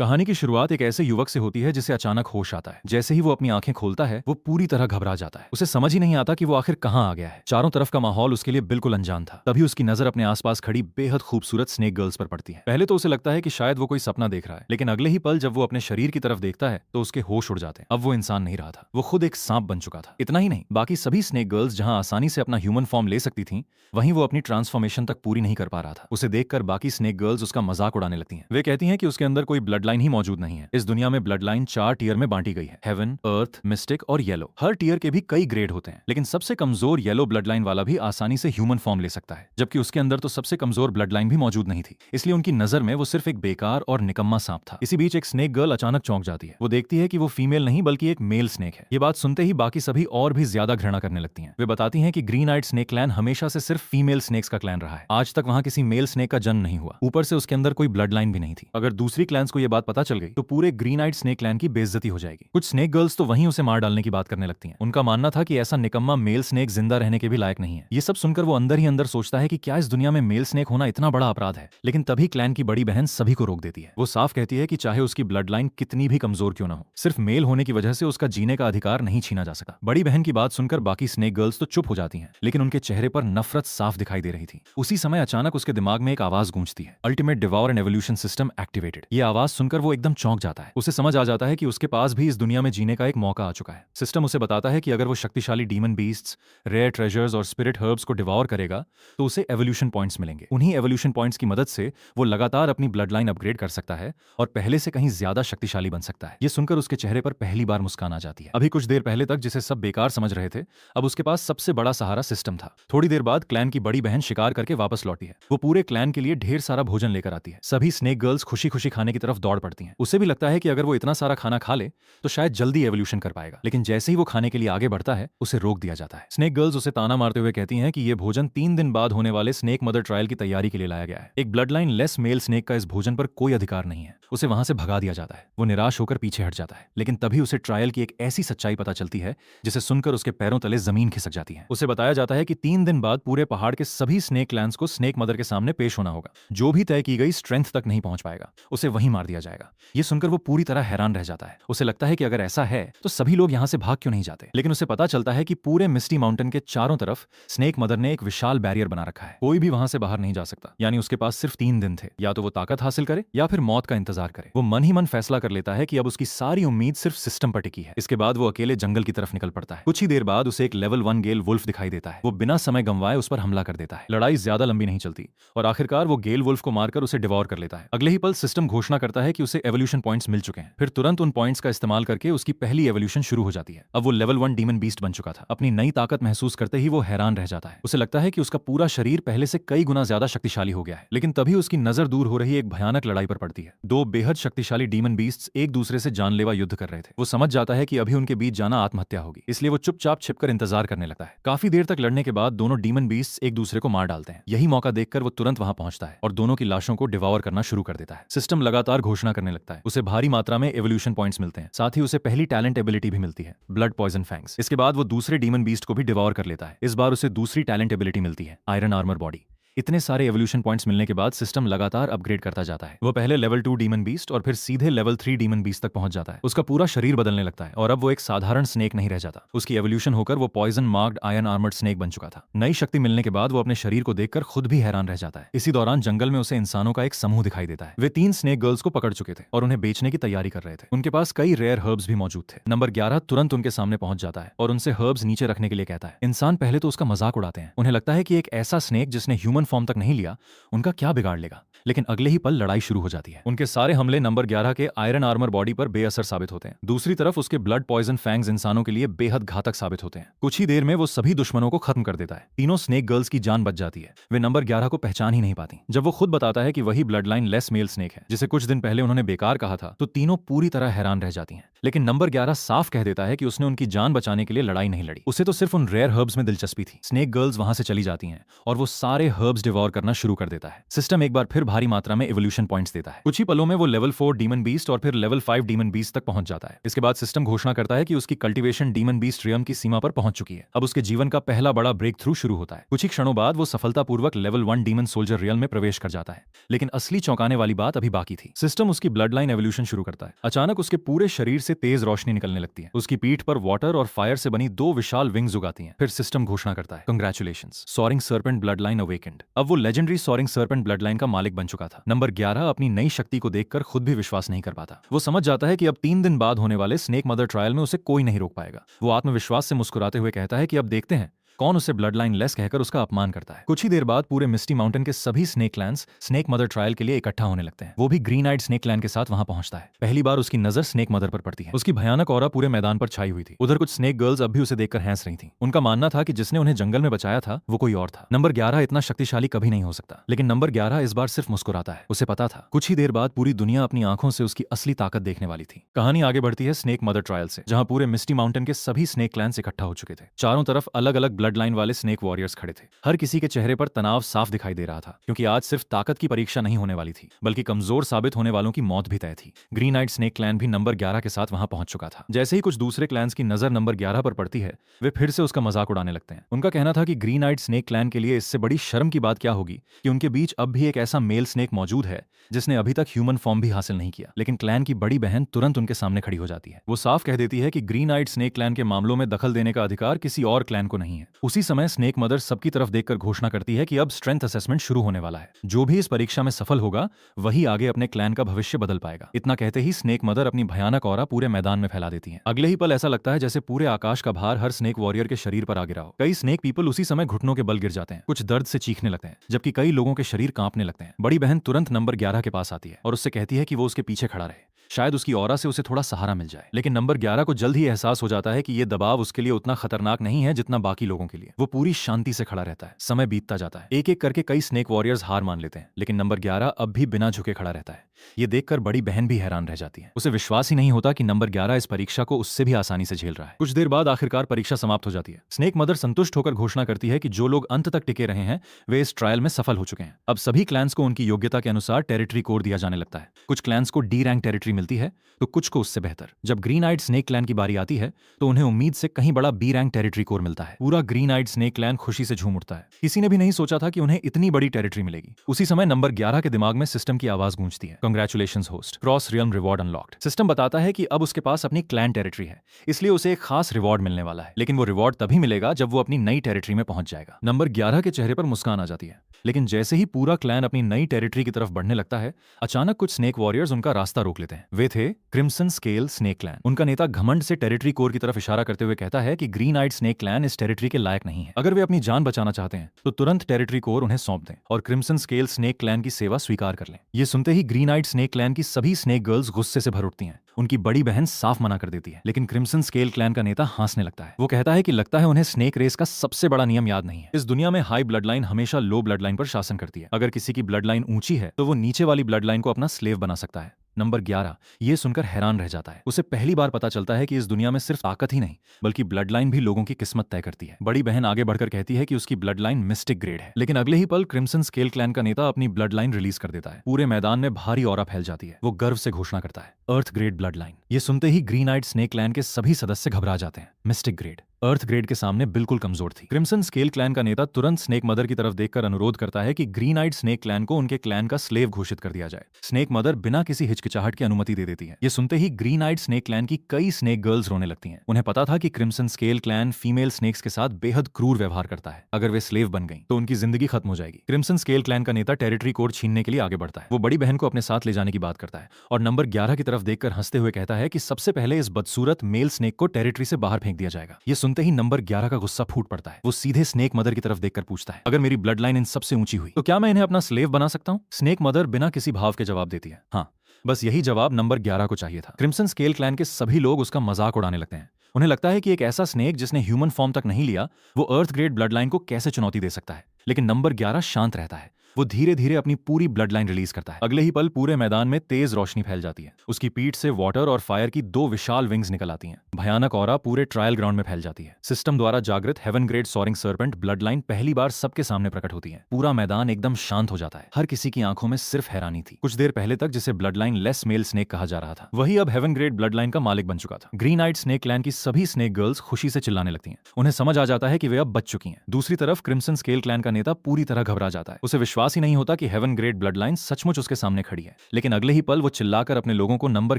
कहानी की शुरुआत एक ऐसे युवक से होती है जिसे अचानक होश आता है। जैसे ही वो अपनी आंखें खोलता है वो पूरी तरह घबरा जाता है। उसे समझ ही नहीं आता कि वो आखिर कहाँ आ गया है। चारों तरफ का माहौल उसके लिए बिल्कुल अनजान था। तभी उसकी नजर अपने आसपास खड़ी बेहद खूबसूरत स्नेक गर्ल्स पर पड़ती है। पहले तो उसे लगता है कि शायद वो कोई सपना देख रहा है, लेकिन अगले ही पल जब वो अपने शरीर की तरफ देखता है तो उसके होश उड़ जाते हैं। अब वो इंसान नहीं रहा था, वो खुद एक सांप बन चुका था। इतना ही नहीं, बाकी सभी स्नेक गर्ल्स जहां आसानी से अपना ह्यूमन फॉर्म ले सकती थीं, वहीं वो अपनी ट्रांसफॉर्मेशन तक पूरी नहीं कर पा रहा था। उसे देखकर बाकी स्नेक गर्ल्स उसका मजाक उड़ाने लगती हैं। वे कहती हैं कि उसके अंदर कोई ब्लड लाइन ही मौजूद नहीं है। इस दुनिया में ब्लड लाइन 4 टीयर में बांटी गई है, हेवन, अर्थ, मिस्टिक और येलो। हर टीयर के भी कई ग्रेड होते हैं, लेकिन सबसे कमजोर येलो ब्लड लाइन वाला भी आसानी से ह्यूमन फॉर्म ले सकता है, जबकि उसके अंदर तो सबसे कमजोर ब्लड लाइन भी मौजूद नहीं थी। इसलिए उनकी नजर में वो सिर्फ एक बेकार और निकम्मा सांप था। इसी बीच एक स्नेक गर्ल अचानक चौंक जाती है। वो देखती है कि वो फीमेल नहीं बल्कि एक मेल स्नेक है। ये बात सुनते ही बाकी सभी और भी ज्यादा घृणा करने लगती हैं। वे बताती हैं कि ग्रीन आइड स्नेक क्लैन हमेशा से सिर्फ फीमेल स्नेक्स का क्लैन रहा है। आज तक वहां किसी मेल स्नेक का जन्म नहीं हुआ। ऊपर से उसके अंदर कोई ब्लड लाइन भी नहीं थी। अगर दूसरी क्लैंस को यह बात पता चल गई तो पूरे ग्रीन आइड स्नेक क्लैन की बेइज्जती हो जाएगी। कुछ स्नेक गर्ल्स तो वहीं उसे मार डालने की बात करने लगती हैं। उनका मानना था कि ऐसा निकम्मा मेल स्नेक जिंदा रहने के भी लायक नहीं है। ये सब सुनकर वो अंदर ही अंदर सोचता है कि क्या इस दुनिया में मेल स्नेक होना इतना बड़ा अपराध है। लेकिन तभी क्लैन की बड़ी बहन सभी को रोक देती है। वो साफ कहती है कि चाहे उसकी ब्लड लाइन कितनी भी कमजोर क्यों न हो, सिर्फ मेल होने की वजह से उसका जीने का अधिकार नहीं छीना जा सका। बड़ी बहन की बात सुनकर बाकी स्नेक गर्ल्स तो चुप हो जाती हैं, लेकिन उनके चेहरे पर नफरत साफ दिखाई दे रही थी। उसी समय अचानक उसके दिमाग में एक आवाज गूंजती है, ultimate devour and evolution system activated. ये आवाज सुनकर वो एकदम चौंक जाता है। उसे समझ आ जाता है कि उसके पास भी इस दुनिया में जीने का एक मौका आ चुका है। सिस्टम उसे बताता है कि अगर वो शक्तिशाली डीमन बीस्ट्स, रेयर ट्रेजर्स और स्पिरिट हर्ब्स को डिवॉर करेगा तो उसे एवोल्यूशन पॉइंट्स मिलेंगे। उन्हीं एवोल्यूशन पॉइंट्स की मदद से वो लगातार अपनी ब्लड लाइन अपग्रेड कर सकता है और पहले से कहीं ज्यादा शक्तिशाली बन सकता है। ये सुनकर उसके चेहरे पर पहली बार मुस्कान आ जाती है। अभी कुछ देर पहले तक जिसे सब बेकार समझ रहे थे, अब उसके पास सबसे बड़ा सहारा सिस्टम था। थोड़ी देर बाद क्लैन की बड़ी बहन शिकार करके वापस लौटी है। वो पूरे क्लैन के लिए ढेर सारा भोजन लेकर आती है। सभी स्नेक गर्ल्स खुशी खुशी खाने की तरफ दौड़ पड़ती हैं। उसे भी लगता है कि अगर वो इतना सारा खाना खा ले तो शायद जल्दी एवोल्यूशन कर पाएगा, लेकिन जैसे ही वो खाने के लिए आगे बढ़ता है उसे रोक दिया जाता है। स्नेक गर्ल्स उसे ताना मारते हुए कहती हैं कि ये भोजन 3 दिन बाद होने वाले स्नेक मदर ट्रायल की तैयारी के लिए लाया गया है। एक blood line less male snake का इस भोजन पर कोई अधिकार नहीं है। उसे वहां से भगा दिया जाता है। वो निराश होकर पीछे हट जाता है, लेकिन तभी उसे ट्रायल की एक ऐसी सच्चाई पता चलती है जिसे सुनकर उसके पैरों तले जमीन खिसक जाती है। उसे बताया जाता है कि 3 दिन बाद पूरे पहाड़ के सभी स्नेक क्लैंस को स्नेक मदर के सामने पेश होना होगा। जो भी तय की गई स्ट्रेंथ तक नहीं पहुंच पाएगा उसे वहीं मार दिया जाएगा। ये सुनकर वो पूरी तरह हैरान रह जाता है। उसे लगता है कि अगर ऐसा है तो सभी लोग यहां से भाग क्यों नहीं जाते, लेकिन उसे पता चलता है कि पूरे मिस्टी माउंटेन के चारों तरफ स्नेक मदर ने एक विशाल बैरियर बना रखा है। कोई भी वहां से बाहर नहीं जा सकता। यानी उसके पास सिर्फ 3 दिन थे, या तो वो ताकत हासिल करे या फिर मौत का इंतजार करे। वो मन ही मन फैसला कर लेता है कि अब उसकी सारी उम्मीद सिर्फ सिस्टम पर टिकी है। इसके बाद वो अकेले जंगल की तरफ निकल पड़ता है। कुछ ही देर बाद उसे एक लेवल 1 गेल वुल्फ दिखाई देता है। वो बिना समय गंवाए उस पर हमला कर देता है। लड़ाई ज्यादा लंबी नहीं चलती और आखिरकार वो गेल वुल्फ को मारकर उसे डिवॉर कर लेता है। अगले ही पल सिस्टम घोषणा करता है कि उसे एवोल्यूशन पॉइंट्स मिल चुके हैं। फिर तुरंत उन पॉइंट्स का इस्तेमाल करके उसकी पहली एवोल्यूशन शुरू हो जाती है। अब वो लेवल 1 डीमन बीस्ट बन चुका था। अपनी नई ताकत महसूस करते ही वो हैरान रह जाता है। उसे लगता है कि उसका पूरा शरीर पहले से कई गुना ज्यादा शक्तिशाली हो गया है। लेकिन तभी उसकी नजर दूर हो रही एक भयानक लड़ाई पर पड़ती है। 2 बेहद शक्तिशाली डीमन बीस्ट्स एक दूसरे से जानलेवा युद्ध कर रहे थे। वो समझ जाता है कि अभी उनके बीच जाना आत्महत्या होगी, इसलिए वो चुपचाप छिपकर इंतजार करने लगता है। काफी देर तक लड़ने के बाद दोनों डीमन बीस्ट्स एक दूसरे को मार डालते हैं। यही मौका देखकर वो तुरंत वहां पहुंचता है और दोनों की लाशों को डिवॉर करना शुरू कर देता है। सिस्टम लगातार घोषणा करने लगता है। उसे भारी मात्रा में एवोल्यूशन पॉइंट्स मिलते हैं। साथ ही उसे पहली टैलेंट एबिलिटी भी मिलती है, ब्लड पॉइजन फैंग्स। इसके बाद वो दूसरे डीमन बीस्ट को भी डिवॉर कर लेता है। इस बार उसे दूसरी टैलेंट एबिलिटी मिलती है, आयरन आर्मर बॉडी। इतने सारे एवोल्यूशन पॉइंट्स मिलने के बाद सिस्टम लगातार अपग्रेड करता जाता है। वो पहले लेवल 2 डीमन बीस्ट और फिर सीधे लेवल 3 डीमन बीस्ट तक पहुंच जाता है। उसका पूरा शरीर बदलने लगता है और अब वो एक साधारण स्नेक नहीं रह जाता। उसकी एवोल्यूशन होकर वो poison marked iron armoured snake बन चुका था। नई शक्ति मिलने के बाद वो अपने शरीर को देखकर खुद भी हैरान रह जाता है। इसी दौरान जंगल में उसे इंसानों का एक समूह दिखाई देता है। वे 3 स्नेक गर्ल्स को पकड़ चुके थे और उन्हें बेचने की तैयारी कर रहे थे। उनके पास कई रेयर हर्ब्स भी मौजूद थे। नंबर 11 तुरंत उनके सामने पहुंच जाता है और उनसे हर्ब्स नीचे रखने के लिए कहता है। इंसान पहले तो उसका मजाक उड़ाते हैं। उन्हें लगता है कि एक ऐसा स्नेक जिसने ह्यूमन फॉर्म तक नहीं लिया उनका क्या बिगाड़ लेगा, लेकिन अगले ही पल लड़ाई शुरू हो जाती है। उनके सारे हमले नंबर 11 के आयरन आर्मर बॉडी पर बेअसर साबित होते हैं। दूसरी तरफ उसके ब्लड पॉइजन फैंग्स इंसानों के लिए बेहद घातक साबित होते हैं। कुछ ही देर में वो सभी दुश्मनों को खत्म कर देता है। तीनों स्नेक गर्ल्स की जान बच जाती है। वे नंबर 11 को पहचान ही नहीं पाती। जब वो खुद बताता है कि वही blood line less male snake है जिसे कुछ दिन पहले उन्होंने बेकार कहा था, तो तीनों पूरी तरह हैरान रह जाती हैं। लेकिन नंबर 11 साफ कह देता है कि उसने उनकी जान बचाने के लिए लड़ाई नहीं लड़ी। उसे तो सिर्फ उन रेयर हर्ब्स में दिलचस्पी थी। स्नेक गर्ल्स वहां से चली जाती हैं और वो सारे हर्ब्स डिवॉर करना शुरू कर देता है। सिस्टम एक बार फिर भारी मात्रा में एवोल्यूशन पॉइंट्स देता है। कुछ ही पलों में वो लेवल 4 डीमन बीस्ट और फिर लेवल 5 डीमन बीस्ट तक पहुंच जाता है। इसके बाद सिस्टम घोषणा करता है कि उसकी कल्टीवेशन डीमन बीस्ट रियम की सीमा पर पहुंच चुकी है। अब उसके जीवन का पहला बड़ा ब्रेक थ्रू शुरू होता है। कुछ ही क्षणों बाद वो सफलतापूर्वक लेवल 1 डीमन सोल्जर रियल में प्रवेश कर जाता है। लेकिन असली चौंकाने वाली बात अभी बाकी थी। सिस्टम उसकी ब्लड लाइन एवोल्यूशन शुरू करता है। अचानक उसके पूरे शरीर से तेज रोशनी निकलने लगती है। उसकी पीठ पर वाटर और फायर से बनी 2 विशाल विंग्स उगाती हैं। फिर सिस्टम घोषणा करता है, congratulations, soaring serpent blood line awakened. अब वो legendary soaring serpent blood line का मालिक बन चुका था। नंबर 11 अपनी नई शक्ति को देखकर खुद भी विश्वास नहीं कर पाता। वो समझ जाता है कि अब 3 दिन बाद होने वाले स्नेक मदर ट्रायल में उसे कोई नहीं रोक पाएगा। वो आत्मविश्वास से मुस्कुराते हुए कहता है कि अब देखते हैं कौन उसे ब्लड लाइन लेस कहकर उसका अपमान करता है। कुछ ही देर बाद पूरे मिस्टी माउंटेन के सभी snake clans snake mother trial के लिए इकट्ठा होने लगते हैं। वो भी ग्रीन आइड स्नेक क्लैन के साथ वहां पहुंचता है। पहली बार उसकी नजर स्नेक मदर पर पड़ती है। उसकी भयानक ऑरा पूरे मैदान पर छाई हुई थी। उधर कुछ स्नेक गर्ल्स अब भी उसे देखकर हंस रही थीं। उनका मानना था कि जिसने उन्हें जंगल में बचाया था वो कोई और था। नंबर 11 इतना शक्तिशाली कभी नहीं हो सकता। लेकिन नंबर 11 इस बार सिर्फ मुस्कुराता है। उसे पता था कुछ ही देर बाद पूरी दुनिया अपनी आंखों से उसकी असली ताकत देखने वाली थी। कहानी आगे बढ़ती है स्नेक मदर ट्रायल से, जहां पूरे मिस्टी माउंटेन के सभी स्नेक क्लैंस इकट्ठा हो चुके थे। चारों तरफ अलग अलग ब्लड लाइन वाले स्नेक वॉरियर्स खड़े थे। हर किसी के चेहरे पर तनाव साफ दिखाई दे रहा था, क्योंकि आज सिर्फ ताकत की परीक्षा नहीं होने वाली थी, बल्कि कमजोर साबित होने वालों की मौत भी तय थी। ग्रीन आइड स्नेक क्लैन भी नंबर 11 के साथ वहां पहुंच चुका था। जैसे ही कुछ दूसरे क्लैंस की नजर नंबर 11 पर पड़ती है, वे फिर से उसका मजाक उड़ाने लगते हैं। उनका कहना था कि ग्रीन आइड स्नेक क्लैन के लिए इससे बड़ी शर्म की बात क्या होगी कि उनके बीच अब भी एक ऐसा मेल स्नेक मौजूद है जिसने अभी तक ह्यूमन फॉर्म भी हासिल नहीं किया। लेकिन क्लैन की बड़ी बहन तुरंत उनके सामने खड़ी हो जाती है। वो साफ कह देती है कि ग्रीन आइड स्नेक क्लैन के मामलों में दखल देने का अधिकार किसी और क्लैन को नहीं है। उसी समय स्नेक मदर सबकी तरफ देखकर घोषणा करती है कि अब स्ट्रेंथ असेसमेंट शुरू होने वाला है। जो भी इस परीक्षा में सफल होगा वही आगे अपने क्लैन का भविष्य बदल पाएगा। इतना कहते ही स्नेक मदर अपनी भयानक ऑरा पूरे मैदान में फैला देती है। अगले ही पल ऐसा लगता है जैसे पूरे आकाश का भार हर स्नेक वॉरियर के शरीर पर आ गिरा हो। कई स्नेक पीपल उसी समय घुटनों के बल गिर जाते हैं, कुछ दर्द से चीखने लगते हैं, जबकि कई लोगों के शरीर कांपने लगते हैं। बड़ी बहन तुरंत नंबर 11 के पास आती है और उससे कहती है कि वो उसके पीछे खड़ा रहे, शायद उसकी ऑरा से उसे थोड़ा सहारा मिल जाए। लेकिन नंबर 11 को जल्द ही एहसास हो जाता है कि ये दबाव उसके लिए उतना खतरनाक नहीं है जितना बाकी लोगों के लिए। वो पूरी शांति से खड़ा रहता है। समय बीतता जाता है। एक एक करके कई स्नेक वॉरियर्स हार मान लेते हैं, लेकिन नंबर 11 अब भी बिना झुके खड़ा रहता है। ये देखकर बड़ी बहन भी हैरान रह जाती है। उसे विश्वास ही नहीं होता कि नंबर 11 इस परीक्षा को उससे भी आसानी से झेल रहा है। कुछ देर बाद आखिरकार परीक्षा समाप्त हो जाती है। स्नेक मदर संतुष्ट होकर घोषणा करती है कि जो लोग अंत तक टिके रहे हैं वे इस ट्रायल में सफल हो चुके हैं। अब सभी क्लैंस को उनकी योग्यता के अनुसार टेरिटरी कोर दिया जाने लगता है। कुछ क्लैंस को डी रैंक टेरिटरी मिलती है तो कुछ को उससे बेहतर। जब ग्रीन आइड स्नेक क्लैन की बारी आती है तो उन्हें उम्मीद से कहीं बड़ा बी रैंक टेरिटरी कोर मिलता है। पूरा ग्रीन आइड स्नेक क्लैन खुशी से झूम उठता है। किसी ने भी नहीं सोचा था कि उन्हें इतनी बड़ी टेरिटरी मिलेगी। उसी समय नंबर 11 के दिमाग में सिस्टम की आवाज गूंजती है, congratulations host, cross realm reward unlocked. System बताता है कि अब उसके पास अपनी क्लैन टेरिटरी है, इसलिए उसे एक खास रिवॉर्ड मिलने वाला है। लेकिन वो रिवॉर्ड तभी मिलेगा जब वो अपनी नई टेरिटरी में पहुंच जाएगा। नंबर 11 के चेहरे पर मुस्कान आ जाती है, लेकिन जैसे ही पूरा क्लैन अपनी नई टेरिटरी की तरफ बढ़ने लगता है, अचानक कुछ स्नेक वॉरियर्स उनका रास्ता रोक लेते हैं। वे थे क्रिम्सन स्केल स्नेक क्लैन। उनका नेता घमंड से टेरिटरी कोर की तरफ इशारा करते हुए कहता है कि ग्रीन आइड स्नेक क्लैन इस टेरिटरी के लायक नहीं है। अगर वे अपनी जान बचाना चाहते हैं तो तुरंत टेरिटरी कोर उन्हें सौंप दें और क्रिम्सन स्केल स्नेक क्लैन की सेवा स्वीकार कर लें। ये सुनते ही ग्रीन आइड स्नेक क्लैन की सभी स्नेक गर्ल्स गुस्से से भर उठती हैं। उनकी बड़ी बहन साफ मना कर देती है, लेकिन क्रिम्सन स्केल क्लैन का नेता हंसने लगता है। वो कहता है कि लगता है उन्हें स्नेक रेस का सबसे बड़ा नियम याद नहीं है। इस दुनिया में हाई ब्लड लाइन हमेशा लो ब्लड लाइन पर शासन करती है। अगर किसी की ब्लड लाइन ऊंची है तो वो नीचे वाली ब्लड लाइन को अपना स्लेव बना सकता है। नंबर 11 ये सुनकर हैरान रह जाता है। उसे पहली बार पता चलता है कि इस दुनिया में सिर्फ ताकत ही नहीं बल्कि ब्लड लाइन भी लोगों की किस्मत तय करती है। बड़ी बहन आगे बढ़कर कहती है कि उसकी ब्लड लाइन मिस्टिक ग्रेड है, लेकिन अगले ही पल क्रिम्सन स्केल क्लैन का नेता अपनी ब्लड लाइन रिलीज कर देता है। पूरे मैदान में भारी ऑरा फैल जाती है। वो गर्व से घोषणा करता है, अर्थ ग्रेड ब्लड लाइन। ये सुनते ही ग्रीन आइड स्नेक क्लैन के सभी सदस्य घबरा जाते हैं। मिस्टिक ग्रेड अर्थ ग्रेड के सामने बिल्कुल कमजोर थी। क्रिम्सन स्केल क्लैन का नेता तुरंत स्नेक मदर की तरफ देखकर अनुरोध करता है कि ग्रीन आइड स्नेक क्लैन को उनके क्लैन का स्लेव घोषित कर दिया जाए। स्नेक मदर बिना किसी हिचकिचाहट की अनुमति दे देती है। ये सुनते ही ग्रीन आइड स्नेक क्लैन की कई स्नेक गर्ल्स रोने लगती हैं। उन्हें पता था कि crimson scale clan female snakes के साथ बेहद क्रूर व्यवहार करता है। अगर वे स्लेव बन गईं तो उनकी जिंदगी खत्म हो जाएगी। क्रिम्सन स्केल क्लैन का नेता टेरिटरी कोड छीनने के लिए आगे बढ़ता है। वो बड़ी बहन को अपने साथ ले जाने की बात करता है और नंबर 11 की तरफ देखकर हंसते हुए कहता है कि सबसे पहले इस बदसूरत मेल स्नेक को टेरिटरी से बाहर फेंक दिया जाएगा। ये सुनते ही नंबर 11 का गुस्सा फूट पड़ता है। वो सीधे स्नेक मदर की तरफ देखकर पूछता है, अगर मेरी ब्लड लाइन इन सबसे ऊंची हुई तो क्या मैं इन्हें अपना स्लेव बना सकता हूं? स्नेक मदर बिना किसी भाव के जवाब देती है, हाँ। बस यही जवाब नंबर 11 को चाहिए था। क्रिम्सन स्केल क्लैन के सभी लोग उसका मजाक उड़ाने लगते हैं। उन्हें लगता है कि एक ऐसा स्नेक जिसने ह्यूमन फॉर्म तक नहीं लिया वो अर्थ ग्रेड ब्लड लाइन को कैसे चुनौती दे सकता है। लेकिन नंबर 11 शांत रहता है। वो धीरे धीरे अपनी पूरी ब्लड लाइन रिलीज करता है। अगले ही पल पूरे मैदान में तेज रोशनी फैल जाती है। उसकी पीठ से वाटर और फायर की 2 विशाल विंग्स निकल आती हैं। भयानक ऑरा पूरे ट्रायल ग्राउंड में फैल जाती है। सिस्टम द्वारा जागृत heaven grade soaring serpent blood line पहली बार सबके सामने प्रकट होती है। पूरा मैदान एकदम शांत हो जाता है। हर किसी की आंखों में सिर्फ हैरानी थी। कुछ देर पहले तक जिसे blood line less male snake कहा जा रहा था, वही अब हेवन ग्रेड ब्लड लाइन का मालिक बन चुका था। ग्रीन आइड स्नेक क्लैन की सभी स्नेक गर्ल्स खुशी से चिल्लाने लगती हैं। उन्हें समझ आ जाता है कि वे अब बच चुकी हैं। दूसरी तरफ क्रिम्सन स्केल क्लैन का नेता पूरी तरह घबरा जाता है। उसे विश्वास ही नहीं होता कि हेवन ग्रेड ब्लड लाइन सचमुच उसके सामने खड़ी है। लेकिन अगले ही पल वो चिल्लाकर अपने लोगों को नंबर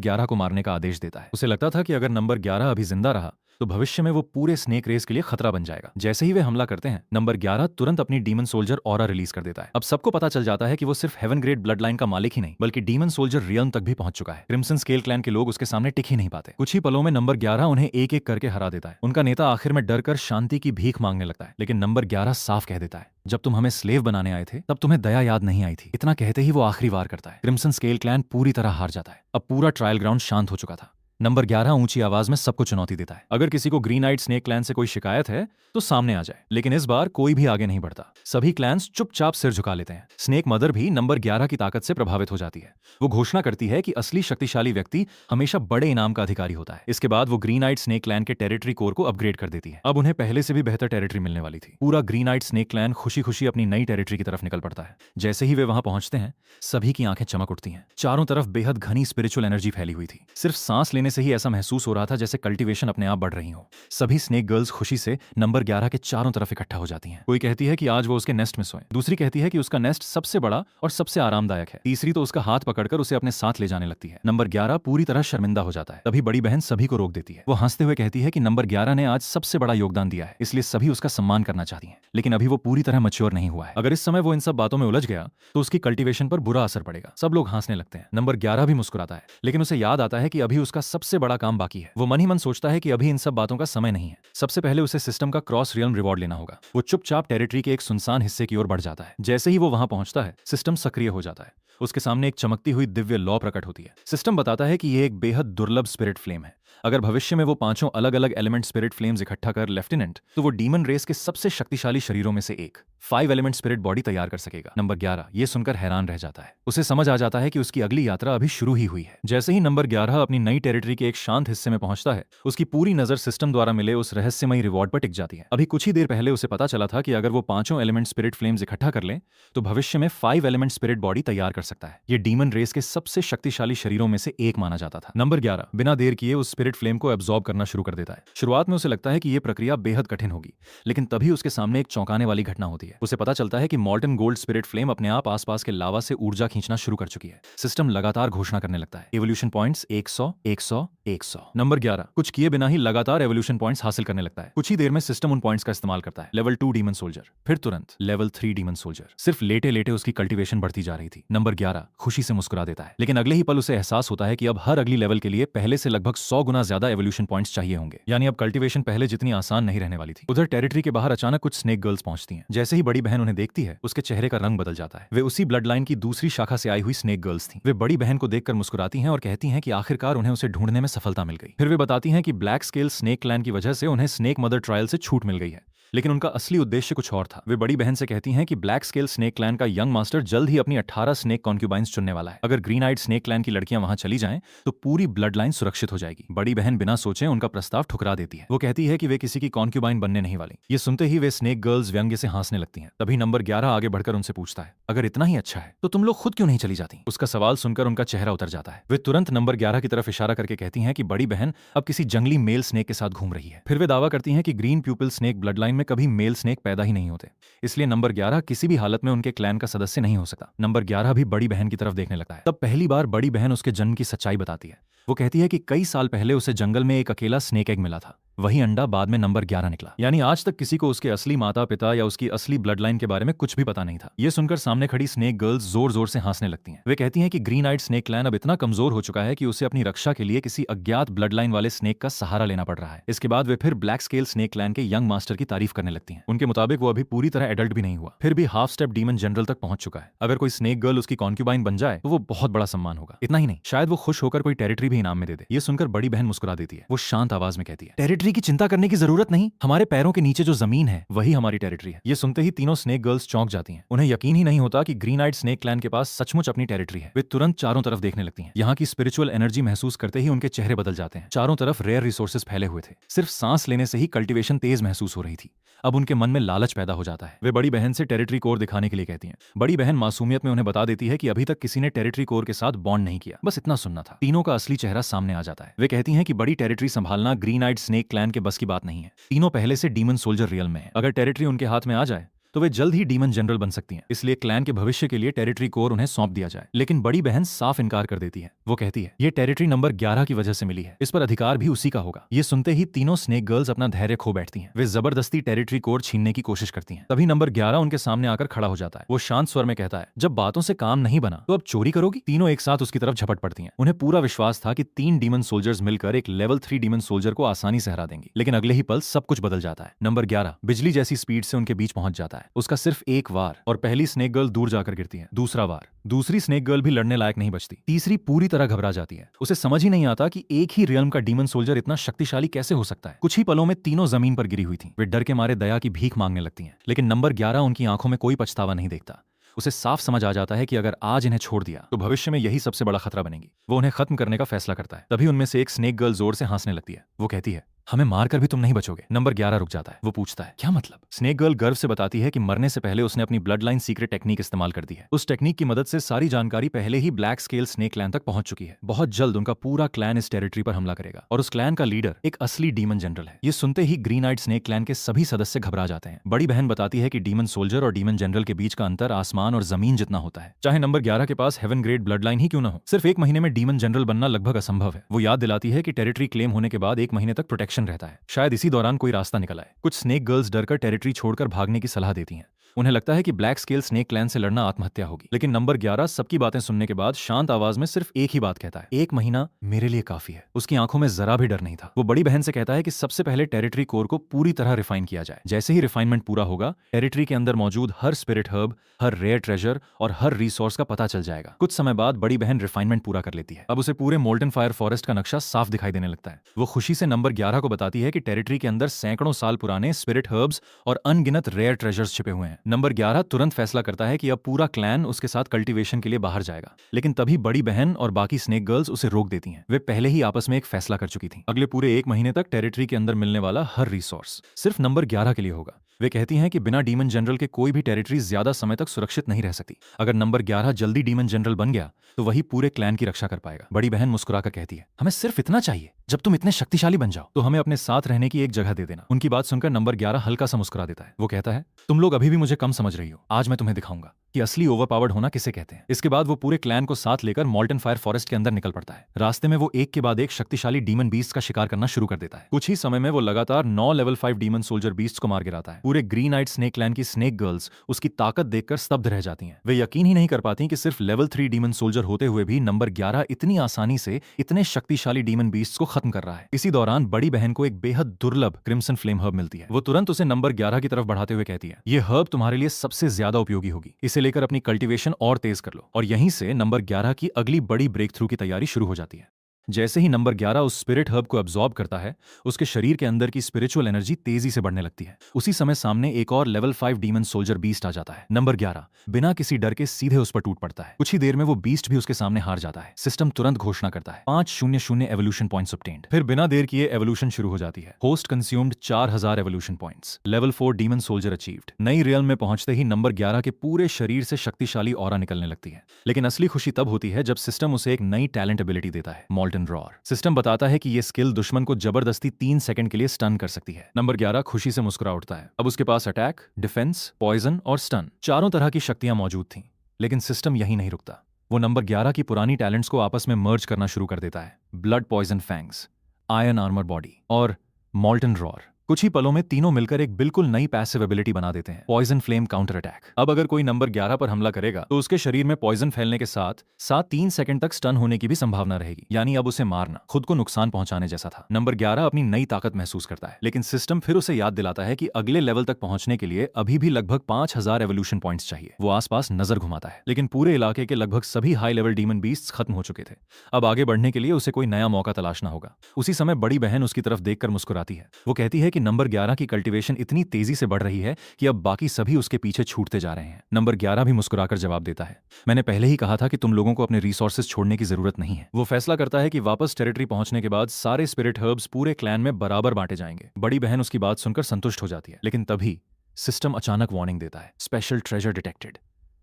11 को मारने का आदेश देता है। उसे लगता था कि अगर नंबर 11 अभी जिंदा रहा तो भविष्य में वो पूरे स्नेक रेस के लिए खतरा बन जाएगा। जैसे ही वे हमला करते हैं, नंबर 11 तुरंत अपनी डीमन सोल्जर ऑरा रिलीज कर देता है। अब सबको पता चल जाता है कि वो सिर्फ हेवन ग्रेड ब्लड लाइन का मालिक ही नहीं बल्कि डीमन सोल्जर रियल्म तक भी पहुंच चुका है। क्रिम्सन स्केल क्लैन के लोग उसके सामने टिक ही नहीं पाते। कुछ ही पलों में नंबर 11 उन्हें एक एक करके हरा देता है। उनका नेता आखिर में डरकर शांति की भीख मांगने लगता है, लेकिन नंबर 11 साफ कह देता है, जब तुम हमें स्लेव बनाने आए थे तब तुम्हें दया याद नहीं आई थी। इतना कहते ही वो आखिरी वार करता है। क्रिम्सन स्केल क्लैन पूरी तरह हार जाता है। अब पूरा ट्रायल ग्राउंड शांत हो चुका था। नंबर 11 ऊंची आवाज में सबको चुनौती देता है, अगर किसी को ग्रीन आइड स्नेक क्लैन से कोई शिकायत है तो सामने आ जाए। लेकिन इस बार कोई भी आगे नहीं बढ़ता। सभी क्लैंस चुपचाप सिर झुका लेते हैं। स्नेक मदर भी नंबर 11 की ताकत से प्रभावित हो जाती है। वो घोषणा करती है कि असली शक्तिशाली व्यक्ति हमेशा बड़े इनाम का अधिकारी होता है। इसके बाद वो ग्रीन आइड स्नेक क्लैन के टेरिटरी कोर को अपग्रेड कर देती है। अब उन्हें पहले से भी बेहतर टेरिटरी मिलने वाली थी। पूरा ग्रीन आइड स्नेक क्लैन खुशी खुशी अपनी नई टेरिटरी की तरफ निकल पड़ता है। जैसे ही वे वहां पहुंचते हैं, सभी की आंखें चमक उठती हैं। चारों तरफ बेहद घनी स्पिरिचुअल एनर्जी फैली हुई थी। सिर्फ सांस लेने से ही ऐसा महसूस हो रहा था जैसे कल्टीवेशन अपने आप बढ़ रही हो। सभी स्नेक गर्ल्स खुशी से नंबर 11 के चारों तरफ इकट्ठा हो जाती हैं। कोई कहती है कि आज वो उसके नेस्ट में सोए, दूसरी कहती है कि उसका नेस्ट सबसे बड़ा और सबसे आरामदायक है, तीसरी तो उसका हाथ पकड़कर उसे अपने साथ ले जाने लगती है। नंबर 11 पूरी तरह शर्मिंदा हो जाता है। तभी बड़ी बहन सभी को रोक देती है। वो हंसते हुए कहती है कि नंबर 11 ने आज सबसे बड़ा योगदान दिया है, इसलिए सभी उसका सम्मान करना चाहती हैं। लेकिन अभी वो पूरी तरह मैच्योर नहीं हुआ है। अगर इस समय वो इन सब बातों में उलझ गया तो उसकी कल्टीवेशन पर बुरा असर पड़ेगा। सब लोग हंसने लगते हैं। नंबर 11 भी मुस्कुराता है, लेकिन उसे याद आता है कि अभी उसका सबसे बड़ा काम बाकी है। वो मन ही मन सोचता है कि अभी इन सब बातों का समय नहीं है। सबसे पहले उसे सिस्टम का क्रॉस रियल्म रिवॉर्ड लेना होगा। वो चुपचाप टेरिटरी के एक सुनसान हिस्से की ओर बढ़ जाता है। जैसे ही वो वहां पहुंचता है, सिस्टम सक्रिय हो जाता है। उसके सामने एक चमकती हुई दिव्य लॉ प्रकट होती है। सिस्टम बताता है कि यह एक बेहद दुर्लभ स्पिरिट फ्लेम है। अगर भविष्य में वो 5 अलग अलग एलिमेंट स्पिरिट फ्लेम्स इकट्ठा कर लेफ्टिनेंट, तो वो डीमन रेस के सबसे शक्तिशाली शरीरों में से एक 5 एलिमेंट स्पिरिट बॉडी तैयार कर सकेगा। नंबर 11 ये सुनकर हैरान रह जाता है। उसे समझ आ जाता है कि उसकी अगली यात्रा अभी शुरू ही हुई है। जैसे ही नंबर 11 अपनी नई टेरिटरी के एक शांत हिस्से में पहुंचता है, उसकी पूरी नजर सिस्टम द्वारा मिले उस रहस्यमयी रिवॉर्ड पर टिक जाती है। अभी कुछ ही देर पहले उसे पता चला था कि अगर वो 5 एलिमेंट स्पिरिट फ्लेम्स इकट्ठा कर ले तो भविष्य में 5 एलिमेंट स्पिरिट बॉडी तैयार कर सकता है। ये डीमन रेस के सबसे शक्तिशाली शरीरों में से एक माना जाता था। नंबर 11 बिना देर किए उस स्पिरिट फ्लेम को एब्जॉर्ब करना शुरू कर देता है। शुरुआत में उसे लगता है कि यह प्रक्रिया बेहद कठिन होगी, लेकिन तभी उसके सामने एक चौंकाने वाली घटना होती है। उसे पता चलता है कि मॉल्टन गोल्ड स्पिरिट फ्लेम अपने आप आसपास के लावा से ऊर्जा खींचना शुरू कर चुकी है। सिस्टम लगातार घोषणा करने लगता है, एवोल्यूशन पॉइंट्स 100 100 100। नंबर 11 कुछ किए बिना ही लगातार एवोल्यूशन पॉइंट्स हासिल करने लगता है। कुछ ही देर में सिस्टम उन पॉइंट्स का इस्तेमाल करता है। लेवल 2 डीमन सोल्जर, फिर तुरंत लेवल 3 डीमन सोल्जर। सिर्फ लेटे लेटे उसकी कल्टीवेशन बढ़ती जा रही थी। नंबर 11 खुशी से मुस्कुरा देता है, लेकिन अगले ही पल उसे एहसास होता है कि अब हर अगली लेवल के लिए पहले से लगभग 100 गुना ज्यादा एवोल्यूशन पॉइंट्स चाहिए होंगे। यानी अब कल्टीवेशन पहले जितनी आसान नहीं रहने वाली थी। उधर टेरिटरी के बाहर अचानक कुछ स्नेक गर्ल्स पहुंचती हैं। जैसे ही बड़ी बहन उन्हें देखती है, उसके चेहरे का रंग बदल जाता है। वे उसी ब्लड लाइन की दूसरी शाखा से आई हुई स्नेक गर्ल्स थीं। वे बड़ी बहन को देखकर मुस्कुराती हैं और कहती हैं कि आखिरकार उन्हें उसे ढूंढने में सफलता मिल गई। फिर वे बताती हैं कि ब्लैक स्केल स्नेक क्लैन की वजह से उन्हें स्नेक मदर ट्रायल से छूट मिल गई है, लेकिन उनका असली उद्देश्य कुछ और था। वे बड़ी बहन से कहती हैं कि ब्लैक स्केल स्नेक क्लैन का यंग मास्टर जल्द ही अपनी 18 स्नेक कॉन्क्यूबाइंस चुनने वाला है। अगर ग्रीन आइड स्नेक क्लैन की लड़कियां वहां चली जाएं तो पूरी ब्लड लाइन सुरक्षित हो जाएगी। बड़ी बहन बिना सोचे उनका प्रस्ताव ठुकरा देती है। वो कहती है कि वे किसी की कॉन्क्यूबाइन बनने नहीं वाली। ये सुनते ही वे स्नेक गर्ल्स व्यंग्य से हंसने लगती हैं। तभी नंबर 11 आगे बढ़कर उनसे पूछता है, अगर इतना ही अच्छा है तो तुम लोग खुद क्यों नहीं चली जाती? उसका सवाल सुनकर उनका चेहरा उतर जाता है। वे तुरंत नंबर 11 की तरफ इशारा करके कहती हैं कि बड़ी बहन अब किसी जंगली मेल स्नेक के साथ घूम रही है। फिर वे दावा करती हैं कि ग्रीन प्यूपिल स्नेक ब्लड लाइन में कभी मेल स्नेक पैदा ही नहीं होते, इसलिए नंबर 11 किसी भी हालत में उनके क्लैन का सदस्य नहीं हो सकता। नंबर 11 भी बड़ी बहन की तरफ देखने लगता है। तब पहली बार बड़ी बहन उसके जन्म की सच्चाई बताती है। वो कहती है कि कई साल पहले उसे जंगल में एक अकेला स्नेक एग मिला था। वही अंडा बाद में नंबर 11 निकला। यानी आज तक किसी को उसके असली माता पिता या उसकी असली ब्लड लाइन के बारे में कुछ भी पता नहीं था। ये सुनकर सामने खड़ी स्नेक गर्ल्स जोर जोर से हंसने लगती हैं। वे कहती हैं कि ग्रीन आइड स्नेक क्लैन अब इतना कमजोर हो चुका है कि उसे अपनी रक्षा के लिए किसी अज्ञात ब्लड लाइन वाले स्नेक का सहारा लेना पड़ रहा है। इसके बाद वे फिर ब्लैक स्केल स्नेक क्लैन के यंग मास्टर की तारीफ करने लगती हैं। उनके मुताबिक वो अभी पूरी तरह एडल्ट भी नहीं हुआ, फिर भी हाफ स्टेप डीमन जनरल तक पहुंच चुका है। अगर कोई स्नेक गर्ल उसकी कॉन्क्यूबाइन बन जाए तो वो बहुत बड़ा सम्मान होगा। इतना ही नहीं, शायद वो खुश होकर कोई टेरिटरी भी इनाम में दे दे। ये सुनकर बड़ी बहन मुस्कुरा देती है। वो शांत आवाज में कहती है, टेरिटरी टेरिटरी की चिंता करने की जरूरत नहीं, हमारे पैरों के नीचे जो जमीन है वही हमारी टेरिटरी है। ये सुनते ही तीनों स्नेक गर्ल्स चौंक जाती हैं। उन्हें यकीन ही नहीं होता कि ग्रीन आइड स्नेक क्लैन के पास सचमुच अपनी टेरिटरी है। वे तुरंत चारों तरफ देखने लगती हैं। यहाँ की स्पिरिचुअल एनर्जी महसूस करते ही उनके चेहरे बदल जाते हैं। चारों तरफ रेयर रिसोर्सेज फैले हुए थे। सिर्फ सांस लेने से ही कल्टीवेशन तेज महसूस हो रही थी। अब उनके मन में लालच पैदा हो जाता है। वे बड़ी बहन से टेरिटरी कोर दिखाने के लिए कहती हैं। बड़ी बहन मासूमियत में उन्हें बता देती है कि अभी तक किसी ने टेरिटरी कोर के साथ बॉन्ड नहीं किया, बस इतना सुनना था। तीनों का असली चेहरा सामने आ जाता है। वे कहती हैं कि बड़ी टेरिटरी संभालना ग्रीन आइड स्नेक क्लैन के बस की बात नहीं है। तीनों पहले से डीमन सोल्जर रियल में है। अगर टेरिटरी उनके हाथ में आ जाए तो वे जल्द ही डीमन जनरल बन सकती हैं। इसलिए क्लैन के भविष्य के लिए टेरिटरी कोर उन्हें सौंप दिया जाए। लेकिन बड़ी बहन साफ इनकार कर देती है। वो कहती है ये टेरिटरी नंबर 11 की वजह से मिली है, इस पर अधिकार भी उसी का होगा। ये सुनते ही तीनों स्नेक गर्ल्स अपना धैर्य खो बैठती हैं। वे जबरदस्ती टेरिटरी कोर छीनने की कोशिश करती हैं। तभी नंबर 11 उनके सामने आकर खड़ा हो जाता है। वो शांत स्वर में कहता है, जब बातों से काम नहीं बना तो अब चोरी करोगी? तीनों एक साथ उसकी तरफ झपट पड़ती हैं। उन्हें पूरा विश्वास था कि 3 डीमन सोल्जर्स मिलकर एक लेवल 3 डीमन सोल्जर को आसानी से हरा देंगी। लेकिन अगले ही पल सब कुछ बदल जाता है। नंबर 11 बिजली जैसी स्पीड से उनके बीच पहुंच जाता है। उसका सिर्फ एक वार और पहली स्नेक गर्ल दूर जाकर गिरती है। दूसरा वार, दूसरी स्नेक गर्ल भी लड़ने लायक नहीं बचती। तीसरी पूरी तरह घबरा जाती है। उसे समझ ही नहीं आता कि एक ही रियल्म का डीमन सोल्जर इतना शक्तिशाली कैसे हो सकता है। कुछ ही पलों में तीनों जमीन पर गिरी हुई थी। वे डर के मारे दया की भीख मांगने लगती हैं। लेकिन नंबर 11 उनकी आंखों में कोई पछतावा नहीं देखता। उसे साफ समझ आ जाता है कि अगर आज इन्हें छोड़ दिया तो भविष्य में यही सबसे बड़ा खतरा बनेगी। वो उन्हें खत्म करने का फैसला करता है। तभी उनमें से एक स्नेक गर्ल जोर से हंसने लगती है। वो कहती है, हमें मारकर भी तुम नहीं बचोगे। नंबर 11 रुक जाता है। वो पूछता है, क्या मतलब? स्नेक गर्ल गर्व से बताती है कि मरने से पहले उसने अपनी ब्लड लाइन सीक्रेट टेक्निक इस्तेमाल कर दी है। उस टेक्निक की मदद से सारी जानकारी पहले ही ब्लैक स्केल स्नेक क्लैन तक पहुंच चुकी है। बहुत जल्द उनका पूरा क्लैन इस टेरिटरी पर हमला करेगा और उस क्लैन का लीडर एक असली डीमन जनरल है। ये सुनते ही ग्रीन आइड स्नेक क्लैन के सभी सदस्य घबरा जाते हैं। बड़ी बहन बताती है कि डीमन सोल्जर और डीमन जनरल के बीच का अंतर आसमान और जमीन जितना होता है। चाहे नंबर 11 के पास हेवन ग्रेड ब्लड लाइन ही क्यों न हो, सिर्फ एक महीने में डीमन जनरल बनना लगभग असंभव है। वो याद दिलाती है कि टेरिटरी क्लेम होने के बाद 1 महीने तक प्रोटेक्शन रहता है। शायद इसी दौरान कोई रास्ता निकल आए। कुछ स्नेक गर्ल्स डरकर टेरिटरी छोड़कर भागने की सलाह देती हैं। उन्हें लगता है कि ब्लैक स्केल स्नेक क्लैन से लड़ना आत्महत्या होगी। लेकिन नंबर 11 सबकी बातें सुनने के बाद शांत आवाज में सिर्फ एक ही बात कहता है, 1 महीना मेरे लिए काफी है। उसकी आंखों में जरा भी डर नहीं था। वो बड़ी बहन से कहता है कि सबसे पहले टेरिटरी कोर को पूरी तरह रिफाइन किया जाए। जैसे ही रिफाइनमेंट पूरा होगा, टेरिटरी के अंदर मौजूद हर स्पिरिट हर्ब, हर रेयर ट्रेजर और हर रिसोर्स का पता चल जाएगा। कुछ समय बाद बड़ी बहन रिफाइनमेंट पूरा कर लेती है। अब उसे पूरे मोल्टन फायर फॉरेस्ट का नक्शा साफ दिखाई देने लगता है। वो खुशी से नंबर 11 को बताती है कि टेरिटरी के अंदर सैकड़ों साल पुराने स्पिरिट हर्ब्स और अनगिनत रेयर ट्रेजर्स छिपे हुए हैं। नंबर 11 तुरंत फैसला करता है कि अब पूरा क्लैन उसके साथ कल्टीवेशन के लिए बाहर जाएगा। लेकिन तभी बड़ी बहन और बाकी स्नेक गर्ल्स उसे रोक देती हैं। वे पहले ही आपस में एक फैसला कर चुकी थीं। अगले पूरे 1 महीने तक टेरिटरी के अंदर मिलने वाला हर रिसोर्स सिर्फ नंबर 11 के लिए होगा। वे कहती हैं कि बिना डीमन जनरल के कोई भी टेरिटरी ज्यादा समय तक सुरक्षित नहीं रह सकती। अगर नंबर 11 जल्दी डीमन जनरल बन गया तो वही पूरे क्लैन की रक्षा कर पाएगा। बड़ी बहन मुस्कुराकर कहती है, हमें सिर्फ इतना चाहिए, जब तुम इतने शक्तिशाली बन जाओ तो हमें अपने साथ रहने की एक जगह दे देना। उनकी बात सुनकर नंबर 11 हल्का सा मुस्कुरा देता है। वो कहता है, तुम लोग अभी भी मुझे कम समझ रही हो, आज मैं तुम्हें दिखाऊंगा कि असली ओवरपावर्ड होना किसे कहते हैं। इसके बाद वो पूरे क्लैन को साथ लेकर मोल्टन फायर फॉरेस्ट के अंदर निकल पड़ता है। रास्ते में वो एक के बाद एक शक्तिशाली डीमन बीस्ट का शिकार करना शुरू कर देता है। कुछ ही समय में वो लगातार 9 लेवल 5 डीमन सोल्जर बीस्ट को मार गिराता है। पूरे ग्रीन आइड स्नेक क्लैन की स्नेक गर्ल्स उसकी ताकत देखकर स्तब्ध रह जाती हैं। वे यकीन ही नहीं कर पाती कि सिर्फ लेवल 3 डीमन सोल्जर होते हुए भी नंबर 11 इतनी आसानी से इतने शक्तिशाली डीमन बीस्ट को खत्म कर रहा है। इसी दौरान बड़ी बहन को एक बेहद दुर्लभ क्रिम्सन फ्लेम हर्ब मिलती है। वो तुरंत उसे नंबर 11 की तरफ बढ़ाते हुए कहती है, ये हर्ब तुम्हारे लिए सबसे ज्यादा उपयोगी होगी, इसे लेकर अपनी कल्टीवेशन और तेज कर लो। और यहीं से नंबर 11 की अगली बड़ी ब्रेक थ्रू की तैयारी शुरू हो जाती है। जैसे ही नंबर 11 उस स्पिरिट हर्ब को अब्सॉर्ब करता है, उसके शरीर के अंदर की स्पिरिचुअल एनर्जी तेजी से बढ़ने लगती है। उसी समय सामने एक और लेवल 5 डीमन सोल्जर बीस्ट आ जाता है। नंबर 11 बिना किसी डर के सीधे उस पर टूट पड़ता है। कुछ ही देर में वो बीस्ट भी उसके सामने हार जाता है। सिस्टम तुरंत घोषणा करता है 500 एवोल्यूशन पॉइंट्स ऑब्टेन्ड। फिर बिना देर किए एवोल्यूशन शुरू हो जाती है। Host consumed 4000 evolution points. Level 4 demon soldier achieved. नई रियल्म में पहुंचते ही नंबर 11 के पूरे शरीर से शक्तिशाली ऑरा निकलने लगती है। लेकिन असली खुशी तब होती है जब सिस्टम उसे एक नई टैलेंट एबिलिटी देता है, मोल्टन रॉर। सिस्टम बताता है कि यह स्किल दुश्मन को जबरदस्ती 3 सेकंड के लिए स्टन कर सकती है। नंबर 11 खुशी से मुस्कुरा उठता है। अब उसके पास अटैक, डिफेंस, पॉइजन और स्टन चारों तरह की शक्तियां मौजूद थीं। लेकिन सिस्टम यही नहीं रुकता। वो नंबर 11 की पुरानी टैलेंट्स को आपस में मर्ज करना शुरू कर देता है। Blood poison fangs, iron armour body और मोल्टन रॉर। कुछ ही पलों में तीनों मिलकर एक बिल्कुल नई पैसिव एबिलिटी बना देते हैं, पॉइजन फ्लेम काउंटर अटैक। अब अगर कोई नंबर 11 पर हमला करेगा तो उसके शरीर में पॉइजन फैलने के साथ साथ 3 सेकंड तक स्टन होने की भी संभावना रहेगी, यानी अब उसे मारना खुद को नुकसान पहुंचाने जैसा था। नंबर 11 अपनी नई ताकत महसूस करता है, लेकिन सिस्टम फिर उसे याद दिलाता है कि अगले लेवल तक पहुंचने के लिए अभी भी लगभग 5000 एवोल्यूशन पॉइंट्स चाहिए। वो आसपास नजर घुमाता है, लेकिन पूरे इलाके के लगभग सभी हाई लेवल डीमन बीस्ट्स खत्म हो चुके थे। अब आगे बढ़ने के लिए उसे कोई नया मौका तलाशना होगा। उसी समय बड़ी बहन उसकी तरफ देखकर मुस्कुराती है। वो कहती है कि नंबर 11 की कल्टीवेशन इतनी तेजी से बढ़ रही है कि अब बाकी सभी उसके पीछे छूटते जा रहे हैं। नंबर 11 भी मुस्कुराकर जवाब देता है, मैंने पहले ही कहा था कि तुम लोगों को अपने रिसोर्सेज छोड़ने की जरूरत नहीं है। वो फैसला करता है कि वापस टेरिटरी पहुंचने के बाद सारे स्पिरिट हर्ब्स पूरे क्लैन में बराबर बांटे जाएंगे। बड़ी बहन उसकी बात सुनकर संतुष्ट हो जाती है, लेकिन तभी सिस्टम अचानक वार्निंग देता है, स्पेशल ट्रेजर डिटेक्टेड।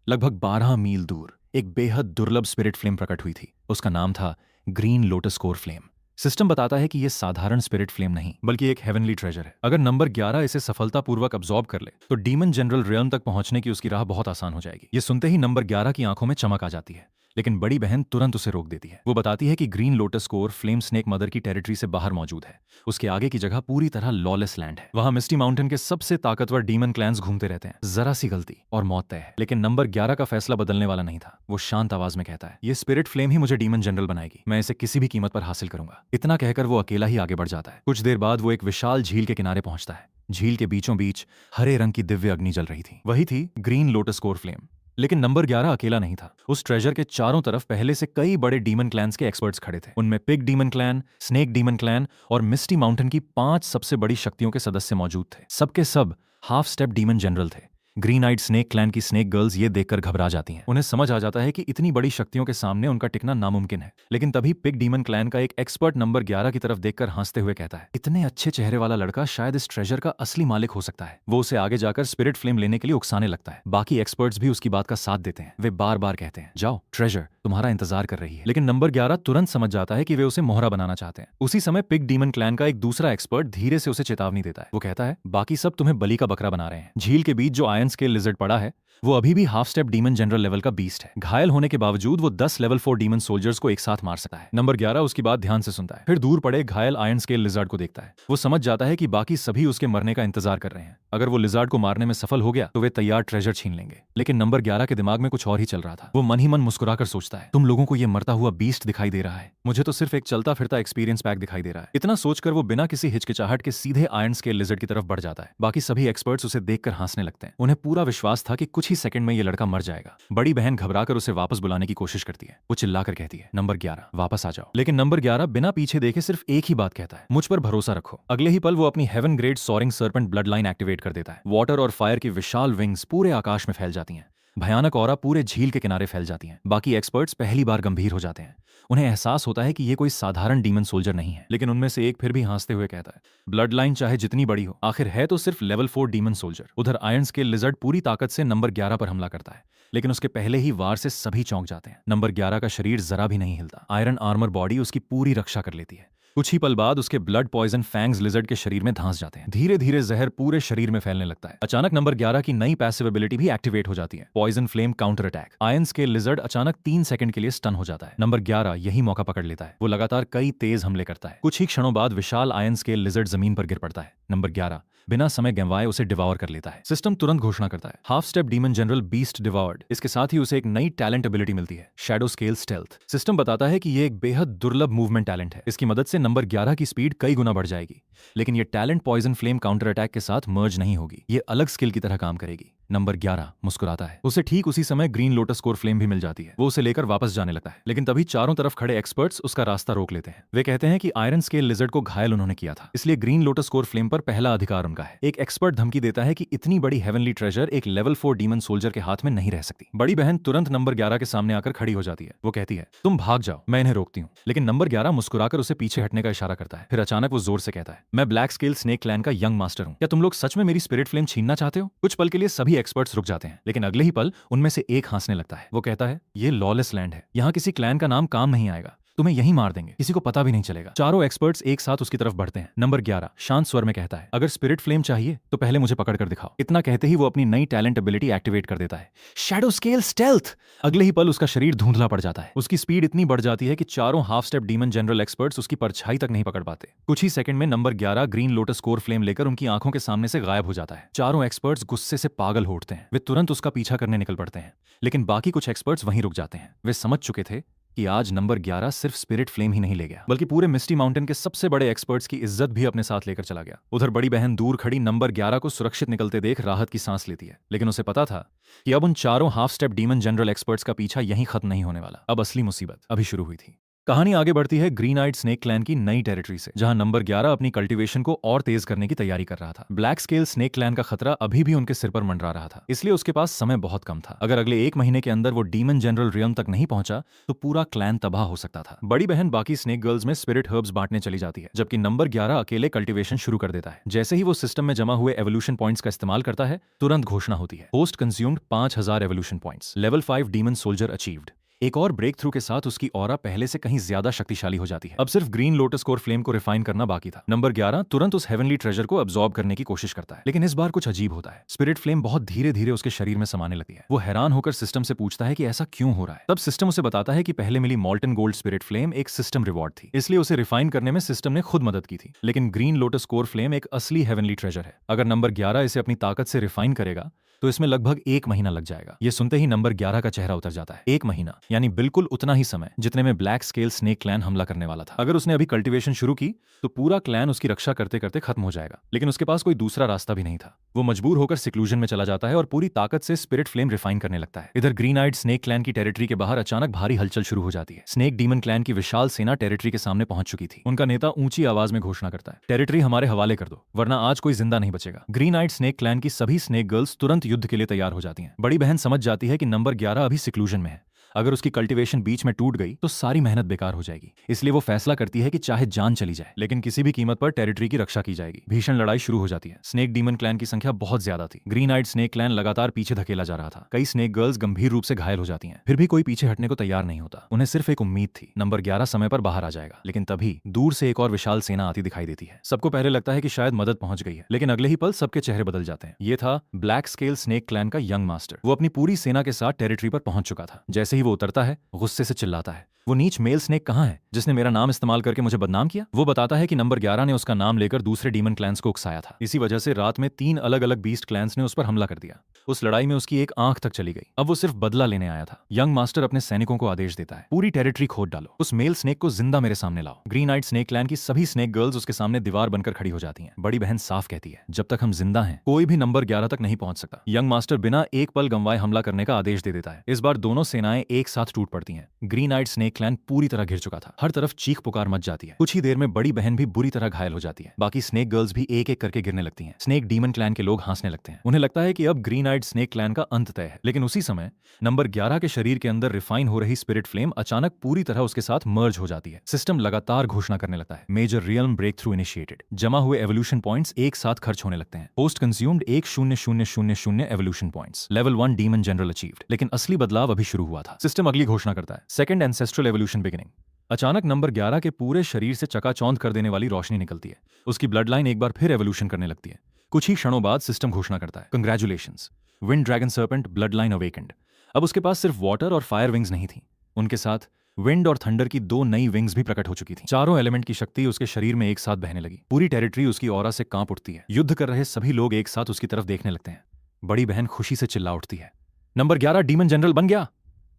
लगभग 12 मील दूर एक बेहद दुर्लभ स्पिरिट फ्लेम प्रकट हुई थी। उसका नाम था green lotus core flame. System बताता है कि यह साधारण स्पिरिट फ्लेम नहीं बल्कि एक हेवनली ट्रेजर है। अगर नंबर 11 इसे सफलतापूर्वक अब्सॉर्ब कर ले तो डीमन जनरल रियल्म तक पहुंचने की उसकी राह बहुत आसान हो जाएगी। ये सुनते ही नंबर 11 की आंखों में चमक आ जाती है, लेकिन बड़ी बहन तुरंत उसे रोक देती है। वो बताती है कि green lotus core flame snake mother की टेरिटरी से बाहर मौजूद है। उसके आगे की जगह पूरी तरह लॉलेस लैंड है। वहां मिस्टी माउंटेन के सबसे ताकतवर डीमन क्लैंस घूमते रहते हैं। जरा सी गलती और मौत तय है। लेकिन नंबर 11 का फैसला बदलने वाला नहीं था। वो शांत आवाज में कहता है, ये स्पिरिट फ्लेम ही मुझे डीमन जनरल बनाएगी। मैं इसे किसी भी कीमत पर हासिल करूंगा। इतना कहकर वो अकेला ही आगे बढ़ जाता है। कुछ देर बाद वो एक विशाल झील के किनारे पहुंचता है। झील के बीचों बीच हरे रंग की दिव्य अग्नि जल रही थी। वही थी ग्रीन लोटस कोर फ्लेम। लेकिन नंबर 11 अकेला नहीं था। उस ट्रेजर के चारों तरफ पहले से कई बड़े डीमन क्लैंस के एक्सपर्ट्स खड़े थे। उनमें pig demon clan, snake demon clan और मिस्टी माउंटेन की 5 सबसे बड़ी शक्तियों के सदस्य मौजूद थे। सबके सब हाफ स्टेप डीमन जनरल थे। ग्रीन आइड स्नेक क्लैन की स्नेक गर्ल्स ये देखकर घबरा जाती हैं। उन्हें समझ आ जाता है कि इतनी बड़ी शक्तियों के सामने उनका टिकना नामुमकिन है। लेकिन तभी पिग डीमन क्लैन का एक एक्सपर्ट नंबर 11 की तरफ देखकर हंसते हुए कहता है, इतने अच्छे चेहरे वाला लड़का शायद इस ट्रेजर का असली मालिक हो सकता है। वो उसे आगे जाकर स्पिरिट फ्लेम लेने के लिए उकसाने लगता है। बाकी एक्सपर्ट्स भी उसकी बात का साथ देते हैं। वे बार बार कहते हैं, जाओ, ट्रेजर तुम्हारा इंतजार कर रही है। लेकिन नंबर 11 तुरंत समझ जाता है कि वे उसे मोहरा बनाना चाहते हैं। उसी समय पिग डीमन क्लैन का एक दूसरा एक्सपर्ट धीरे से उसे चेतावनी देता है। वो कहता है, बाकी सब तुम्हें बलि का बकरा बना रहे हैं। झील के बीच जो आयरन स्केल लिजर्ड पड़ा है वो अभी भी half step demon general level का बीस्ट है। घायल होने के बावजूद वो 10 लेवल 4 डीमन सोल्जर्स को एक साथ मार सकता है। नंबर 11 उसकी बात ध्यान से सुनता है, फिर दूर पड़े घायल आयरन स्केल लिजर्ड को देखता है। वो समझ जाता है कि बाकी सभी उसके मरने का इंतजार कर रहे हैं। अगर वो लिजर्ड को मारने में सफल हो गया तो वे तैयार ट्रेजर छीन लेंगे। लेकिन नंबर 11 के दिमाग में कुछ और ही चल रहा था। वो मन ही मन मुस्कुराकर सोचता है, तुम लोगों को ये मरता हुआ बीस्ट दिखाई दे रहा है, मुझे तो सिर्फ एक चलता फिरता एक्सपीरियंस पैक दिखाई दे रहा है। इतना सोचकर वो बिना किसी हिचकिचाहट के सीधे आयरन स्केल लिजर्ड की तरफ बढ़ जाता है। बाकी सभी एक्सपर्ट्स उसे देखकर हंसने लगते हैं। उन्हें पूरा विश्वास था कि कुछ ही सेकंड में ये लड़का मर जाएगा। बड़ी बहन घबराकर उसे वापस बुलाने की कोशिश करती है। वो चिल्लाकर कहती है, नंबर 11 वापस आ जाओ। लेकिन नंबर 11 बिना पीछे देखे सिर्फ एक ही बात कहता है, मुझ पर भरोसा रखो। अगले ही पल वो अपनी heaven grade soaring serpent blood line activate कर देता है। वाटर और फायर की विशाल विंग्स पूरे आकाश में फैल जाती हैं। भयानक ऑरा पूरे झील के किनारे फैल जाती हैं। बाकी एक्सपर्ट्स पहली बार गंभीर हो जाते हैं। उन्हें एहसास होता है कि ये कोई साधारण डीमन सोल्जर नहीं है। लेकिन उनमें से एक फिर भी हंसते हुए कहता है, ब्लड लाइन चाहे जितनी बड़ी हो, आखिर है तो सिर्फ लेवल 4 डीमन सोल्जर। उधर आयरन स्केल लिजर्ड पूरी ताकत से नंबर 11 पर हमला करता है, लेकिन उसके पहले ही वार से सभी चौंक जाते हैं। नंबर 11 का शरीर जरा भी नहीं हिलता। आयरन आर्मर बॉडी उसकी पूरी रक्षा कर लेती है। कुछ ही पल बाद उसके ब्लड पॉइजन फैंग्स लिजर्ड के शरीर में धंस जाते हैं। धीरे धीरे जहर पूरे शरीर में फैलने लगता है। अचानक नंबर 11 की नई पैसिव एबिलिटी भी एक्टिवेट हो जाती है, poison flame counter attack. Iron scale lizard अचानक 3 सेकंड के लिए स्टन हो जाता है। नंबर 11 यही मौका पकड़ लेता है। वो लगातार कई तेज हमले करता है। कुछ ही क्षणों बाद विशाल आयरन स्केल लिजर्ड जमीन पर गिर पड़ता है। नंबर 11 बिना समय गंवाए उसे डिवॉर कर लेता है। सिस्टम तुरंत घोषणा करता है, half step demon general beast devoured. इसके साथ ही उसे एक नई टैलेंट एबिलिटी मिलती है, शैडो स्केल स्टेल्थ। सिस्टम बताता है कि ये एक बेहद दुर्लभ मूवमेंट टैलेंट है। इसकी मदद से नंबर 11 की स्पीड कई गुना बढ़ जाएगी। लेकिन ये talent poison flame counter attack के साथ मर्ज नहीं होगी। ये अलग स्किल की तरह काम करेगी। नंबर 11 मुस्कुराता है। उसे ठीक उसी समय ग्रीन लोटस कोर फ्लेम भी मिल जाती है। वो उसे लेकर वापस जाने लगता है, लेकिन तभी चारों तरफ खड़े एक्सपर्ट्स उसका रास्ता रोक लेते हैं। वे कहते हैं कि आयरन स्केल लिजर्ड को घायल उन्होंने किया था, इसलिए ग्रीन लोटस कोर फ्लेम पर पहला अधिकार उनका है। एक एक्सपर्ट धमकी देता है कि इतनी बड़ी हेवनली ट्रेजर एक लेवल 4 डीमन सोल्जर के हाथ में नहीं रह सकती। बड़ी बहन तुरंत नंबर 11 के सामने आकर खड़ी हो जाती है। वो कहती है, तुम भाग जाओ, मैं इन्हें रोकती हूँ। लेकिन नंबर 11 मुस्कुराकर उसे पीछे हटने का इशारा करता है। फिर अचानक वो जोर से कहता है, मैं ब्लैक स्केल स्नेक क्लैन का यंग मास्टर हूँ। क्या तुम लोग सच में मेरी स्पिरिट फ्लेम छीनना चाहते हो? कुछ पल के लिए सभी एक्सपर्ट्स रुक जाते हैं, लेकिन अगले ही पल उनमें से एक हंसने लगता है। वो कहता है, ये लॉलेस लैंड है, यहाँ किसी क्लैन का नाम काम नहीं आएगा। तुम्हें यहीं मार देंगे, किसी को पता भी नहीं चलेगा। चारों एक्सपर्ट्स एक साथ उसकी तरफ बढ़ते हैं। नंबर 11 शांत स्वर में कहता है, अगर स्पिरिट फ्लेम चाहिए तो पहले मुझे पकड़ कर दिखाओ। इतना कहते ही वो अपनी नई टैलेंट एबिलिटी एक्टिवेट कर देता है, शैडो स्केल स्टेल्थ। अगले ही पल उसका शरीर धुंधला पड़ जाता है। उसकी स्पीड इतनी बढ़ जाती है कि चारों half step demon general experts उसकी परछाई तक नहीं पकड़ पाते। कुछ ही सेकंड में number 11 green lotus core flame लेकर उनकी आंखों के सामने से गायब हो जाता है। चारों एक्सपर्ट्स गुस्से से पागल हो उठते हैं। वे तुरंत उसका पीछा करने निकल पड़ते हैं, लेकिन बाकी कुछ एक्सपर्ट्स वहीं रुक जाते हैं। वे समझ चुके थे कि आज नंबर 11 सिर्फ स्पिरिट फ्लेम ही नहीं ले गया, बल्कि पूरे मिस्टी माउंटेन के सबसे बड़े एक्सपर्ट्स की इज्जत भी अपने साथ लेकर चला गया। उधर बड़ी बहन दूर खड़ी नंबर 11 को सुरक्षित निकलते देख राहत की सांस लेती है, लेकिन उसे पता था कि अब उन चारों half step demon general experts का पीछा यहीं खत्म नहीं होने वाला। अब असली मुसीबत अभी शुरू हुई थी। कहानी आगे बढ़ती है ग्रीन आइड स्नेक क्लैन की नई टेरिटरी से, जहां नंबर 11 अपनी कल्टीवेशन को और तेज करने की तैयारी कर रहा था। ब्लैक स्केल स्नेक क्लैन का खतरा अभी भी उनके सिर पर मंडरा रहा था, इसलिए उसके पास समय बहुत कम था। अगर अगले 1 महीने के अंदर वो डीमन जनरल रियम तक नहीं पहुंचा तो पूरा क्लैन तबाह हो सकता था। बड़ी बहन बाकी स्नेक गर्ल्स में स्पिरिट हर्ब्स बांटने चली जाती है, जबकि नंबर 11 अकेले कल्टीवेशन शुरू कर देता है। जैसे ही वो सिस्टम में जमा हुए एवोल्यूशन पॉइंट्स का इस्तेमाल करता है, तुरंत घोषणा होती है, host consumed 5000 evolution points, level 5 demon soldier achieved. एक और ब्रेक थ्रू के साथ उसकी ऑरा पहले से कहीं ज्यादा शक्तिशाली हो जाती है। अब सिर्फ ग्रीन लोटस कोर फ्लेम को रिफाइन करना बाकी था। नंबर 11 तुरंत उस हेवनली ट्रेजर को अब्सॉर्ब करने की कोशिश करता है, लेकिन इस बार कुछ अजीब होता है। स्पिरिट फ्लेम बहुत धीरे धीरे उसके शरीर में समाने लगती है। वो हैरान होकर सिस्टम से पूछता है कि ऐसा क्यों हो रहा है। तब सिस्टम उसे बताता है कि पहले मिली मॉल्टन गोल्ड स्पिरिट फ्लेम एक सिस्टम रिवॉर्ड थी, इसलिए उसे रिफाइन करने में सिस्टम ने खुद मदद की थी। लेकिन ग्रीन लोटस कोर फ्लेम एक असली हेवनली ट्रेजर है। अगर नंबर 11 इसे अपनी ताकत से रिफाइन करेगा तो इसमें लगभग 1 महीना लग जाएगा। ये सुनते ही नंबर 11 का चेहरा उतर जाता है। 1 महीना यानी बिल्कुल उतना ही समय जितने में ब्लैक स्केल स्नेक क्लैन हमला करने वाला था। अगर उसने अभी कल्टीवेशन शुरू की तो पूरा क्लैन उसकी रक्षा करते करते खत्म हो जाएगा, लेकिन उसके पास कोई दूसरा रास्ता भी नहीं था। वो मजबूर होकर सिक्लूजन में चला जाता है और पूरी ताकत से स्पिरिट फ्लेम रिफाइन करने लगता है। इधर ग्रीन आइड स्नेक क्लैन की टेरिटरी के बाहर अचानक भारी हलचल शुरू हो जाती है। स्नेक डीमन क्लैन की विशाल सेना टेरिटरी के सामने पहुंच चुकी थी। उनका नेता ऊंची आवाज में घोषणा करता है, टेरिटरी हमारे हवाले कर दो, वरना आज कोई जिंदा नहीं बचेगा। ग्रीन आइड स्नेक क्लैन की सभी स्नेक गर्ल्स तुरंत युद्ध के लिए तैयार हो जाती हैं। बड़ी बहन समझ जाती है कि नंबर 11 अभी सिक्लूजन में है। अगर उसकी कल्टीवेशन बीच में टूट गई तो सारी मेहनत बेकार हो जाएगी, इसलिए वो फैसला करती है कि चाहे जान चली जाए लेकिन किसी भी कीमत पर टेरिटरी की रक्षा की जाएगी। भीषण लड़ाई शुरू हो जाती है। स्नेक डीमन क्लैन की संख्या बहुत ज्यादा थी। ग्रीन आइड स्नेक क्लैन लगातार पीछे धकेला जा रहा था। कई स्नेक गर्ल्स गंभीर रूप से घायल हो जाती हैं, फिर भी कोई पीछे हटने को तैयार नहीं होता। उन्हें सिर्फ एक उम्मीद थी, नंबर 11 समय पर बाहर आ जाएगा। लेकिन तभी दूर से एक और विशाल सेना आती दिखाई देती है। सबको पहले लगता है कि शायद मदद पहुंच गई है, लेकिन अगले ही पल सबके चेहरे बदल जाते हैं। ये था ब्लैक स्केल स्नेक क्लैन का यंग मास्टर। वो अपनी पूरी सेना के साथ टेरिटरी पर पहुंच चुका था। जैसे ही वो उतरता है, गुस्से से चिल्लाता है, वो नीच मेल स्नेक कहां है जिसने मेरा नाम इस्तेमाल करके मुझे बदनाम किया। वो बताता है कि नंबर 11 ने उसका नाम लेकर दूसरे डीमन क्लैंस को उकसाया था। इसी वजह से रात में 3 अलग अलग बीस्ट क्लैंस ने उस पर हमला कर दिया। उस लड़ाई में उसकी एक आंख तक चली गई। अब वो सिर्फ बदला लेने आया था। यंग मास्टर अपने सैनिकों को आदेश देता है, पूरी टेरिटरी खोद डालो, उस मेल स्नेक को जिंदा मेरे सामने लाओ। ग्रीन आइड स्नेक क्लैन की सभी स्नेक गर्ल्स उसके सामने दीवार बनकर खड़ी हो जाती हैं। बड़ी बहन साफ कहती है, जब तक हम जिंदा हैं कोई भी नंबर 11 तक नहीं पहुंच सकता। यंग मास्टर बिना एक पल गंवाए हमला करने का आदेश दे देता है। इस बार दोनों सेनाएं एक साथ टूट पड़ती हैं। ग्रीन आइड स्नेक क्लैन पूरी तरह घिर चुका था। हर तरफ चीख पुकार मच जाती है। कुछ ही देर में बड़ी बहन भी बुरी तरह घायल हो जाती है। बाकी स्नेक गर्ल्स भी एक एक करके गिरने लगती हैं। स्नेक डीमन क्लैन के लोग हंसने लगते हैं। उन्हें लगता है कि अब ग्रीन आइड स्नेक क्लैन का अंत तय है। लेकिन उसी समय नंबर 11 के शरीर के अंदर रिफाइन हो रही स्पिरिट फ्लेम अचानक पूरी तरह उसके साथ मर्ज हो जाती है। सिस्टम लगातार घोषणा करने लगता है, major realm break through initiated. जमा हुए एवोल्यूशन पॉइंट्स एक साथ खर्च होने लगते हैं। Post consumed 10,000 evolution points, level 1 demon general achieved. लेकिन असली बदलाव अभी शुरू हुआ था। सिस्टम अगली घोषणा करता है, सेकंड एंसेस्ट्रल एवोल्यूशन बिगिनिंग। अचानक नंबर 11 के पूरे शरीर से चकाचौंध कर देने वाली रोशनी निकलती है। उसकी ब्लड लाइन एक बार फिर एवोल्यूशन करने लगती है। कुछ ही क्षणों बाद सिस्टम घोषणा करता है, congratulations, wind dragon serpent blood line awakened. अब उसके पास सिर्फ वाटर और फायर विंग्स नहीं थी, उनके साथ विंड और थंडर की 2 नई विंग्स भी प्रकट हो चुकी थी। चारों एलिमेंट की शक्ति उसके शरीर में एक साथ बहने लगी। पूरी टेरिटरी उसकी ऑरा से कांप उठती है। युद्ध कर रहे सभी लोग एक साथ उसकी तरफ देखने लगते हैं। बड़ी बहन खुशी से चिल्ला उठती है, नंबर 11 डीमन जनरल बन गया।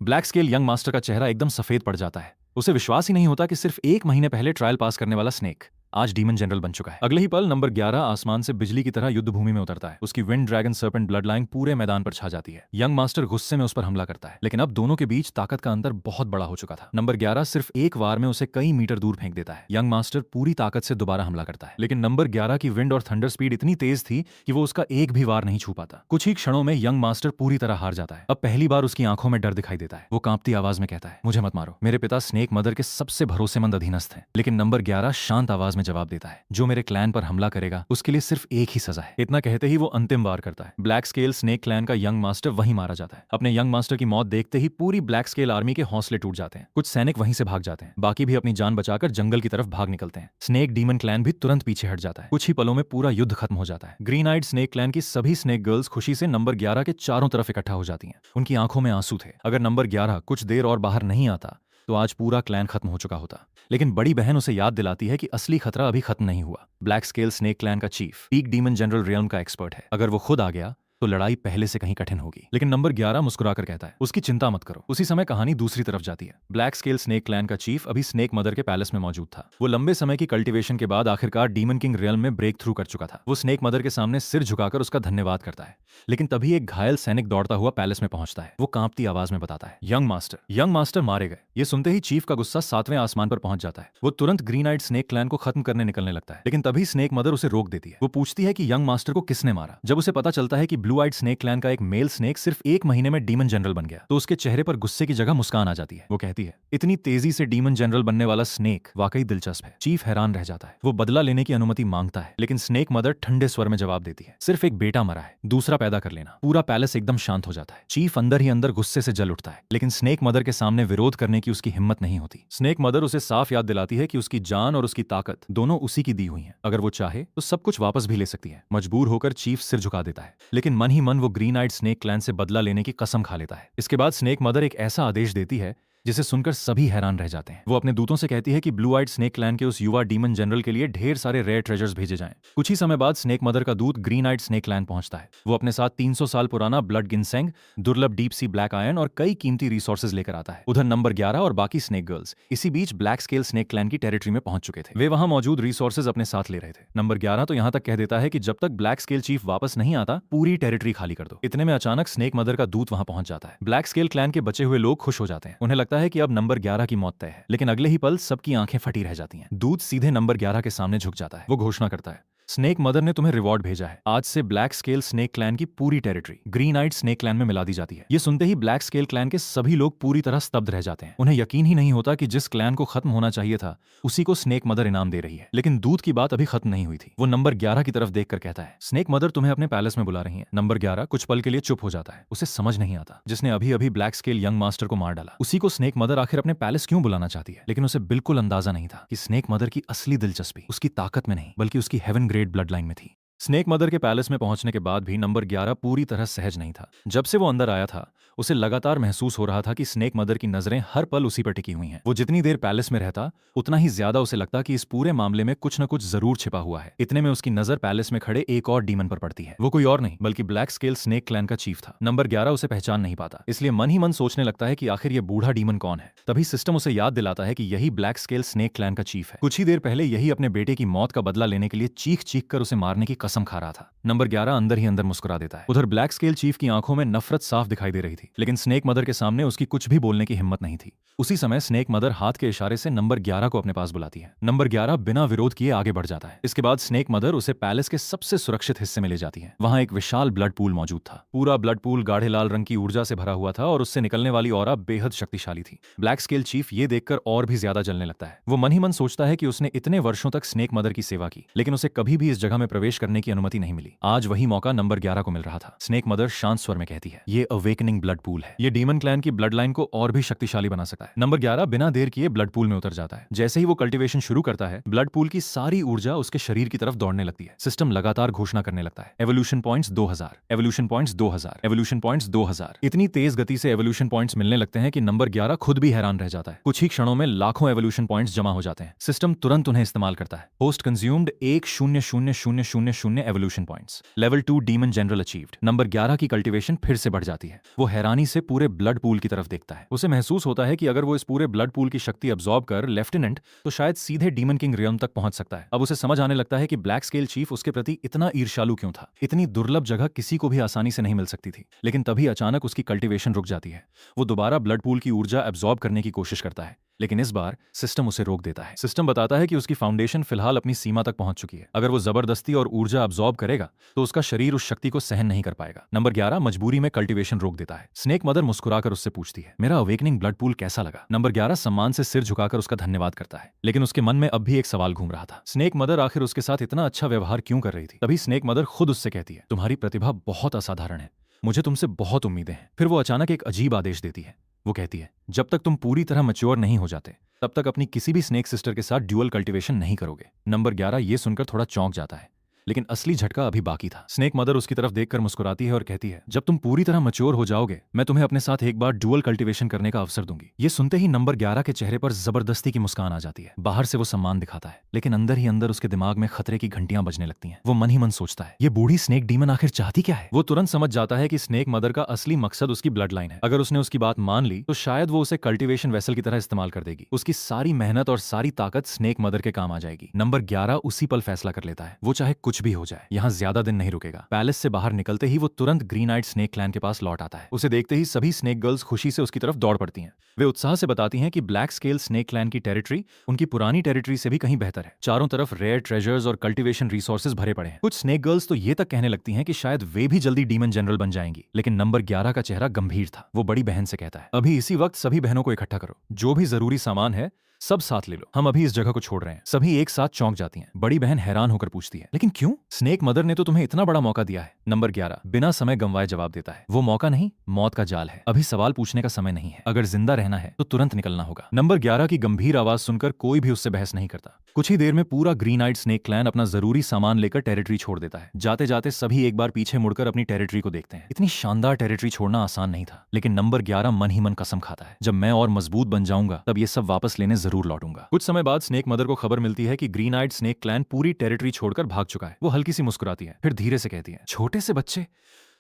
ब्लैक स्केल यंग मास्टर का चेहरा एकदम सफेद पड़ जाता है। उसे विश्वास ही नहीं होता कि सिर्फ 1 महीने पहले ट्रायल पास करने वाला स्नेक आज डीमन जनरल बन चुका है। अगले ही पल नंबर 11 आसमान से बिजली की तरह युद्ध भूमि में उतरता है। उसकी wind dragon serpent blood line पूरे मैदान पर छा जाती है। यंग मास्टर गुस्से में उस पर हमला करता है, लेकिन अब दोनों के बीच ताकत का अंतर बहुत बड़ा हो चुका था। नंबर 11 सिर्फ एक वार में उसे कई मीटर दूर फेंक देता है। यंग मास्टर पूरी ताकत से दोबारा हमला करता है, लेकिन नंबर 11 की विंड और थंडर स्पीड इतनी तेज थी कि वो उसका एक भी वार नहीं छू पाता। कुछ ही क्षणों में यंग मास्टर पूरी तरह हार जाता है। अब पहली बार उसकी आंखों में डर दिखाई देता है। वो कांपती आवाज में कहता है, मुझे मत मारो, मेरे पिता स्नेक मदर के सबसे भरोसेमंद अधीनस्थ हैं। लेकिन नंबर 11 शांत आवाज में में जवाब देता है, जो मेरे क्लैन पर हमला करेगा उसके लिए सिर्फ एक ही सजा है। इतना कहते ही वो अंतिम वार करता है। ब्लैक स्केल स्नेक क्लैन का यंग मास्टर वहीं मारा जाता है। अपने यंग मास्टर की मौत देखते ही पूरी ब्लैक स्केल आर्मी के हौसले टूट जाते हैं। कुछ सैनिक वहीं से भाग जाते हैं, बाकी भी अपनी जान बचाकर जंगल की तरफ भाग निकलते हैं। स्नेक डीमन क्लैन भी तुरंत पीछे हट जाता है। कुछ ही पलों में पूरा युद्ध खत्म हो जाता है। ग्रीन आइड स्नेक क्लैन की सभी स्नेक गर्ल्स खुशी से नंबर 11 के चारों तरफ इकट्ठा हो जाती हैं। उनकी आंखों में आंसू थे। अगर नंबर 11 कुछ देर और बाहर नहीं आता तो आज पूरा क्लैन खत्म हो चुका होता। लेकिन बड़ी बहन उसे याद दिलाती है कि असली खतरा अभी खत्म नहीं हुआ। ब्लैक स्केल स्नेक क्लैन का chief peak demon general realm का एक्सपर्ट है। अगर वो खुद आ गया तो लड़ाई पहले से कहीं कठिन होगी। लेकिन नंबर 11 मुस्कुराकर कहता है, उसकी चिंता मत करो। उसी समय कहानी दूसरी तरफ जाती है। ब्लैक स्केल स्नेक क्लैन का चीफ अभी स्नेक मदर के पैलेस में मौजूद था। वो लंबे समय की कल्टीवेशन के बाद आखिरकार डीमन किंग रियल्म में ब्रेक थ्रू कर चुका था। वो स्नेक मदर के सामने सिर झुकाकर उसका धन्यवाद करता है। लेकिन तभी एक घायल सैनिक दौड़ता हुआ पैलेस में पहुंचता है। वो कांपती आवाज में बताता है, यंग मास्टर मारे गए। ये सुनते ही चीफ का गुस्सा 7वें आसमान पर पहुंच जाता है। वो तुरंत ग्रीन आइड स्नेक क्लैन को खत्म करने निकलने लगता है। लेकिन तभी स्नेक मदर उसे रोक देती है। वो पूछती है कि यंग मास्टर को किसने मारा। जब उसे पता चलता है कि ब्लू आइड स्नेक क्लैन का एक मेल स्नेक सिर्फ 1 महीने में डीमन जनरल बन गया तो उसके चेहरे पर गुस्से की जगह मुस्कान आ जाती है। वो कहती है, इतनी तेजी से डीमन जनरल बनने वाला स्नेक वाकई दिलचस्प है। चीफ हैरान रह जाता है। वो बदला लेने की अनुमति मांगता है, लेकिन स्नेक मदर ठंडे स्वर में जवाब देती है, सिर्फ एक बेटा मरा है, दूसरा पैदा कर लेना। पूरा पैलेस एकदम शांत हो जाता है। चीफ अंदर ही अंदर गुस्से से जल उठता है, लेकिन स्नेक मदर के सामने विरोध करने की उसकी हिम्मत नहीं होती। स्नेक मदर उसे साफ याद दिलाती है कि उसकी जान और उसकी ताकत दोनों उसी की दी हुई है। अगर वो चाहे तो सब कुछ वापस भी ले सकती है। मजबूर होकर चीफ सिर झुका देता है, लेकिन मन ही मन वो ग्रीन आइड स्नेक क्लैन से बदला लेने की कसम खा लेता है। इसके बाद स्नेक मदर एक ऐसा आदेश देती है जिसे सुनकर सभी हैरान रह जाते हैं। वो अपने दूतों से कहती है कि ब्लू आइड स्नेक क्लैन के उस युवा डीमन जनरल के लिए ढेर सारे रेयर ट्रेजर्स भेजे जाएं। कुछ ही समय बाद स्नेक मदर का दूत ग्रीन आइड स्नेक क्लैन पहुंचता है। वो अपने साथ 300 साल पुराना ब्लड गिनसेंग, दुर्लभ डीप सी ब्लैक आयरन और कई कीमती रिसोर्सेज लेकर आता है। उधर नंबर 11 और बाकी स्नेक गर्ल्स इसी बीच ब्लैक स्केल स्नेक क्लैन की टेरिटरी में पहुंच चुके थे। वे वहां मौजूद रिसोर्सेज अपने साथ ले रहे थे। नंबर 11 तो यहां तक कह देता है कि जब तक ब्लैक स्केल चीफ वापस नहीं आता पूरी टेरिटरी खाली कर दो। इतने में अचानक स्नेक मदर का दूत वहां पहुंच जाता है। ब्लैक स्केल क्लैन के बचे हुए लोग खुश हो जाते हैं। उन्हें लगता है कि अब नंबर 11 की मौत तय है। लेकिन अगले ही पल सबकी आंखें फटी रह जाती हैं। दूत सीधे नंबर 11 के सामने झुक जाता है। वो घोषणा करता है, स्नेक मदर ने तुम्हें रिवॉर्ड भेजा है। आज से ब्लैक स्केल स्नेक क्लैन की पूरी territory green eyed snake clan में मिला दी जाती है। ये सुनते ही ब्लैक स्केल क्लैन के सभी लोग पूरी तरह स्तब्ध रह जाते हैं। उन्हें यकीन ही नहीं होता कि जिस क्लैन को खत्म होना चाहिए था उसी को स्नेक मदर इनाम दे रही है। लेकिन दूत की बात अभी खत्म नहीं हुई थी। वो नंबर 11 की तरफ देखकर कहता है, स्नेक मदर तुम्हें अपने पैलेस में बुला रही है। नंबर 11 कुछ पल के लिए चुप हो जाता है। उसे समझ नहीं आता, जिसने अभी अभी ब्लैक स्केल यंग मास्टर को मार डाला उसी को स्नेक मदर आखिर अपने पैलेस क्यों बुलाना चाहती है। लेकिन उसे बिल्कुल अंदाजा नहीं था कि स्नेक मदर की असली दिलचस्पी उसकी ताकत में नहीं बल्कि उसकी हेवन ग्रेड ब्लड लाइन में थी। स्नेक मदर के पैलेस में पहुंचने के बाद भी नंबर 11 पूरी तरह सहज नहीं था। जब से वो अंदर आया था उसे लगातार महसूस हो रहा था कि स्नेक मदर की नजरें हर पल उसी पर टिकी हुई हैं। वो जितनी देर पैलेस में रहता उतना ही ज्यादा उसे लगता कि इस पूरे मामले में कुछ न कुछ जरूर छिपा हुआ है। इतने में उसकी नजर पैलेस में खड़े एक और डीमन पर पड़ती है। वो कोई और नहीं बल्कि ब्लैक स्केल स्नेक क्लैन का चीफ था। नंबर 11 उसे पहचान नहीं पाता, इसलिए मन ही मन सोचने लगता है कि आखिर ये बूढ़ा डीमन कौन है। तभी सिस्टम उसे याद दिलाता है कि यही ब्लैक स्केल स्नेक क्लैन का चीफ है। कुछ ही देर पहले यही अपने बेटे की मौत का बदला लेने के लिए चीख चीख कर उसे मारने की कसम खा रहा था। नंबर 11 अंदर ही अंदर मुस्कुरा देता है। उधर ब्लैक स्केल चीफ की आंखों में नफरत साफ दिखाई दे रही थी, लेकिन स्नेक मदर के सामने उसकी कुछ भी बोलने की हिम्मत नहीं थी। उसी समय स्नेक मदर हाथ के इशारे से नंबर 11 को अपने पास बुलाती है। नंबर 11 बिना विरोध किए आगे बढ़ जाता है। इसके बाद स्नेक मदर उसे पैलेस के सबसे सुरक्षित हिस्से में ले जाती है। वहां एक विशाल ब्लड पूल मौजूद था। पूरा ब्लड पूल गाढ़े लाल रंग की ऊर्जा से भरा हुआ था और उससे निकलने वाली ऑरा बेहद शक्तिशाली थी। ब्लैक स्केल चीफ ये देखकर और भी ज्यादा जलने लगता है। वो मन ही मन सोचता है कि उसने इतने वर्षों तक स्नेक मदर की सेवा की, लेकिन उसे कभी भी इस जगह में प्रवेश करने की अनुमति नहीं मिली। आज वही मौका नंबर 11 को मिल रहा था। स्नेक मदर शांत स्वर में कहती है, ये अवेकनिंग ब्लड पूल है। ये डीमन क्लैन की ब्लड लाइन को और भी शक्तिशाली बना सकता है। नंबर 11 बिना देर किए ब्लड पूल में उतर जाता है। जैसे ही वो कल्टीवेशन शुरू करता है ब्लड पूल की सारी ऊर्जा उसके शरीर की तरफ दौड़ने लगती है। सिस्टम लगातार घोषणा करने लगता है, evolution points 2000, evolution points 2000, evolution points 2000। इतनी तेज गति से एवोल्यूशन पॉइंट्स मिलने लगते हैं कि नंबर 11 खुद भी हैरान रह जाता है। कुछ ही क्षणों में लाखों एवोल्यूशन पॉइंट्स जमा हो जाते हैं। सिस्टम तुरंत उन्हें इस्तेमाल करता है। Host consumed 1,0,0,0,0 evolution points. Level 2 demon general achieved. Number 11 की कल्टीवेशन फिर से बढ़ जाती है। वो हैरानी से पूरे ब्लड पूल की तरफ देखता है। उसे महसूस होता है कि अगर वो इस पूरे ब्लड पूल की शक्ति अब्सॉर्ब कर लेफ्टिनेंट तो शायद सीधे डीमन किंग रियल्म तक पहुंच सकता है। अब उसे समझ आने लगता है कि ब्लैक स्केल चीफ उसके प्रति इतना ईर्ष्यालु क्यों था। इतनी दुर्लभ जगह किसी को भी आसानी से नहीं मिल सकती थी। लेकिन तभी अचानक उसकी कल्टीवेशन रुक जाती है। वो दोबारा ब्लड पूल की ऊर्जा अब्सॉर्ब करने की कोशिश करता है, लेकिन इस बार सिस्टम उसे रोक देता है। सिस्टम बताता है कि उसकी फाउंडेशन फिलहाल अपनी सीमा तक पहुंच चुकी है। अगर वो जबरदस्ती और ऊर्जा अब्सॉर्ब करेगा तो उसका शरीर उस शक्ति को सहन नहीं कर पाएगा। नंबर 11 मजबूरी में कल्टीवेशन रोक देता है। स्नेक मदर मुस्कुराकर उससे पूछती है, मेरा अवेकनिंग ब्लड पूल कैसा लगा? नंबर 11 सम्मान से सिर झुकाकर उसका धन्यवाद करता है, लेकिन उसके मन में अब भी एक सवाल घूम रहा था। स्नेक मदर आखिर उसके साथ इतना अच्छा व्यवहार क्यों कर रही थी? तभी स्नेक मदर खुद उससे कहती है, तुम्हारी प्रतिभा बहुत असाधारण है, मुझे तुमसे बहुत उम्मीदें हैं। फिर वो अचानक एक अजीब आदेश देती है। वो कहती है, जब तक तुम पूरी तरह मैच्योर नहीं हो जाते तब तक अपनी किसी भी स्नेक सिस्टर के साथ ड्यूअल कल्टीवेशन नहीं करोगे। नंबर 11 ये सुनकर थोड़ा चौंक जाता है, लेकिन असली झटका अभी बाकी था। स्नेक मदर उसकी तरफ देखकर मुस्कुराती है और कहती है, जब तुम पूरी तरह मैच्योर हो जाओगे मैं तुम्हें अपने साथ एक बार ड्यूअल कल्टीवेशन करने का अवसर दूंगी। ये सुनते ही नंबर 11 के चेहरे पर जबरदस्ती की मुस्कान आ जाती है। बाहर से वो सम्मान दिखाता है, लेकिन अंदर ही अंदर उसके दिमाग में खतरे की घंटियां बजने लगती हैं। वो मन ही मन सोचता है, ये बूढ़ी स्नेक डीमन आखिर चाहती क्या है? वो तुरंत समझ जाता है कि स्नेक मदर का असली मकसद उसकी ब्लड लाइन है। अगर उसने उसकी बात मान ली तो शायद वो उसे कल्टीवेशन वेसल की तरह इस्तेमाल कर देगी। उसकी सारी मेहनत और सारी ताकत स्नेक मदर के काम आ जाएगी। नंबर 11 उसी पल फैसला कर लेता है, वो चाहे कुछ भी हो जाए यहाँ ज्यादा दिन नहीं रुकेगा। पैलेस से बाहर निकलते ही वो तुरंत ग्रीन आइड स्नेक क्लैन के पास लौट आता है। उसे देखते ही सभी स्नेक गर्ल्स खुशी से उसकी तरफ दौड़ पड़ती हैं। वे उत्साह से बताती हैं कि ब्लैक स्केल स्नेक क्लैन की टेरिटरी उनकी पुरानी टेरिटरी से भी कहीं बेहतर है। चारों तरफ रेयर ट्रेजर्स और कल्टीवेशन रिसोर्सेज भरे पड़े हैं। कुछ स्नेक गर्ल्स तो ये तक कहने लगती हैं कि शायद वे भी जल्दी डीमन जनरल बन जाएंगी। लेकिन नंबर 11 का चेहरा गंभीर था। वो बड़ी बहन से कहता है, अभी इसी वक्त सभी बहनों को इकट्ठा करो, जो भी जरूरी सामान है सब साथ ले लो, हम अभी इस जगह को छोड़ रहे हैं। सभी एक साथ चौंक जाती हैं। बड़ी बहन हैरान होकर पूछती है, लेकिन क्यों? स्नेक मदर ने तो तुम्हें इतना बड़ा मौका दिया है। नंबर 11 बिना समय गंवाए जवाब देता है, वो मौका नहीं, मौत का जाल है। अभी सवाल पूछने का समय नहीं है, अगर जिंदा रहना है तो तुरंत निकलना होगा। नंबर 11 की गंभीर आवाज सुनकर कोई भी उससे बहस नहीं करता। कुछ ही देर में पूरा ग्रीन आइड स्नेक क्लैन अपना जरूरी सामान लेकर टेरिटरी छोड़ देता है। जाते जाते सभी एक बार पीछे मुड़कर अपनी टेरिटरी को देखते हैं। इतनी शानदार टेरिटरी छोड़ना आसान नहीं था, लेकिन नंबर 11 मन ही मन कसम खाता है, जब मैं और मजबूत बन जाऊंगा तब ये सब वापस लेने जरूर लौटूंगा। कुछ समय बाद स्नेक मदर को खबर मिलती है कि ग्रीन आइड स्नेक क्लैन पूरी टेरिटरी छोड़कर भाग चुका है। वो हल्की सी मुस्कुराती है, फिर धीरे से कहती है, छोटे से बच्चे,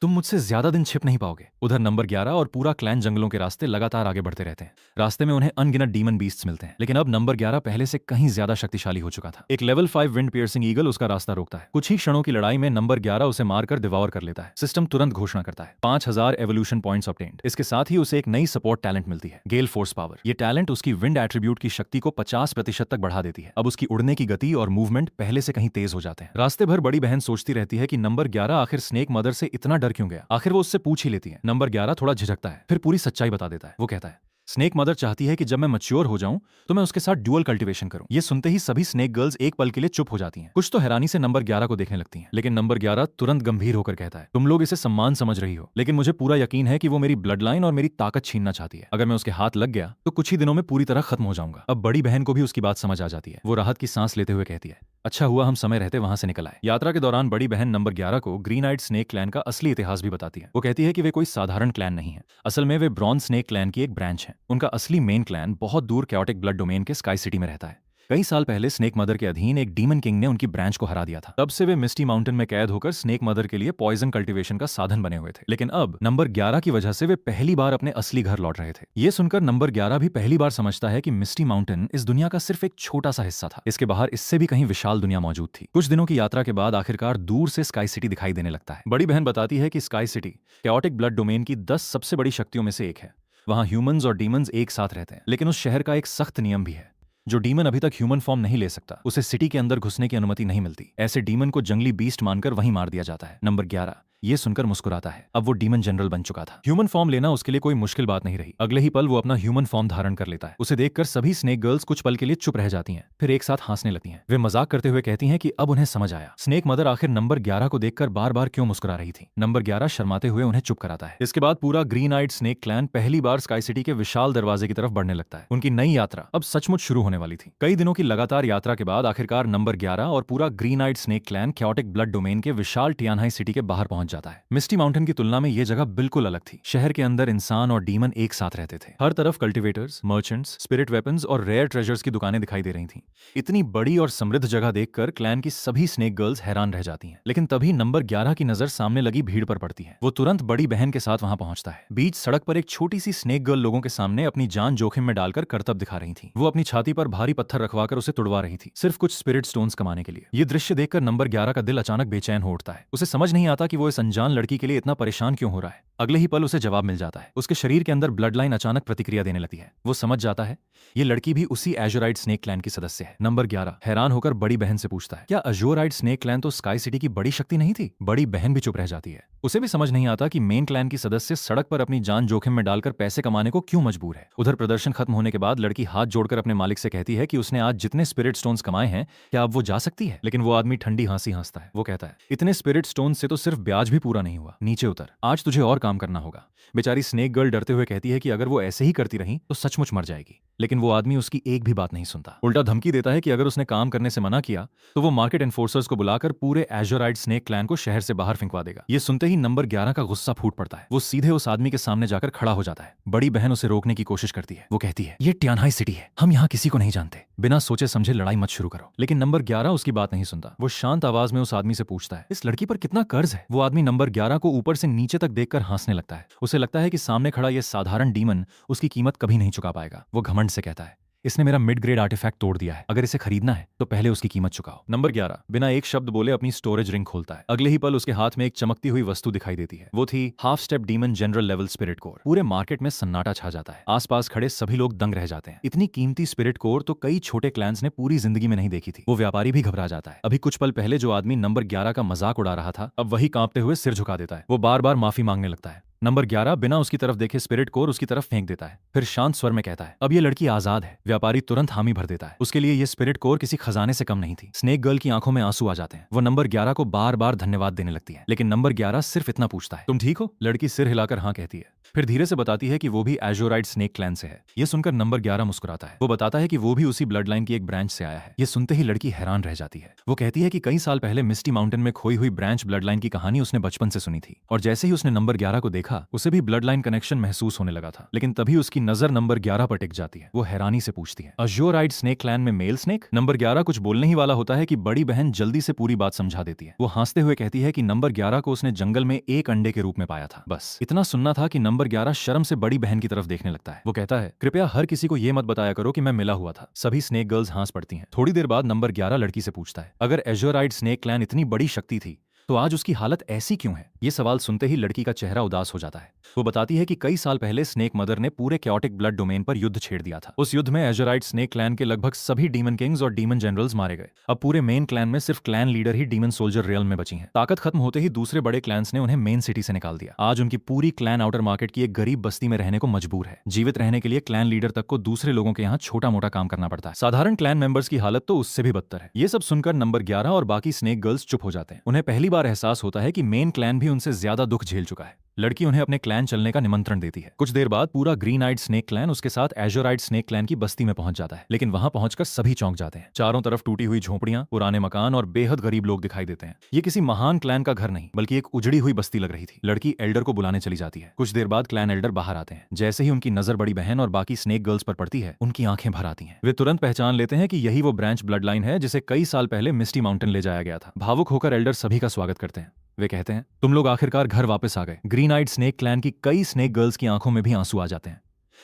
तुम मुझसे ज्यादा दिन छिप नहीं पाओगे। उधर नंबर 11 और पूरा क्लैन जंगलों के रास्ते लगातार आगे बढ़ते रहते हैं। रास्ते में उन्हें अनगिनत डीमन बीस्ट्स मिलते हैं, लेकिन अब नंबर 11 पहले से कहीं ज्यादा शक्तिशाली हो चुका था। एक लेवल 5 विंड पियर्सिंग ईगल उसका रास्ता रोकता है। कुछ ही क्षणों की लड़ाई में नंबर 11 उसे मारकर डिवॉर कर लेता है। सिस्टम तुरंत घोषणा करता है, 5000 एवोल्यूशन पॉइंट्स ऑब्टेन्ड। इसके साथ ही उसे एक नई सपोर्ट टैलेंट मिलती है, गेल फोर्स पावर। ये टैलेंट उसकी विंड एट्रीब्यूट की शक्ति को 50% तक बढ़ा देती है। अब उसकी उड़ने की गति और मूवमेंट पहले से कहीं तेज हो जाते हैं। रास्ते भर बड़ी बहन सोचती रहती है कि नंबर 11 आखिर स्नेक मदर से इतना डर क्यों गया। आखिर वो उससे पूछ ही लेती है। नंबर 11 थोड़ा झिझकता है, फिर पूरी सच्चाई बता देता है। वो कहता है, स्नेक मदर चाहती है कि जब मैं मैच्योर हो जाऊं तो मैं उसके साथ ड्यूअल कल्टीवेशन करूं। ये सुनते ही सभी स्नेक गर्ल्स एक पल के लिए चुप हो जाती हैं। कुछ तो हैरानी से नंबर 11 को देखने लगती हैं, लेकिन नंबर 11 तुरंत गंभीर होकर कहता है, तुम लोग इसे सम्मान समझ रही हो, लेकिन मुझे पूरा यकीन है कि वो मेरी ब्लड लाइन और मेरी ताकत छीनना चाहती है। अगर मैं उसके हाथ लग गया तो कुछ ही दिनों में पूरी तरह खत्म हो जाऊंगा। अब बड़ी बहन को भी उसकी बात समझ आ जाती है। वो राहत की सांस लेते हुए कहती है, अच्छा हुआ हम समय रहते वहां से निकल आए। यात्रा के दौरान बड़ी बहन नंबर 11 को ग्रीन आइड स्नेक क्लैन का असली इतिहास भी बताती है। वो कहती है कि वे कोई साधारण क्लैन नहीं है, असल में वे ब्रॉन्ज स्नेक क्लैन की एक ब्रांच है। उनका असली मेन क्लैन बहुत दूर कैओटिक ब्लड डोमेन के स्काई सिटी में रहता है। कई साल पहले स्नेक मदर के अधीन एक डीमन किंग ने उनकी ब्रांच को हरा दिया था। तब से वे मिस्टी माउंटेन में कैद होकर स्नेक मदर के लिए पॉइजन कल्टीवेशन का साधन बने हुए थे। लेकिन अब नंबर 11 की वजह से वे पहली बार अपने असली घर लौट रहे थे। ये सुनकर नंबर 11 भी पहली बार समझता है कि मिस्टी माउंटेन इस दुनिया का सिर्फ एक छोटा सा हिस्सा था। इसके बाहर इससे भी कहीं विशाल दुनिया मौजूद थी। कुछ दिनों की यात्रा के बाद आखिरकार दूर से स्काई सिटी दिखाई देने लगता है। बड़ी बहन बताती है कि sky city chaotic blood domain की 10 सबसे बड़ी शक्तियों में से एक है। वहां ह्यूमंस और डीमंस एक साथ रहते हैं, लेकिन उस शहर का एक सख्त नियम भी है, जो डीमन अभी तक ह्यूमन फॉर्म नहीं ले सकता उसे सिटी के अंदर घुसने की अनुमति नहीं मिलती। ऐसे डीमन को जंगली बीस्ट मानकर वहीं मार दिया जाता है। नंबर 11 ये सुनकर मुस्कुराता है। अब वो डीमन जनरल बन चुका था। ह्यूमन फॉर्म लेना उसके लिए कोई मुश्किल बात नहीं रही। अगले ही पल वो अपना ह्यूमन फॉर्म धारण कर लेता है। उसे देखकर सभी स्नेक गर्ल्स कुछ पल के लिए चुप रह जाती हैं, फिर एक साथ हंसने लगती हैं। वे मजाक करते हुए कहती हैं कि अब उन्हें समझ आया, स्नेक मदर आखिर नंबर 11 को देखकर बार बार क्यों मुस्कुरा रही थी। नंबर 11 शर्माते हुए उन्हें चुप कराता है। इसके बाद पूरा ग्रीन आइड स्नेक क्लैन पहली बार स्काई सिटी के विशाल दरवाजे की तरफ बढ़ने लगता है। उनकी नई यात्रा अब सचमुच शुरू होने वाली थी। कई दिनों की लगातार यात्रा के बाद आखिरकार नंबर 11 और पूरा green eyed snake clan chaotic blood domain के विशाल टियानहाई सिटी के बाहर पहुंच जाता है। मिस्टी माउंटेन की तुलना में यह जगह बिल्कुल अलग थी। शहर के अंदर इंसान और डीमन एक साथ रहते थे। हर तरफ कल्टीवेटर्स, मर्चेंट्स, स्पिरिट वेपन्स और रेयर ट्रेजर्स की दुकानें दिखाई दे रही थीं। इतनी बड़ी और समृद्ध जगह देखकर क्लैन की सभी स्नेक गर्ल्स हैरान रह जाती हैं। लेकिन तभी नंबर 11 की नजर सामने लगी भीड़ पर पड़ती है। वो तुरंत बड़ी बहन के साथ वहां पहुंचता है। बीच सड़क पर एक छोटी सी स्नेक गर्ल लोगों के सामने अपनी जान जोखिम में डालकर करतब दिखा रही थी। वो अपनी छाती पर भारी पत्थर रखवाकर उसे तुड़वा रही थी, सिर्फ कुछ स्पिरिट स्टोन्स कमाने के लिए। ये दृश्य देखकर नंबर 11 का दिल अचानक बेचैन हो उठता है। उसे समझ नहीं आता कि वो इस अनजान लड़की के लिए इतना परेशान क्यों हो रहा है। अगले ही पल उसे जवाब मिल जाता है। उसके शरीर के अंदर ब्लड लाइन अचानक प्रतिक्रिया देने लगती है। वो समझ जाता है ये लड़की भी उसी एजोराइड स्नेक क्लैन की सदस्य है। नंबर 11 हैरान होकर बड़ी बहन से पूछता है, क्या अजोराइड स्नेक क्लैन तो स्काई सिटी की बड़ी शक्ति नहीं थी। बड़ी बहन भी चुप रह जाती है। उसे भी समझ नहीं आता कि मेन क्लैन की सदस्य सड़क पर अपनी जान जोखिम में डालकर पैसे कमाने को क्यों मजबूर है। उधर प्रदर्शन खत्म होने के बाद लड़की हाथ जोड़कर अपने मालिक से कहती है कि उसने आज जितने स्पिरिट स्टोन्स कमाए हैं क्या अब वो जा सकती है। लेकिन वो आदमी ठंडी हंसी हंसता है। वो कहता है, इतने स्पिरिट स्टोन से तो सिर्फ ब्याज भी पूरा नहीं हुआ, नीचे उतर, आज तुझे और काम करना होगा। बेचारी स्नेक गर्ल डरते हुए कहती है कि अगर वो ऐसे ही करती रही तो सचमुच मर जाएगी। लेकिन वो आदमी उसकी एक भी बात नहीं सुनता, उल्टा धमकी देता है कि अगर उसने काम करने से मना किया तो वो मार्केट एनफोर्सर्स को बुलाकर पूरे एजोराइड स्नेक क्लैन को शहर से बाहर फिंकवा देगा। ये सुनते ही नंबर 11 का गुस्सा फूट पड़ता है। वो सीधे उस आदमी के सामने जाकर खड़ा हो जाता है। बड़ी बहन उसे रोकने की कोशिश करती है। वो कहती है, ये ट्यानहाई सिटी है, हम यहाँ किसी को नहीं जानते, बिना सोचे समझे लड़ाई मत शुरू करो। लेकिन नंबर 11 उसकी बात नहीं सुनता। वो शांत आवाज में उस आदमी से पूछता है, इस लड़की पर कितना कर्ज है। वो आदमी नंबर 11 को ऊपर से नीचे तक देखकर हंसने लगता है। उसे लगता है कि सामने खड़ा ये साधारण डीमन उसकी कीमत कभी नहीं चुका पाएगा। वो घमंड से कहता है, इसने मेरा मिड ग्रेड आर्टिफैक्ट तोड़ दिया है, अगर इसे खरीदना है तो पहले उसकी कीमत चुकाओ। नंबर 11 बिना एक शब्द बोले अपनी स्टोरेज रिंग खोलता है। अगले ही पल उसके हाथ में एक चमकती हुई वस्तु दिखाई देती है। वो थी half step demon general level spirit core. पूरे मार्केट में सन्नाटा छा जाता है। आसपास खड़े सभी लोग दंग रह जाते हैं। इतनी कीमती स्पिरिट कोर तो कई छोटे क्लैंस ने पूरी जिंदगी में नहीं देखी थी। वो व्यापारी भी घबरा जाता है। अभी कुछ पल पहले जो आदमी नंबर 11 का मजाक उड़ा रहा था, अब वही कांपते हुए सिर झुका देता है। वो बार बार माफी मांगने लगता है। नंबर 11 बिना उसकी तरफ देखे स्पिरिट कोर उसकी तरफ फेंक देता है। फिर शांत स्वर में कहता है, अब ये लड़की आजाद है। व्यापारी तुरंत हामी भर देता है। उसके लिए ये स्पिरिट कोर किसी खजाने से कम नहीं थी। स्नेक गर्ल की आंखों में आंसू आ जाते हैं। वो नंबर 11 को बार बार धन्यवाद देने लगती है। लेकिन नंबर 11 सिर्फ इतना पूछता है, तुम ठीक हो। लड़की सिर हिलाकर हाँ कहती है। फिर धीरे से बताती है कि वो भी एजोराइड स्नेक क्लैन से है। ये सुनकर नंबर 11 मुस्कुराता है। वो बताता है कि वो भी उसी ब्लड लाइन की एक ब्रांच से आया है। ये सुनते ही लड़की हैरान रह जाती है। वो कहती है कि कई साल पहले मिस्टी माउंटेन में खोई हुई ब्रांच ब्लड लाइन की कहानी उसने बचपन से सुनी थी, और जैसे ही उसने नंबर 11 को देखा उसे भी ब्लड लाइन कनेक्शन महसूस होने लगा था। लेकिन तभी उसकी नजर नंबर 11 पर टिक जाती है। वो हैरानी से पूछती है, अजोराइड स्नेक क्लैन में मेल स्नेक। नंबर 11 कुछ बोलने ही वाला होता है कि बड़ी बहन जल्दी से पूरी बात समझा देती है। वो हंसते हुए कहती है कि नंबर 11 को उसने जंगल में एक अंडे के रूप में पाया था। बस इतना सुनना था कि नंबर 11 शर्म से बड़ी बहन की तरफ देखने लगता है। वो कहता है, कृपया हर किसी को ये मत बताया करो कि मैं मिला हुआ था। सभी स्नेक गर्ल्स हंस पड़ती हैं। थोड़ी देर बाद नंबर 11 लड़की से पूछता है, अगर एजोराइड स्नेक क्लैन इतनी बड़ी शक्ति थी तो आज उसकी हालत ऐसी क्यों है। ये सवाल सुनते ही लड़की का चेहरा उदास हो जाता है। वो बताती है कि कई साल पहले स्नेक मदर ने पूरे कैओटिक ब्लड डोमेन पर युद्ध छेड़ दिया था। उस युद्ध में एजोराइड स्नेक क्लैन के लगभग सभी डीमन किंग्स और डीमन जनरल्स मारे गए। अब पूरे मेन क्लैन में सिर्फ क्लैन लीडर ही डीमन सोल्जर रियल में बची हैं। ताकत खत्म होते ही दूसरे बड़े क्लैंस ने उन्हें मेन सिटी से निकाल दिया। आज उनकी पूरी क्लैन आउटर मार्केट की एक गरीब बस्ती में रहने को मजबूर है। जीवित रहने के लिए क्लैन लीडर तक को दूसरे लोगों के यहाँ छोटा मोटा काम करना पड़ता है। साधारण क्लैन मेंबर्स की हालत तो उससे भी बदतर है। ये सब सुनकर नंबर 11 और बाकी स्नेक गर्ल्स चुप हो जाते हैं। उन्हें पहली बार एहसास होता है कि मेन क्लैन भी उनसे ज्यादा दुख झेल चुका है। लड़की उन्हें अपने क्लैन चलने का निमंत्रण देती है। कुछ देर बाद पूरा ग्रीन आइड स्नेक क्लैन उसके साथ एजोराइड स्नेक क्लैन की बस्ती में पहुंच जाता है। लेकिन वहां पहुंचकर सभी चौंक जाते हैं। चारों तरफ टूटी हुई झोपड़ियां, पुराने मकान और बेहद गरीब लोग दिखाई देते हैं। ये किसी महान क्लैन का घर नहीं बल्कि एक उजड़ी हुई बस्ती लग रही थी। लड़की एल्डर को बुलाने चली जाती है। कुछ देर बाद क्लैन एल्डर बाहर आते हैं। जैसे ही उनकी नजर बड़ी बहन और बाकी स्नेक गर्ल्स पर पड़ती है, उनकी आंखें भर आती हैं। वे तुरंत पहचान लेते हैं कि यही वो ब्रांच ब्लड लाइन है जिसे कई साल पहले मिस्टी माउंटेन ले जाया गया था। भावुक होकर एल्डर सभी का स्वागत करते हैं। वे कहते हैं, तुम लोग आखिरकार घर वापस आ गए। ग्रीन आइड स्नेक क्लैन की कई स्नेक गर्ल्स की आंखों में भी आंसू आ जाते हैं।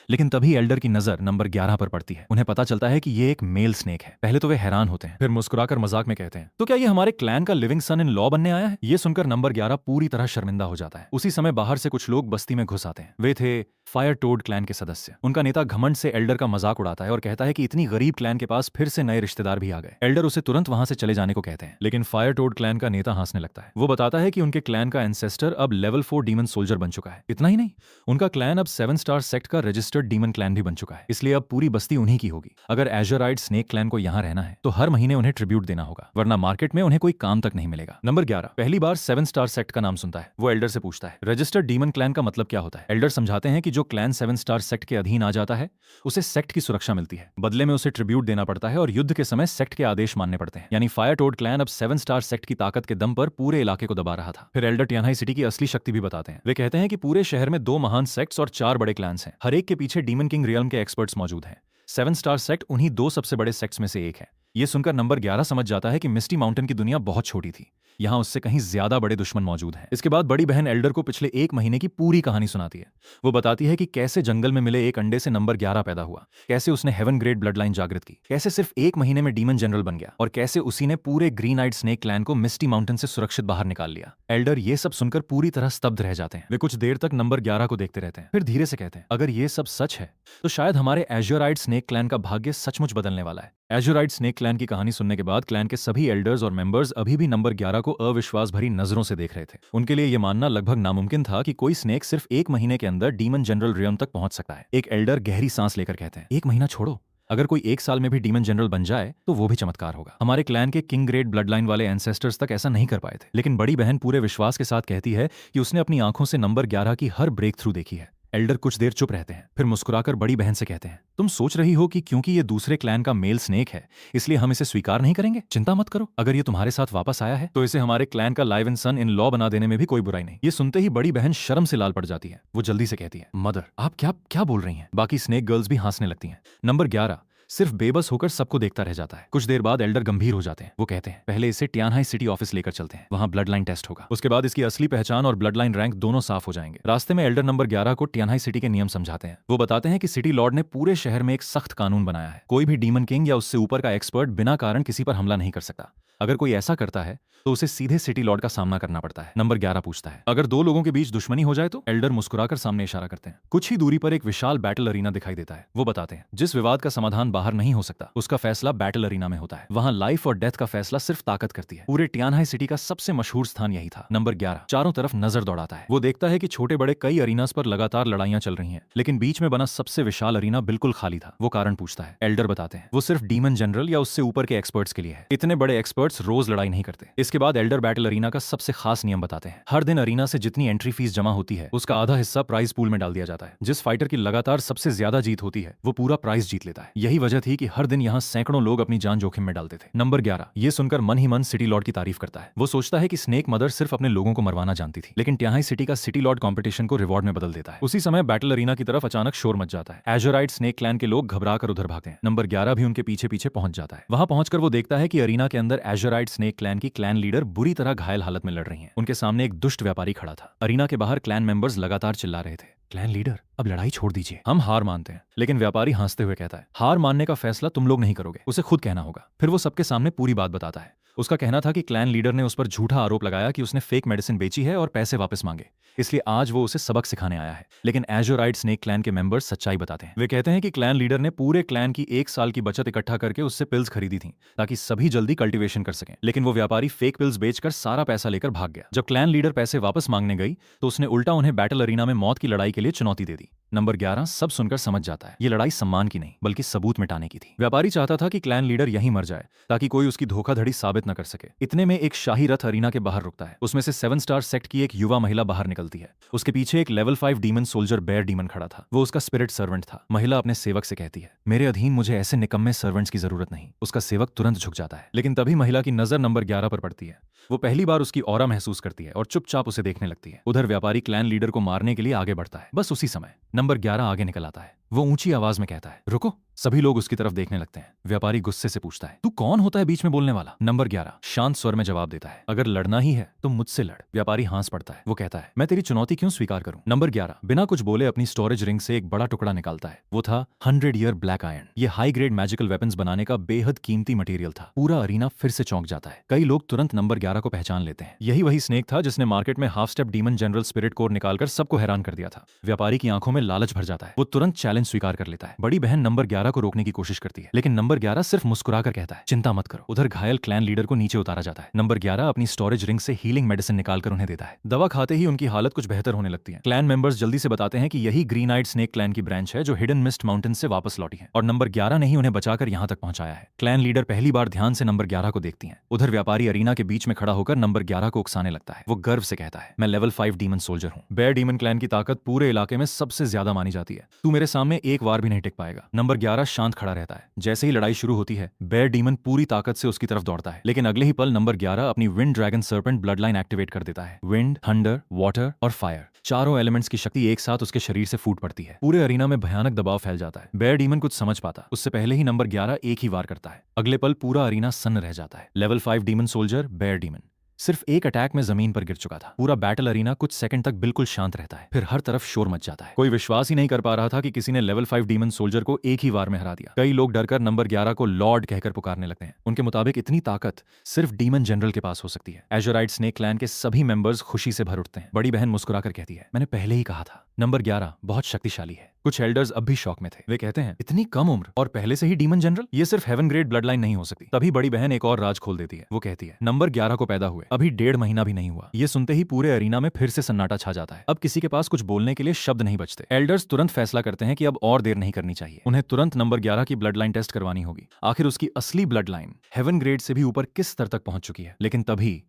लेकिन तभी एल्डर की नजर नंबर 11 पर पड़ती है। उन्हें पता चलता है कि ये एक मेल स्नेक है। पहले तो वे हैरान होते हैं, फिर मुस्कुराकर मजाक में कहते हैं, तो क्या ये हमारे क्लैन का लिविंग सन इन लॉ बनने आया है। ये सुनकर नंबर 11 पूरी तरह शर्मिंदा हो जाता है। उसी समय बाहर से कुछ लोग बस्ती में घुस आते हैं। वे थे फायर टोड क्लैन के सदस्य। उनका नेता घमंड से एल्डर का मजाक उड़ाता है और कहता है कि इतनी गरीब क्लैन के पास फिर से नए रिश्तेदार भी आ गए। एल्डर उसे तुरंत वहां से चले जाने को कहते हैं। लेकिन फायर टोड क्लैन का नेता हंसने लगता है। वो बताता है कि उनके क्लैन का एंसेस्टर अब लेवल 4 डीमन सोल्जर बन चुका है। इतना ही नहीं, उनका क्लैन अब 7 स्टार सेक्ट का रजिस्टर्ड डीमन क्लैन भी बन चुका है। इसलिए अब पूरी बस्ती उन्हीं की होगी। अगर एजोराइड स्नेक क्लैन को यहाँ रहना है तो हर महीने उन्हें ट्रिब्यूट देना होगा, वरना मार्केट में उन्हें कोई काम तक नहीं मिलेगा। नंबर 11 पहली बार 7 स्टार सेक्ट का नाम सुनता है। वो एल्डर से पूछता है, रजिस्टर्ड डीमन क्लैन का मतलब क्या होता है। एल्डर समझाते हैं कि जो क्लैन 7 स्टार सेक्ट के अधीन आ जाता है उसे सेक्ट की सुरक्षा मिलती है। बदले में उसे ट्रिब्यूट देना पड़ता है और युद्ध के समय सेक्ट के आदेश मानने पड़ते हैं। यानी फायर टोड क्लैन अब 7 स्टार सेक्ट की ताकत के दम पर पूरे इलाके को दबा रहा था। फिर एल्डर ट्यानहाई सिटी की असली शक्ति भी बताते हैं। वे कहते हैं कि पूरे शहर में 2 महान सेक्ट्स और 4 बड़े क्लैंस हैं। हर एक के पीछे डीमन किंग रियल्म के एक्सपर्ट्स मौजूद हैं। 7 स्टार सेक्ट उन्हीं 2 सबसे बड़े सेक्ट्स में से एक है। ये सुनकर नंबर 11 समझ जाता है कि मिस्टी माउंटेन की दुनिया बहुत छोटी थी, यहाँ उससे कहीं ज्यादा बड़े दुश्मन मौजूद हैं। इसके बाद बड़ी बहन एल्डर को पिछले 1 महीने की पूरी कहानी सुनाती है। वो बताती है कि कैसे जंगल में मिले एक अंडे से नंबर 11 पैदा हुआ, कैसे उसने हेवन ग्रेड ब्लड लाइन जागृत की, कैसे सिर्फ 1 महीने में डीमन जनरल बन गया और कैसे उसी ने पूरे ग्रीन आइड स्नेक क्लैन को मिस्टी माउंटेन से सुरक्षित बाहर निकाल लिया। एल्डर ये सब सुनकर पूरी तरह स्तब्ध रह जाते हैं। वे कुछ देर तक नंबर 11 को देखते रहते हैं, फिर धीरे से कहते हैं, अगर ये सब सच है तो शायद हमारे एज्योराइड स्नेक क्लैन का भाग्य सचमुच बदलने वाला है। एज्योराइड स्नेक क्लैन की कहानी सुनने के बाद क्लैन के सभी एल्डर्स और मेंबर्स अभी भी नंबर 11 को अविश्वास भरी नजरों से देख रहे थे। उनके लिए यह मानना लगभग नामुमकिन था कि कोई स्नेक सिर्फ 1 महीने के अंदर डीमन जनरल रियम तक पहुंच सकता है। एक एल्डर गहरी सांस लेकर कहते हैं, 1 महीना छोड़ो, अगर कोई 1 साल में भी डीमन जनरल बन जाए तो वो भी चमत्कार होगा। हमारे क्लैन के किंग ग्रेड ब्लड लाइन वाले एंसेस्टर्स तक ऐसा नहीं कर पाए थे। लेकिन बड़ी बहन पूरे विश्वास के साथ कहती है कि उसने अपनी आंखों से नंबर 11 की हर ब्रेक थ्रू देखी है। एल्डर कुछ देर चुप रहते हैं, फिर मुस्कुराकर बड़ी बहन से कहते हैं, तुम सोच रही हो कि क्योंकि ये दूसरे क्लैन का मेल स्नेक है इसलिए हम इसे स्वीकार नहीं करेंगे? चिंता मत करो, अगर ये तुम्हारे साथ वापस आया है तो इसे हमारे क्लैन का live and son in law बना देने में भी कोई बुराई नहीं। ये सुनते ही बड़ी बहन शर्म से लाल पड़ जाती है। वो जल्दी से कहती है, मदर आप क्या क्या बोल रही हैं? बाकी स्नेक गर्ल्स भी हंसने लगती हैं। नंबर 11 सिर्फ बेबस होकर सबको देखता रह जाता है। कुछ देर बाद एल्डर गंभीर हो जाते हैं। वो कहते हैं, पहले इसे टियानहाई सिटी ऑफिस लेकर चलते हैं, वहां ब्लड लाइन टेस्ट होगा, उसके बाद इसकी असली पहचान और ब्लड लाइन रैंक दोनों साफ हो जाएंगे। रास्ते में एल्डर नंबर 11 को टियानहाई सिटी के नियम समझाते हैं। वो बताते हैं कि सिटी लॉर्ड ने पूरे शहर में एक सख्त कानून बनाया है, कोई भी डीमन किंग या उससे ऊपर का एक्सपर्ट बिना कारण किसी पर हमला नहीं कर सकता। अगर कोई ऐसा करता है तो उसे सीधे सिटी लॉर्ड का सामना करना पड़ता है। नंबर 11 पूछता है, अगर दो लोगों के बीच दुश्मनी हो जाए तो? एल्डर मुस्कुराकर सामने इशारा करते हैं। कुछ ही दूरी पर एक विशाल बैटल अरीना दिखाई देता है। वो बताते हैं, जिस विवाद का समाधान बाहर नहीं हो सकता उसका फैसला बैटल अरीना में होता है। वहां लाइफ और डेथ का फैसला सिर्फ ताकत करती है। पूरे टियानहाई सिटी का सबसे मशहूर स्थान यही था। नंबर 11 चारों तरफ नजर दौड़ाता है। वो देखता है कि छोटे बड़े कई अरीनास पर लगातार लड़ाइयां चल रही हैं, लेकिन बीच में बना सबसे विशाल अरीना बिल्कुल खाली था। वो कारण पूछता है। एल्डर बताते हैं, वो सिर्फ डीमन जनरल या उससे ऊपर के एक्सपर्ट्स के लिए है। इतने बड़े एक्सपर्ट्स रोज लड़ाई नहीं करते। इसके बाद एल्डर बैटल अरीना का सबसे खास नियम बताते हैं। हर दिन अरीना से जितनी एंट्री फीस जमा होती है उसका आधा हिस्सा प्राइज पूल में डाल दिया जाता है। जिस फाइटर की लगातार सबसे ज्यादा जीत होती है वो पूरा प्राइज जीत लेता है। यही वजह थी कि हर दिन यहाँ सैकड़ों लोग अपनी जान जोखिम में डालते थे। नंबर 11 ये सुनकर मन ही मन सिटी लॉर्ड की तारीफ करता है। वो सोचता है कि स्नेक मदर सिर्फ अपने लोगों को मरवाना जानती थी, लेकिन टियानहाई सिटी का सिटी लॉर्ड कॉम्पिटिशन को रिवॉर्ड में बदल देता है। उसी समय बैटल अरीना की तरफ अचानक शोर मच जाता है। एजोराइड स्नेक क्लैन के लोग घबरा कर उधर भागते हैं। नंबर 11 भी उनके पीछे पीछे पहुंच जाता है। वहां पहुंचकर वो देखता है कि अरीना के अंदर एजोराइड स्नेक क्लैन की क्लैन लीडर बुरी तरह घायल हालत में लड़ रही हैं। उनके सामने एक दुष्ट व्यापारी खड़ा था। अरीना के बाहर क्लैन मेंबर्स लगातार चिल्ला रहे थे, क्लैन लीडर अब लड़ाई छोड़ दीजिए, हम हार मानते हैं। लेकिन व्यापारी हंसते हुए कहता है, हार मानने का फैसला तुम लोग नहीं करोगे, उसे खुद कहना होगा। फिर वो सबके सामने पूरी बात बताता है। उसका कहना था कि क्लैन लीडर ने उस पर झूठा आरोप लगाया कि उसने फेक मेडिसिन बेची है और पैसे वापस मांगे, इसलिए आज वो उसे सबक सिखाने आया है। लेकिन एजोराइड स्नेक क्लैन के मेंबर्स सच्चाई बताते हैं। वे कहते हैं कि क्लैन लीडर ने पूरे क्लैन की 1 साल की बचत इकट्ठा करके उससे पिल्स खरीदी थी ताकि सभी जल्दी कल्टीवेशन कर सकें। लेकिन वो व्यापारी फेक पिल्स बेचकर सारा पैसा लेकर भाग गया। जब क्लैन लीडर पैसे वापस मांगने गई तो उसने उल्टा उन्हें बैटल अरीना में मौत की लड़ाई के लिए चुनौती दे दी। नंबर 11 सब सुनकर समझ जाता है, ये लड़ाई सम्मान की नहीं बल्कि सबूत मिटाने की थी। व्यापारी चाहता था कि क्लैन लीडर यहीं मर जाए ताकि कोई उसकी धोखाधड़ी साबित न कर सके। इतने में एक शाही रथ अरीना के बाहर रुकता है। उसमें से 7 स्टार सेक्ट की एक युवा महिला बाहर निकलती है। उसके पीछे एक level 5 demon soldier bear demon खड़ा था। वो उसका स्पिरिट सर्वेंट था। महिला अपने सेवक से कहती है, मेरे अधीन मुझे ऐसे निकम्मे सर्वेंट्स की जरूरत नहीं। उसका सेवक तुरंत झुक जाता है, लेकिन तभी महिला की नजर नंबर 11 पर पड़ती है। वो पहली बार उसकी ऑरा महसूस करती है और चुपचाप उसे देखने लगती है। उधर व्यापारी क्लैन लीडर को मारने के लिए आगे बढ़ता है। बस उसी समय नंबर 11 आगे निकल आता है। वो ऊंची आवाज में कहता है, रुको। सभी लोग उसकी तरफ देखने लगते हैं। व्यापारी गुस्से से पूछता है, तू कौन होता है बीच में बोलने वाला? नंबर 11 शांत स्वर में जवाब देता है, अगर लड़ना ही है तो मुझसे लड़। व्यापारी हंस पड़ता है। वो कहता है, मैं तेरी चुनौती क्यों स्वीकार करूं? नंबर 11 बिना कुछ बोले अपनी स्टोरेज रिंग से एक बड़ा टुकड़ा निकालता है। वो था 100 ईयर ब्लैक आयरन। ये हाई ग्रेड मैजिकल वेपन्स बनाने का बेहद कीमती मटेरियल था। पूरा अरीना फिर से चौंक जाता है। कई लोग तुरंत नंबर 11 को पहचान लेते हैं। यही वही स्नेक था जिसने मार्केट में half step demon general spirit core निकालकर सबको हैरान कर दिया था। व्यापारी की आंखों में लालच भर जाता है। वो तुरंत चैलेंज स्वीकार कर लेता है। बड़ी बहन नंबर 11 को रोकने की कोशिश करती है, लेकिन नंबर 11 सिर्फ मुस्कुराकर कहता है, चिंता मत करो। उधर घायल क्लैन लीडर को नीचे उतारा जाता है। नंबर 11 अपनी स्टोरेज रिंग से हीलिंग मेडिसिन निकालकर उन्हें देता है। दवा खाते ही उनकी हालत कुछ बेहतर होने लगती है। क्लैन मेंबर्स जल्दी से बताते हैं कि यही ग्रीन आइड स्नेक क्लैन की ब्रांच है जो हिडन मिस्ट माउंटेन से वापस लौटी है और नंबर 11 ने ही उन्हें बचाकर यहाँ तक पहुंचाया है। क्लैन लीडर पहली बार ध्यान से नंबर 11 को देखती हैं। उधर व्यापारी अरीना के बीच में खड़ा होकर नंबर 11 को उकसाने लगता है। वो गर्व से कहता है, मैं लेवल 5 डीमन सोल्जर हूँ। बेयर डीमन क्लैन की ताकत पूरे इलाके में सबसे ज्यादा मानी जाती है। तू मेरे सामने सामने एक वार भी नहीं टिक पाएगा। नंबर 11 शांत खड़ा रहता है। जैसे ही लड़ाई शुरू होती है, बेयर डीमन पूरी ताकत से उसकी तरफ दौड़ता है, लेकिन अगले ही पल नंबर 11 अपनी wind dragon serpent blood line activate कर देता है। विंड, थंडर, वाटर और फायर, चारों एलिमेंट्स की शक्ति एक साथ उसके शरीर से फूट पड़ती है। पूरे अरीना में भयानक दबाव फैल जाता है। बेयर डीमन कुछ समझ पाता उससे पहले ही नंबर 11 एक ही वार करता है। अगले पल पूरा अरीना सन्न रह जाता है। Level 5 demon soldier bear demon सिर्फ एक अटैक में जमीन पर गिर चुका था। पूरा बैटल अरीना कुछ सेकंड तक बिल्कुल शांत रहता है, फिर हर तरफ शोर मच जाता है। कोई विश्वास ही नहीं कर पा रहा था कि किसी ने लेवल 5 डीमन सोल्जर को एक ही वार में हरा दिया। कई लोग डरकर नंबर 11 को लॉर्ड कहकर पुकारने लगते हैं। उनके मुताबिक इतनी ताकत सिर्फ डीमन जनरल के पास हो सकती है। एजोराइड स्नेक क्लैन के सभी मेंबर्स खुशी से भर उठते हैं। बड़ी बहन मुस्कुराकर कहती है, मैंने पहले ही कहा था नंबर 11 बहुत शक्तिशाली है। कुछ एल्डर्स अब भी शॉक में थे। वे कहते हैं, इतनी कम उम्र और पहले से ही डीमन जनरल, ये सिर्फ हेवन ग्रेड ब्लड लाइन नहीं हो सकती। तभी बड़ी बहन एक और राज खोल देती है। वो कहती है, नंबर 11 को पैदा हुए अभी 1.5 महीना भी नहीं हुआ। ये सुनते ही पूरे अरीना में फिर से सन्नाटा छा जाता है। अब किसी के पास कुछ बोलने के लिए शब्द नहीं बचते। एल्डर्स तुरंत फैसला करते हैं कि अब और देर नहीं करनी चाहिए। उन्हें तुरंत नंबर 11 की ब्लड लाइन टेस्ट करवानी होगी। आखिर उसकी असली ब्लड लाइन हेवन ग्रेड से भी ऊपर किस स्तर तक पहुंच चुकी है। लेकिन तभी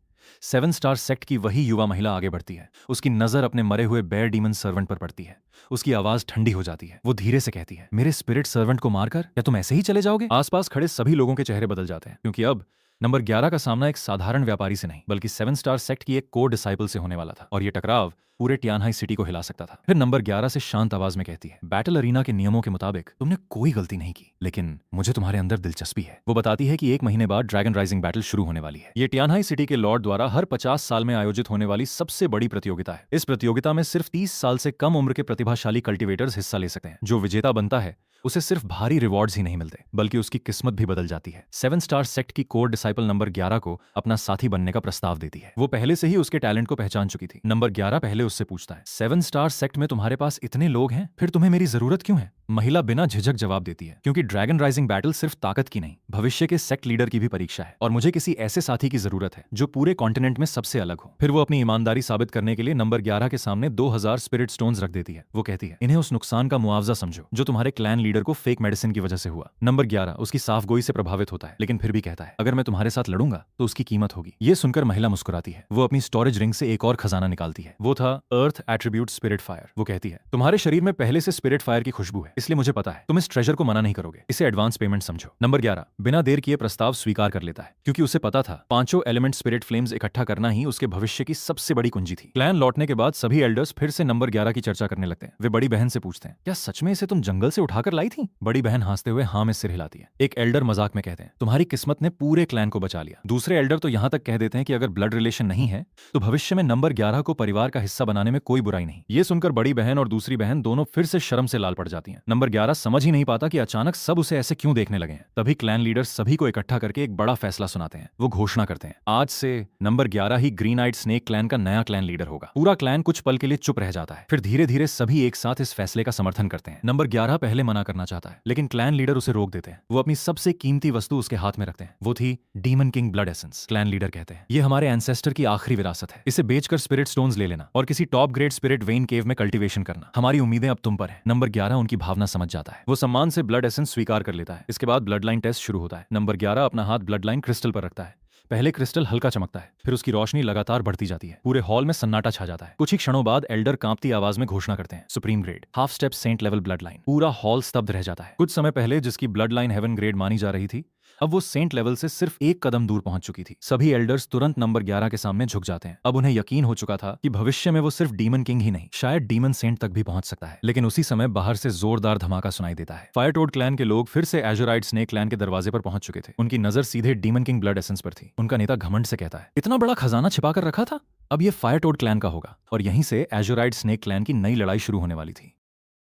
7 स्टार सेक्ट की वही युवा महिला आगे बढ़ती है। उसकी नजर अपने मरे हुए बेयर डीमन सर्वेंट पर पड़ती है। उसकी आवाज ठंडी हो जाती है। वो धीरे से कहती है, मेरे स्पिरिट सर्वेंट को मारकर क्या तुम ऐसे ही चले जाओगे? आसपास खड़े सभी लोगों के चेहरे बदल जाते हैं, क्योंकि अब नंबर 11 का सामना एक साधारण व्यापारी से नहीं बल्कि 7 स्टार सेक्ट की एक कोर डिसाइपल से होने वाला था। और ये टकराव पूरे टियानहाई सिटी को हिला सकता था। फिर नंबर 11 से शांत आवाज में कहती है, बैटल अरीना के नियमों के मुताबिक तुमने कोई गलती नहीं की, लेकिन मुझे तुम्हारे अंदर दिलचस्पी है। वो बताती है कि 1 महीने बाद ड्रैगन राइजिंग बैटल शुरू होने वाली है। ये टियानहाई सिटी के लॉर्ड द्वारा हर 50 साल में आयोजित होने वाली सबसे बड़ी प्रतियोगिता है। इस प्रतियोगिता में सिर्फ 30 साल से कम उम्र के प्रतिभाशाली कल्टिवेटर्स हिस्सा ले सकते हैं। जो विजेता बनता है उसे सिर्फ भारी रिवॉर्ड्स ही नहीं मिलते, बल्कि उसकी किस्मत भी बदल जाती है। 7 स्टार सेक्ट की कोर डिसाइपल नंबर 11 को अपना साथी बनने का प्रस्ताव देती है। वो पहले से ही उसके टैलेंट को पहचान चुकी थी। नंबर 11 पहले उससे पूछता है, 7 स्टार सेक्ट में तुम्हारे पास इतने लोग हैं, फिर तुम्हें मेरी जरूरत क्यों है? महिला बिना झिझक जवाब देती है, क्योंकि ड्रैगन राइजिंग बैटल सिर्फ ताकत की नहीं, भविष्य के सेक्ट लीडर की भी परीक्षा है, और मुझे किसी ऐसे साथी की जरूरत है जो पूरे कॉन्टिनेंट में सबसे अलग हो। फिर वो अपनी ईमानदारी साबित करने के लिए नंबर 11 के सामने 2000 स्पिरिट स्टोन्स रख देती है। वो कहती है, इन्हें उस नुकसान का मुआवजा समझो जो तुम्हारे क्लैन लीडर को फेक मेडिसिन की वजह से हुआ। नंबर 11 उसकी साफगोई से प्रभावित होता है, लेकिन फिर भी कहता है, अगर मैं तुम्हारे साथ लड़ूंगा तो उसकी कीमत होगी। ये सुनकर महिला मुस्कुराती है। वो अपनी स्टोरेज रिंग से एक और खजाना निकालती है। वो था अर्थ एट्रीब्यूट स्पिरिट फायर। वो कहती है, तुम्हारे शरीर में पहले से स्पिरिट फायर की खुशबू है, इसलिए मुझे पता है तुम इस ट्रेजर को मना नहीं करोगे। इसे एडवांस पेमेंट समझो। नंबर 11 बिना देर किए प्रस्ताव स्वीकार कर लेता है, क्योंकि उसे पता था पांचों एलिमेंट स्पिरिट फ्लेम्स इकट्ठा करना ही उसके भविष्य की सबसे बड़ी कुंजी थी। क्लैन लौटने के बाद सभी एल्डर्स फिर से नंबर 11 की चर्चा करने लगते हैं। वे बड़ी बहन से पूछते हैं, क्या सच में इसे तुम जंगल से उठाकर लाई थी? बड़ी बहन हंसते हुए हाँ में सिर हिलाती है। एक एल्डर मजाक में कहते हैं, तुम्हारी किस्मत ने पूरे क्लैन को बचा लिया। दूसरे एल्डर तो यहां तक कह देते हैं कि अगर ब्लड रिलेशन नहीं है तो भविष्य में नंबर 11 को परिवार का हिस्सा बनाने में कोई बुराई नहीं। ये सुनकर बड़ी बहन और दूसरी बहन दोनों फिर से शर्म से लाल पड़ जाती हैं। नंबर 11 समझ ही नहीं पाता कि अचानक सब उसे ऐसे क्यों देखने लगे हैं। तभी क्लैन लीडर सभी को इकट्ठा करके एक बड़ा फैसला सुनाते हैं। वो घोषणा करते हैं, आज से नंबर 11 ही ग्रीन आइड स्नेक क्लैन का नया क्लैन लीडर होगा। पूरा क्लैन कुछ पल के लिए चुप रह जाता है, फिर धीरे धीरे सभी एक साथ इस फैसले का समर्थन करते हैं। नंबर 11 पहले मना करना चाहता है, लेकिन क्लैन लीडर उसे रोक देते हैं। वो अपनी सबसे कीमती वस्तु उसके हाथ में रखते हैं। वो थी demon king blood essence. Clan leader कहते हैं, ये हमारे एंसेस्टर की आखिरी विरासत है। इसे बेचकर स्पिरिट स्टोन्स ले लेना और किसी टॉप ग्रेड स्पिरिट वेन केव में कल्टीवेशन करना। हमारी उम्मीदें अब तुम पर है। नंबर 11 उनकी भावना समझ जाता है। वो सम्मान से ब्लड एसेंस स्वीकार कर लेता है। इसके बाद ब्लड लाइन टेस्ट शुरू होता है। नंबर 11 अपना हाथ ब्लड लाइन क्रिस्टल पर रखता है। पहले क्रिस्टल हल्का चमकता है, फिर उसकी रोशनी लगातार बढ़ती जाती है। पूरे हॉल में सन्नाटा छा जाता है। कुछ ही क्षणों बाद एल्डर कांपती आवाज में घोषणा करते हैं, supreme grade half step saint level blood line. पूरा हॉल स्तब्ध रह जाता है। कुछ समय पहले जिसकी ब्लड लाइन हेवन ग्रेड मानी जा रही थी, अब वो सेंट लेवल से सिर्फ एक कदम दूर पहुंच चुकी थी। सभी एल्डर्स तुरंत नंबर 11 के सामने झुक जाते हैं। अब उन्हें यकीन हो चुका था कि भविष्य में वो सिर्फ डीमन किंग ही नहीं, शायद डीमन सेंट तक भी पहुंच सकता है। लेकिन उसी समय बाहर से जोरदार धमाका सुनाई देता है। फायर टोड क्लैन के लोग फिर से एजोराइड स्नेक क्लैन के दरवाजे पर पहुंच चुके थे। उनकी नजर सीधे डीमन किंग ब्लड एसेंस पर थी। उनका नेता घमंड से कहता है, इतना बड़ा खजाना छिपाकर रखा था? अब ये फायर टोड क्लैन का होगा। और यहीं से एजोराइड स्नेक क्लैन की नई लड़ाई शुरू होने वाली थी।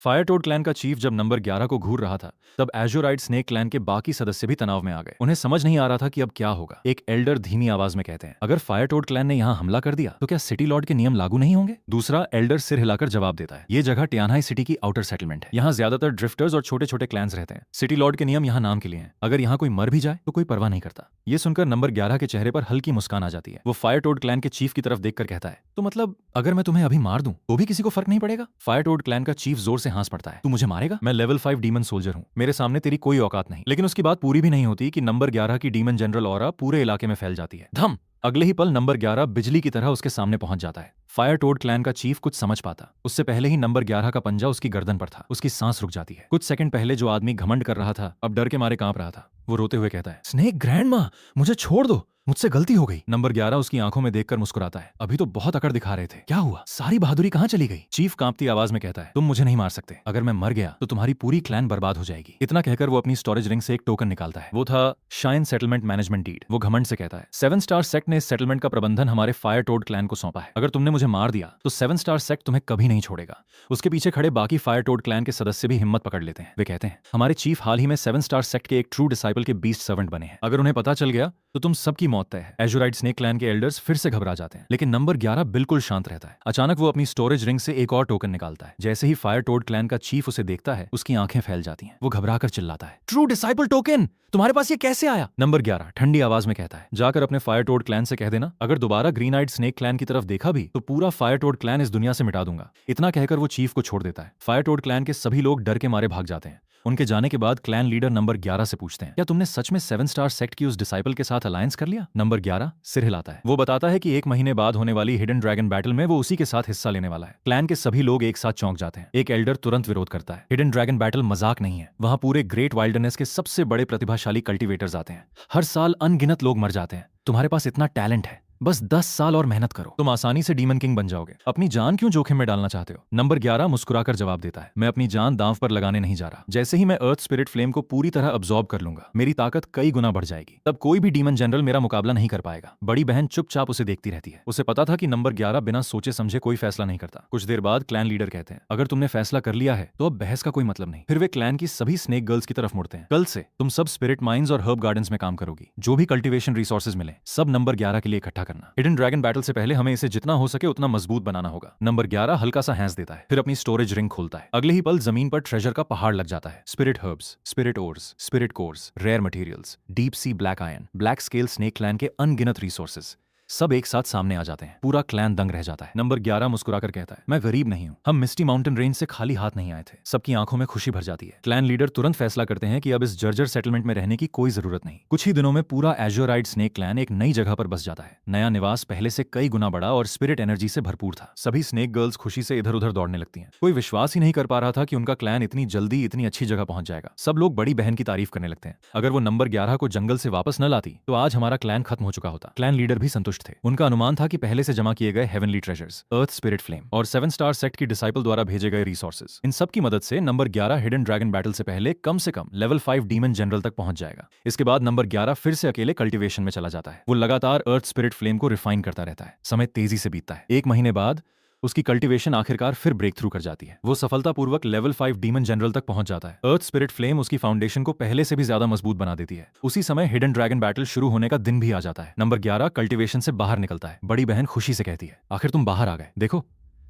फायर टोड क्लैन का चीफ जब नंबर 11 को घूर रहा था, तब एजोराइड स्नेक क्लैन के बाकी सदस्य भी तनाव में आ गए। उन्हें समझ नहीं आ रहा था कि अब क्या होगा। एक एल्डर धीमी आवाज में कहते हैं, अगर फायर टोड क्लैन ने यहाँ हमला कर दिया तो क्या सिटी लॉर्ड के नियम लागू नहीं होंगे? दूसरा एल्डर सिर हिलाकर जवाब देता है, ये जगह टियानहाई सिटी की आउटर सेटलमेंट है। यहाँ ज्यादातर ड्रिफ्टर्स और छोटे छोटे क्लैंस रहते हैं। सिटी लॉर्ड के नियम यहाँ नाम के लिए हैं। अगर यहाँ कोई मर भी जाए तो कोई परवाह नहीं करता। ये सुनकर नंबर 11 के चेहरे पर हल्की मुस्कान आ जाती है। वो फायर टोड क्लैन के चीफ की तरफ देखकर कहता है, तो मतलब अगर मैं तुम्हें अभी मार दूं तो भी किसी को फर्क नहीं पड़ेगा? फायर टोड क्लैन का चीफ जोर से हंस पड़ता है, तू मुझे मारेगा? मैं लेवल 5 डीमन सोल्जर हूं, मेरे सामने तेरी कोई औकात नहीं। लेकिन उसकी बात पूरी भी नहीं होती कि नंबर 11 की डीमन जनरल ऑरा पूरे इलाके में फैल जाती है। धम! अगले ही पल नंबर 11 बिजली की तरह उसके सामने पहुंच जाता है। फायर टोड क्लैन का चीफ कुछ समझ पाता उससे पहले ही नंबर 11 का पंजा उसकी गर्दन पर था। उसकी सांस रुक जाती है। कुछ सेकंड पहले जो आदमी घमंड कर रहा था अब डर के मारे कांप रहा था। वो रोते हुए कहता है, स्नेक ग्रैंडमा, मुझे छोड़ दो, मुझसे गलती हो गई। नंबर 11 उसकी आंखों में देखकर मुस्कुराता है। अभी तो बहुत अकड़ दिखा रहे थे, क्या हुआ? सारी बहादुरी कहाँ चली गई? चीफ कांपती आवाज में कहता है, तुम मुझे नहीं मार सकते। अगर मैं मर गया तो तुम्हारी पूरी क्लैन बर्बाद हो जाएगी। इतना कहकर वो अपनी स्टोरेज रिंग से एक टोकन निकालता है। वो था शाइन सेटलमेंट मैनेजमेंट डीड। वो घमंड से कहता है, 7 स्टार सेक्ट ने इस सेटलमेंट का प्रबंधन हमारे फायर टोड क्लैन को सौंपा है। अगर तुमने मुझे मार दिया तो 7 स्टार सेक्ट तुम्हें कभी नहीं छोड़ेगा। उसके पीछे खड़े बाकी फायर टोड क्लैन के सदस्य भी हिम्मत पकड़ लेते हैं। वे कहते हैं, हमारे चीफ हाल ही में 7 स्टार सेक्ट के एक ट्रू डिसाइपल के बीस्ट सर्वेंट बने हैं। अगर उन्हें पता चल गया तो तुम सबकी मौत तय है। एजुराइट स्नेक क्लैन के एल्डर्स फिर से घबरा जाते हैं, लेकिन नंबर 11 बिल्कुल शांत रहता है। अचानक वो अपनी स्टोरेज रिंग से एक और टोकन निकालता है। जैसे ही फायर टोड क्लैन का चीफ उसे देखता है उसकी आंखें फैल जाती हैं। वो घबराकर चिल्लाता है, ट्रू डिसाइपल टोकन, तुम्हारे पास ये कैसे आया? नंबर 11 ठंडी आवाज में कहता है, जाकर अपने फायर टोड क्लैन से कह देना, अगर दोबारा ग्रीन आइड स्नेक क्लैन की तरफ देखा भी तो पूरा फायर टोड क्लैन इस दुनिया से मिटा दूंगा। इतना कहकर वो चीफ को छोड़ देता है। फायर टोड क्लैन के सभी लोग डर के मारे भाग जाते हैं। उनके जाने के बाद क्लैन लीडर नंबर 11 से पूछते हैं, क्या तुमने सच में 7 स्टार सेक्ट की उस डिसाइपल के साथ अलायंस कर लिया? नंबर 11 सिर हिलाता है। वो बताता है कि 1 महीने बाद होने वाली हिडन ड्रैगन बैटल में वो उसी के साथ हिस्सा लेने वाला है। क्लैन के सभी लोग एक साथ चौंक जाते हैं। एक एल्डर तुरंत विरोध करता है, हिडन ड्रैगन बैटल मजाक नहीं है। वहां पूरे ग्रेट वाइल्डरनेस के सबसे बड़े प्रतिभाशाली कल्टिवेटर्स आते हैं। हर साल अनगिनत लोग मर जाते हैं। तुम्हारे पास इतना टैलेंट है, बस 10 साल और मेहनत करो, तुम आसानी से डीमन किंग बन जाओगे। अपनी जान क्यों जोखिम में डालना चाहते हो? नंबर 11 मुस्कुराकर जवाब देता है, मैं अपनी जान दांव पर लगाने नहीं जा रहा। जैसे ही मैं अर्थ स्पिरिट फ्लेम को पूरी तरह अब्सॉर्ब कर लूंगा मेरी ताकत कई गुना बढ़ जाएगी। तब कोई भी डीमन जनरल मेरा मुकाबला नहीं कर पाएगा। बड़ी बहन चुपचाप उसे देखती रहती है। उसे पता था कि नंबर 11 बिना सोचे समझे कोई फैसला नहीं करता। कुछ देर बाद क्लैन लीडर कहते हैं, अगर तुमने फैसला कर लिया है तो अब बहस का कोई मतलब नहीं। फिर वे क्लैन की सभी स्नेक गर्ल्स की तरफ मुड़ते हैं। कल से तुम सब स्पिरिट माइंस और हर्ब गार्डन्स में काम करोगी। जो भी कल्टिवेशन रिसोर्सेज मिले सब नंबर 11 के लिए इकट्ठा करना। हिडन ड्रैगन बैटल से पहले हमें इसे जितना हो सके उतना मजबूत बनाना होगा। नंबर 11 हल्का सा हंस देता है, फिर अपनी स्टोरेज रिंग खोलता है। अगले ही पल जमीन पर ट्रेजर का पहाड़ लग जाता है। Spirit herbs, spirit ores, spirit cores, rare materials, deep sea black iron, black scale snake clan के अनगिनत रिसोर्सेज सब एक साथ सामने आ जाते हैं। पूरा क्लैन दंग रह जाता है। नंबर 11 मुस्कुराकर कहता है, मैं गरीब नहीं हूं, हम मिस्टी माउंटेन रेंज से खाली हाथ नहीं आए थे। सबकी आंखों में खुशी भर जाती है। क्लैन लीडर तुरंत फैसला करते हैं कि अब इस जर्जर सेटलमेंट में रहने की कोई जरूरत नहीं। कुछ ही दिनों में पूरा एजोराइड स्नेक क्लैन एक नई जगह पर बस जाता है। नया निवास पहले से कई गुना बड़ा और स्पिरिट एनर्जी से भरपूर था। सभी स्नेक गर्ल्स खुशी से इधर उधर दौड़ने लगती हैं। कोई विश्वास ही नहीं कर पा रहा था कि उनका क्लैन इतनी जल्दी इतनी अच्छी जगह पहुंच जाएगा। सब लोग बड़ी बहन की तारीफ करने लगते हैं। अगर वो नंबर 11 को जंगल से वापस न लाती तो आज हमारा क्लैन खत्म हो चुका होता। क्लैन लीडर भी संतुष्ट थे। उनका अनुमान था कि पहले से जमा किए गए हेवनली ट्रेजर्स, अर्थ स्पिरिट फ्लेम और 7 स्टार सेक्ट की डिसाइपल द्वारा भेजे गए रिसोर्सेज, इन सब की मदद से नंबर 11 हिडन ड्रैगन बैटल से पहले कम से कम लेवल 5 डीमन जनरल तक पहुंच जाएगा। इसके बाद नंबर 11 फिर से अकेले कल्टिवेशन में चला जाता है। वो लगातार अर्थ स्पिरिट फ्लेम को रिफाइन करता रहता है। समय तेजी से बीतता है। 1 महीने बाद उसकी कल्टीवेशन आखिरकार फिर ब्रेक थ्रू कर जाती है। वो सफलतापूर्वक लेवल 5 डीमन जनरल तक पहुंच जाता है। अर्थ स्पिरिट फ्लेम उसकी फाउंडेशन को पहले से भी ज्यादा मजबूत बना देती है। उसी समय हिडन ड्रैगन बैटल शुरू होने का दिन भी आ जाता है। नंबर 11 कल्टीवेशन से बाहर निकलता है। बड़ी बहन खुशी से कहती है, आखिर तुम बाहर आ गए, देखो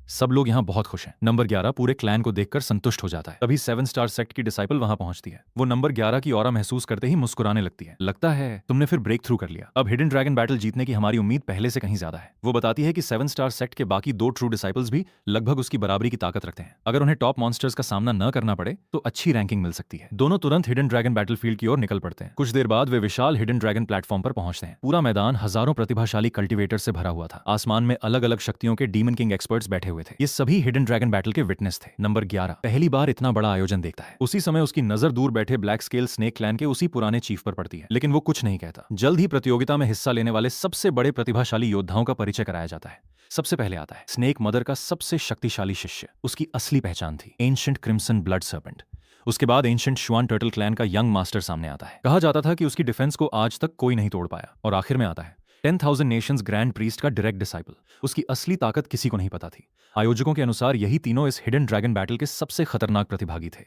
सब लोग यहाँ बहुत खुश हैं। नंबर 11 पूरे क्लैन को देखकर संतुष्ट हो जाता है। तभी 7 स्टार सेक्ट की डिसाइपल वहां पहुंचती है। वो नंबर 11 की ऑरा महसूस करते ही मुस्कुराने लगती है। लगता है तुमने फिर ब्रेक थ्रू कर लिया। अब हिडन ड्रैगन बैटल जीतने की हमारी उम्मीद पहले से कहीं ज्यादा है। वो बताती है कि 7 स्टार सेक्ट के बाकी 2 ट्रू डिसाइपल्स भी लगभग उसकी बराबरी की ताकत रखते हैं। अगर उन्हें टॉप मॉन्स्टर्स का सामना न करना पड़े तो अच्छी रैंकिंग मिल सकती है। दोनों तुरंत हिडन ड्रैगन बैटल फील्ड की ओर निकल पड़ते हैं। कुछ देर बाद वे विशाल हिडन ड्रैगन प्लेटफॉर्म पर पहुंचते हैं। पूरा मैदान हजारों प्रतिभाशाली कल्टिवेटर से भरा हुआ था। आसमान में अलग अलग शक्तियों के डीमन किंग एक्सपर्ट्स बैठे हुए थे। ये सभी हिडन ड्रैगन बैटल के विटनेस थे। नंबर 11 पहली बार इतना बड़ा आयोजन देखता है। उसी समय उसकी नजर दूर बैठे ब्लैक स्केल स्नेक क्लैन के उसी पुराने चीफ पर पड़ती है, लेकिन वो कुछ नहीं कहता। जल्द ही प्रतियोगिता में हिस्सा लेने वाले सबसे बड़े प्रतिभाशाली योद्धाओं का परिचय कराया जाता है। सबसे पहले आता है स्नेक मदर का सबसे शक्तिशाली शिष्य। उसकी असली पहचान थी एंशिएंट क्रिम्सन ब्लड सर्पेंट। उसके बाद एंशिएंट श्वान टर्टल क्लैन का यंग मास्टर सामने आता है। कहा जाता था कि उसकी डिफेंस को आज तक कोई नहीं तोड़ पाया। और आखिर में आता है 10,000 नेशंस ग्रैंड प्रीस्ट का डायरेक्ट डिसाइपल। उसकी असली ताकत किसी को नहीं पता थी। आयोजकों के अनुसार यही तीनों इस हिडन ड्रैगन बैटल के सबसे खतरनाक प्रतिभागी थे।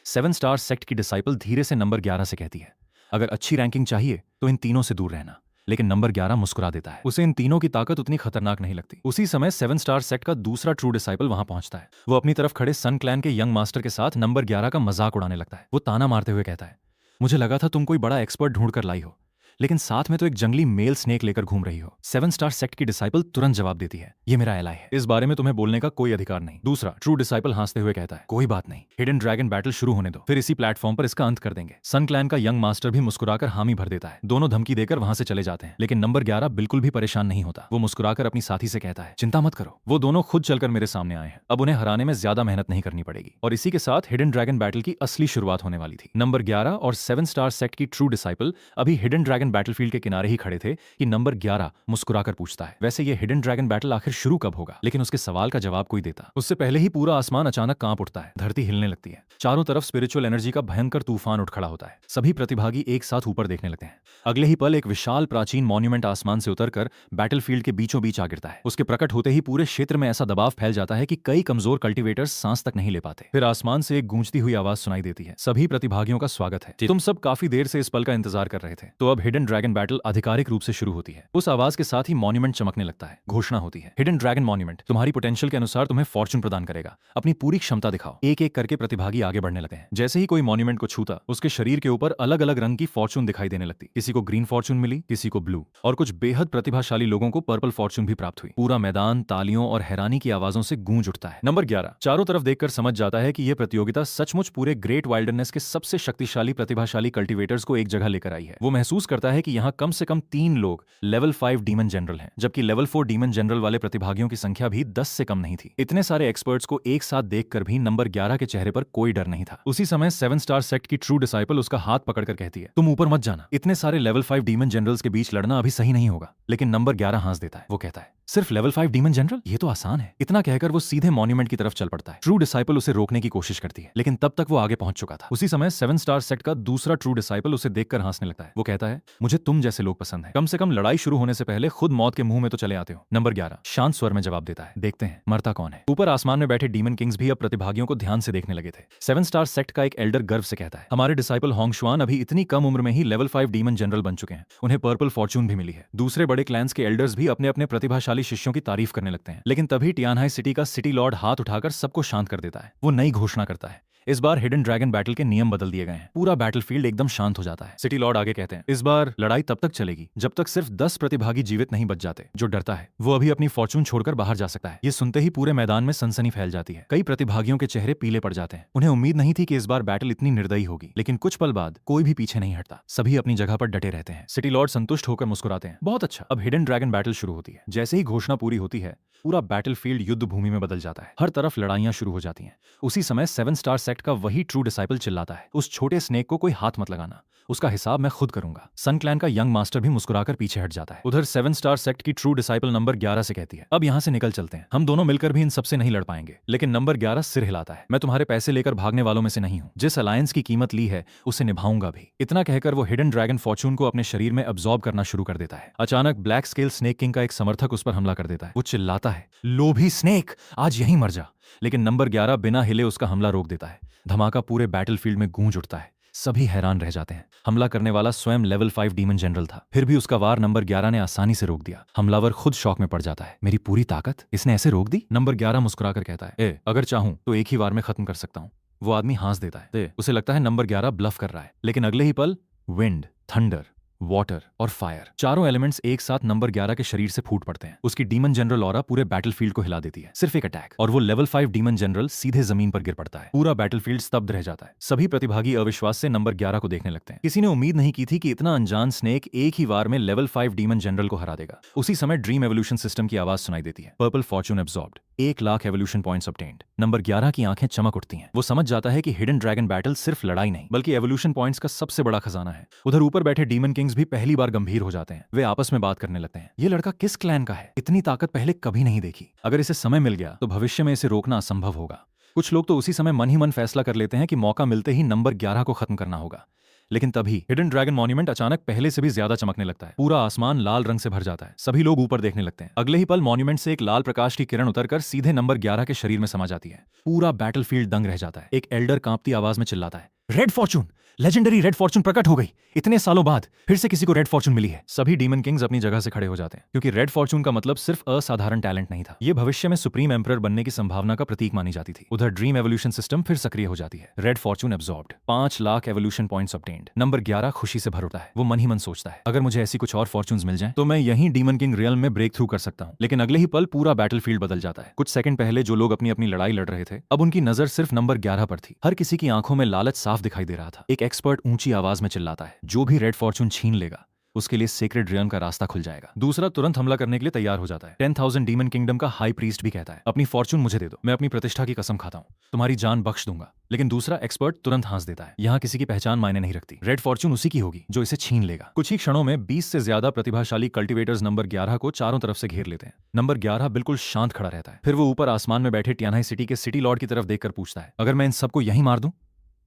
7 स्टार सेक्ट की डिसाइपल धीरे से नंबर 11 से कहती है, अगर अच्छी रैंकिंग चाहिए तो इन तीनों से दूर रहना। लेकिन नंबर 11 मुस्कुरा देता है। उसे इन तीनों की ताकत उतनी खतरनाक नहीं लगती। उसी समय 7 स्टार सेक्ट का दूसरा ट्रू डिसाइपल वहां पहुंचता है। वो अपनी तरफ खड़े सन क्लैन के यंग मास्टर के साथ नंबर 11 का मजाक उड़ाने लगता है। वो ताना मारते हुए कहता है, मुझे लगा था तुम कोई बड़ा एक्सपर्ट ढूंढ कर लाई हो, लेकिन साथ में तो एक जंगली मेल स्नेक लेकर घूम रही हो। 7 स्टार सेक्ट की डिसाइपल तुरंत जवाब देती है, ये मेरा एलाई है, इस बारे में तुम्हें बोलने का कोई अधिकार नहीं। दूसरा ट्रू डिसाइपल हंसते हुए कहता है, कोई बात नहीं, हिडन ड्रैगन बैटल शुरू होने दो, फिर इसी प्लेटफॉर्म पर इसका अंत कर देंगे। सन क्लैन का यंग मास्टर भी मुस्कुराकर हामी भर देता है। दोनों धमकी देकर वहां से चले जाते हैं, लेकिन नंबर 11 बिल्कुल भी परेशान नहीं होता। वो मुस्कुराकर अपनी साथी से कहता है, चिंता मत करो, वो दोनों खुद चलकर मेरे सामने आए हैं, अब उन्हें हराने में ज्यादा मेहनत नहीं करनी पड़ेगी। और इसी के साथ हिडन ड्रैगन बैटल की असली शुरुआत होने वाली थी। नंबर 11 और 7 स्टार सेक्ट की ट्रू डिसाइपल अभी हिडन ड्रैगन बैटलफील्ड के किनारे ही खड़े थे कि नंबर 11 मुस्कुराकर पूछता है, वैसे ये हिडन ड्रैगन बैटल आखिर शुरू कब होगा? लेकिन उसके सवाल का जवाब कोई देता उससे पहले ही पूरा आसमान अचानक कांप उठता है, धरती हिलने लगती है, चारों तरफ स्पिरिचुअल एनर्जी का भयंकर तूफान उठ खड़ा होता है। सभी प्रतिभागी एक साथ ऊपर देखने लगते हैं। अगले ही पल एक विशाल प्राचीन मॉन्यूमेंट आसमान से उतरकर बैटलफील्ड के बीचों बीच आ गिरता है। उसके प्रकट होते ही पूरे क्षेत्र में ऐसा दबाव फैल जाता है कि कई कमजोर कल्टीवेटर्स सांस तक नहीं ले पाते। फिर आसमान से एक गूंजती हुई आवाज सुनाई देती है, सभी प्रतिभागियों का स्वागत है, तुम सब काफी देर से इस पल का इंतजार कर रहे थे। तो अब हिडन ड्रैगन बैटल आधिकारिक रूप से शुरू होती है। उस आवाज के साथ ही मॉन्यूमेंट चमकने लगता है। घोषणा होती है, हिडन ड्रैगन मॉन्यूमेंट तुम्हारी पोटेंशियल के अनुसार तुम्हें फॉर्चून प्रदान करेगा, अपनी पूरी क्षमता दिखाओ। एक एक करके प्रतिभागी आगे बढ़ने लगते हैं। जैसे ही कोई मॉन्यूमेंट को छूता, उसके शरीर के ऊपर अलग अलग रंग की फॉर्चून दिखाई देने लगती। किसी को ग्रीन फॉर्चून मिली, किसी को ब्लू, और कुछ बेहद प्रतिभाशाली लोगों को पर्पल फॉर्चून भी प्राप्त हुई। पूरा मैदान तालियों और हैरानी की आवाजों से गूंज उठता है। नंबर 11 चारों तरफ देखकर समझ जाता है कि यह प्रतियोगिता सचमुच पूरे ग्रेट वाइल्डरनेस के सबसे शक्तिशाली प्रतिभाशाली कल्टीवेटर्स को एक जगह लेकर आई है। वो महसूस करता है कि यहाँ कम से कम 3 लोग लेवल 5 डीमन जनरल हैं, जबकि लेवल 4 डीमन जनरल वाले प्रतिभागियों की संख्या भी 10 से कम नहीं थी। इतने सारे एक्सपर्ट्स को एक साथ देखकर भी नंबर 11 के चेहरे पर कोई डर नहीं था। उसी समय 7 स्टार सेक्ट की ट्रू डिसाइपल उसका हाथ पकड़कर कहती है, तुम ऊपर मत जाना, इतने सारे लेवल 5 डीमन जनरल्स के बीच लड़ना अभी सही नहीं होगा। लेकिन नंबर 11 हंस देता है। वो कहता है, सिर्फ लेवल 5 डीमन जनरल, ये तो आसान है। इतना कहकर वो सीधे मॉन्यूमेंट की तरफ चल पड़ता है। ट्रू डिसाइपल उसे रोकने की कोशिश करती है, लेकिन तब तक वो आगे पहुंच चुका था। उसी समय 7 स्टार सेक्ट का दूसरा ट्रू डिसाइपल उसे देखकर हंसने लगता है। वो कहता है, मुझे तुम जैसे लोग पसंद हैं, कम से कम लड़ाई शुरू होने से पहले खुद मौत के मुंह में तो चले आते हो। नंबर 11 शांत स्वर में जवाब देता है, देखते हैं मरता कौन है। ऊपर आसमान में बैठे डीमन किंग्स भी अब प्रतिभागियों को ध्यान से देखने लगे थे। 7 स्टार सेक्ट का एक एल्डर गर्व से कहता है, हमारे डिसाइपल होंगशुआन अभी इतनी कम उम्र में ही लेवल 5 डीमन जनरल बन चुके हैं, उन्हें पर्पल फॉर्चून भी मिली है। दूसरे बड़े क्लैंस के एल्डर्स भी अपने अपने प्रतिभाशाली शिष्यों की तारीफ करने लगते हैं। लेकिन तभी टियानहाई सिटी का सिटी लॉर्ड हाथ उठाकर सबको शांत कर देता है। वो नई घोषणा करता है, इस बार हिडन ड्रैगन बैटल के नियम बदल दिए गए हैं। पूरा बैटलफील्ड एकदम शांत हो जाता है। सिटी लॉर्ड आगे कहते हैं, इस बार लड़ाई तब तक चलेगी जब तक सिर्फ 10 प्रतिभागी जीवित नहीं बच जाते। जो डरता है वो अभी अपनी फॉर्चून छोड़कर बाहर जा सकता है। ये सुनते ही पूरे मैदान में सनसनी फैल जाती है। कई प्रतिभागियों के चेहरे पीले पड़ जाते हैं। उन्हें उम्मीद नहीं थी कि इस बार बैटल इतनी निर्दयी होगी, लेकिन कुछ पल बाद कोई भी पीछे नहीं हटता। सभी अपनी जगह पर डटे रहते हैं। सिटी लॉर्ड संतुष्ट होकर मुस्कुराते हैं, बहुत अच्छा। अब हिडन ड्रैगन बैटल शुरू होती है। जैसे ही घोषणा पूरी होती है, पूरा बैटलफील्ड युद्ध भूमि में बदल जाता है। हर तरफ लड़ाइयां शुरू हो जाती हैं। उसी समय 7 स्टार सेक्ट का वही ट्रू डिसाइपल चिल्लाता है, उस छोटे स्नेक को कोई हाथ मत लगाना, उसका हिसाब मैं खुद करूंगा। सन क्लैन का यंग मास्टर भी मुस्कुराकर पीछे हट जाता है। उधर 7 स्टार सेक्ट की ट्रू डिसाइपल नंबर 11 से कहती है, अब यहां से निकल चलते हैं, हम दोनों मिलकर भी इन सबसे नहीं लड़ पाएंगे। लेकिन नंबर 11 सिर हिलाता है, मैं तुम्हारे पैसे लेकर भागने वालों में से नहीं हूं, जिस अलायंस की कीमत ली है उसे निभाऊंगा भी। इतना कहकर वो हिडन ड्रैगन फॉर्चून को अपने शरीर में अब्सॉर्ब करना शुरू कर देता है। अचानक ब्लैक स्केल स्नेक किंग का एक समर्थक उस पर हमला कर देता है। वो चिल्लाता है, लोभी स्नेक, आज यहीं मर जा। लेकिन नंबर 11 बिना हिले उसका हमला रोक देता है। धमाका पूरे बैटलफील्ड में गूंज उठता है। सभी हैरान रह जाते हैं। हमला करने वाला स्वयं लेवल 5 डीमन जनरल था, फिर भी उसका वार नंबर 11 ने आसानी से रोक दिया। हमलावर खुद शॉक में पड़ जाता है, मेरी पूरी ताकत इसने ऐसे रोक दी? नंबर 11 मुस्कुराकर कहता है, अगर चाहूं तो एक ही वार में खत्म कर सकता हूं। वो आदमी हंस देता है। उसे लगता है नंबर 11 ब्लफ कर रहा है, लेकिन अगले ही पल विंड, थंडर, वाटर और फायर, चारों एलिमेंट्स एक साथ नंबर 11 के शरीर से फूट पड़ते हैं। उसकी डीमन जनरल ऑरा पूरे बैटलफील्ड को हिला देती है। सिर्फ एक अटैक और वो लेवल 5 डीमन जनरल सीधे जमीन पर गिर पड़ता है। पूरा बैटलफील्ड स्तब्ध रह जाता है। सभी प्रतिभागी अविश्वास से नंबर 11 को देखने लगते हैं। किसी ने उम्मीद नहीं की थी कि इतना अनजान स्नेक एक ही वार में लेवल 5 डीमन जनरल को हरा देगा। उसी समय ड्रीम एवोल्यूशन सिस्टम की आवाज सुनाई देती है, purple Fortune absorbed, 1 lakh evolution points obtained. Number 11 की आंखें चमक उठती हैं। वो समझ जाता है कि हिडन ड्रैगन बैटल सिर्फ लड़ाई नहीं बल्कि एवोल्यूशन पॉइंट्स का सबसे बड़ा खजाना है। उधर ऊपर बैठे डीमन किंग्स भी पहली बार गंभीर हो जाते हैं। वे आपस में बात करने लगते हैं, ये लड़का किस क्लैन का है? इतनी ताकत पहले कभी नहीं देखी। अगर इसे समय मिल गया तो भविष्य में इसे रोकना असंभव होगा। कुछ लोग तो उसी समय मन ही मन फैसला कर लेते हैं कि मौका मिलते ही नंबर 11 को खत्म करना होगा। लेकिन तभी हिडन ड्रैगन मॉन्यूमेंट अचानक पहले से भी ज्यादा चमकने लगता है। पूरा आसमान लाल रंग से भर जाता है। सभी लोग ऊपर देखने लगते हैं। अगले ही पल मॉन्यूमेंट से एक लाल प्रकाश की किरण उतरकर सीधे नंबर 11 के शरीर में समा जाती है। पूरा बैटलफील्ड दंग रह जाता है। एक एल्डर कांपती आवाज में चिल्लाता है, red Fortune, legendary red Fortune प्रकट हो गई। इतने सालों बाद फिर से किसी को रेड फॉर्चून मिली है। सभी डीमन किंग्स अपनी जगह से खड़े हो जाते हैं, क्योंकि रेड फॉर्चून का मतलब सिर्फ असाधारण टैलेंट नहीं था, ये भविष्य में सुप्रीम एम्परर बनने की संभावना का प्रतीक मानी जाती थी। उधर ड्रीम एवोल्यूशन सिस्टम फिर सक्रिय हो जाती है। Red Fortune absorbed, 5 lakh evolution points obtained. Number 11 खुशी से भर उठता है। वो मन ही मन सोचता है, अगर मुझे ऐसी कुछ और फॉर्चून्स मिल जाएं तो मैं यहीं डीमन किंग रियल्म में ब्रेक थ्रू कर सकता हूं। लेकिन अगले ही पल पूरा बैटलफील्ड बदल जाता है। कुछ सेकंड पहले जो लोग अपनी अपनी लड़ाई लड़ रहे थे, अब उनकी नजर सिर्फ नंबर 11 पर थी। हर किसी की आंखों में लालच साफ दिखाई दे रहा था। एक एक्सपर्ट ऊंची आवाज में चिल्लाता है, जो भी रेड फॉर्चून छीन लेगा उसके लिए सेक्रेड रियल्म का रास्ता खुल जाएगा। दूसरा तुरंत हमला करने के लिए तैयार हो जाता है। 10,000 डीमन किंगडम का हाई प्रीस्ट भी कहता है, अपनी फॉर्चून मुझे दे दो, मैं अपनी प्रतिष्ठा की कसम खाता हूं, तुम्हारी जान बख्श दूंगा। लेकिन दूसरा एक्सपर्ट तुरंत हंस देता है, यहाँ किसी की पहचान मायने नहीं रखती, रेड फॉर्चून उसी की होगी जो इसे छीन लेगा। कुछ ही क्षणों में 20 से ज्यादा प्रतिभाशाली कल्टिवेटर्स नंबर 11 को चारों तरफ से घेर लेते हैं। नंबर 11 बिल्कुल शांत खड़ा रहता है। फिर वो ऊपर आसमान में बैठे टियानाई सिटी के सिटी लॉर्ड की तरफ देखकर पूछता है, अगर मैं इन सबको यहीं मार दूं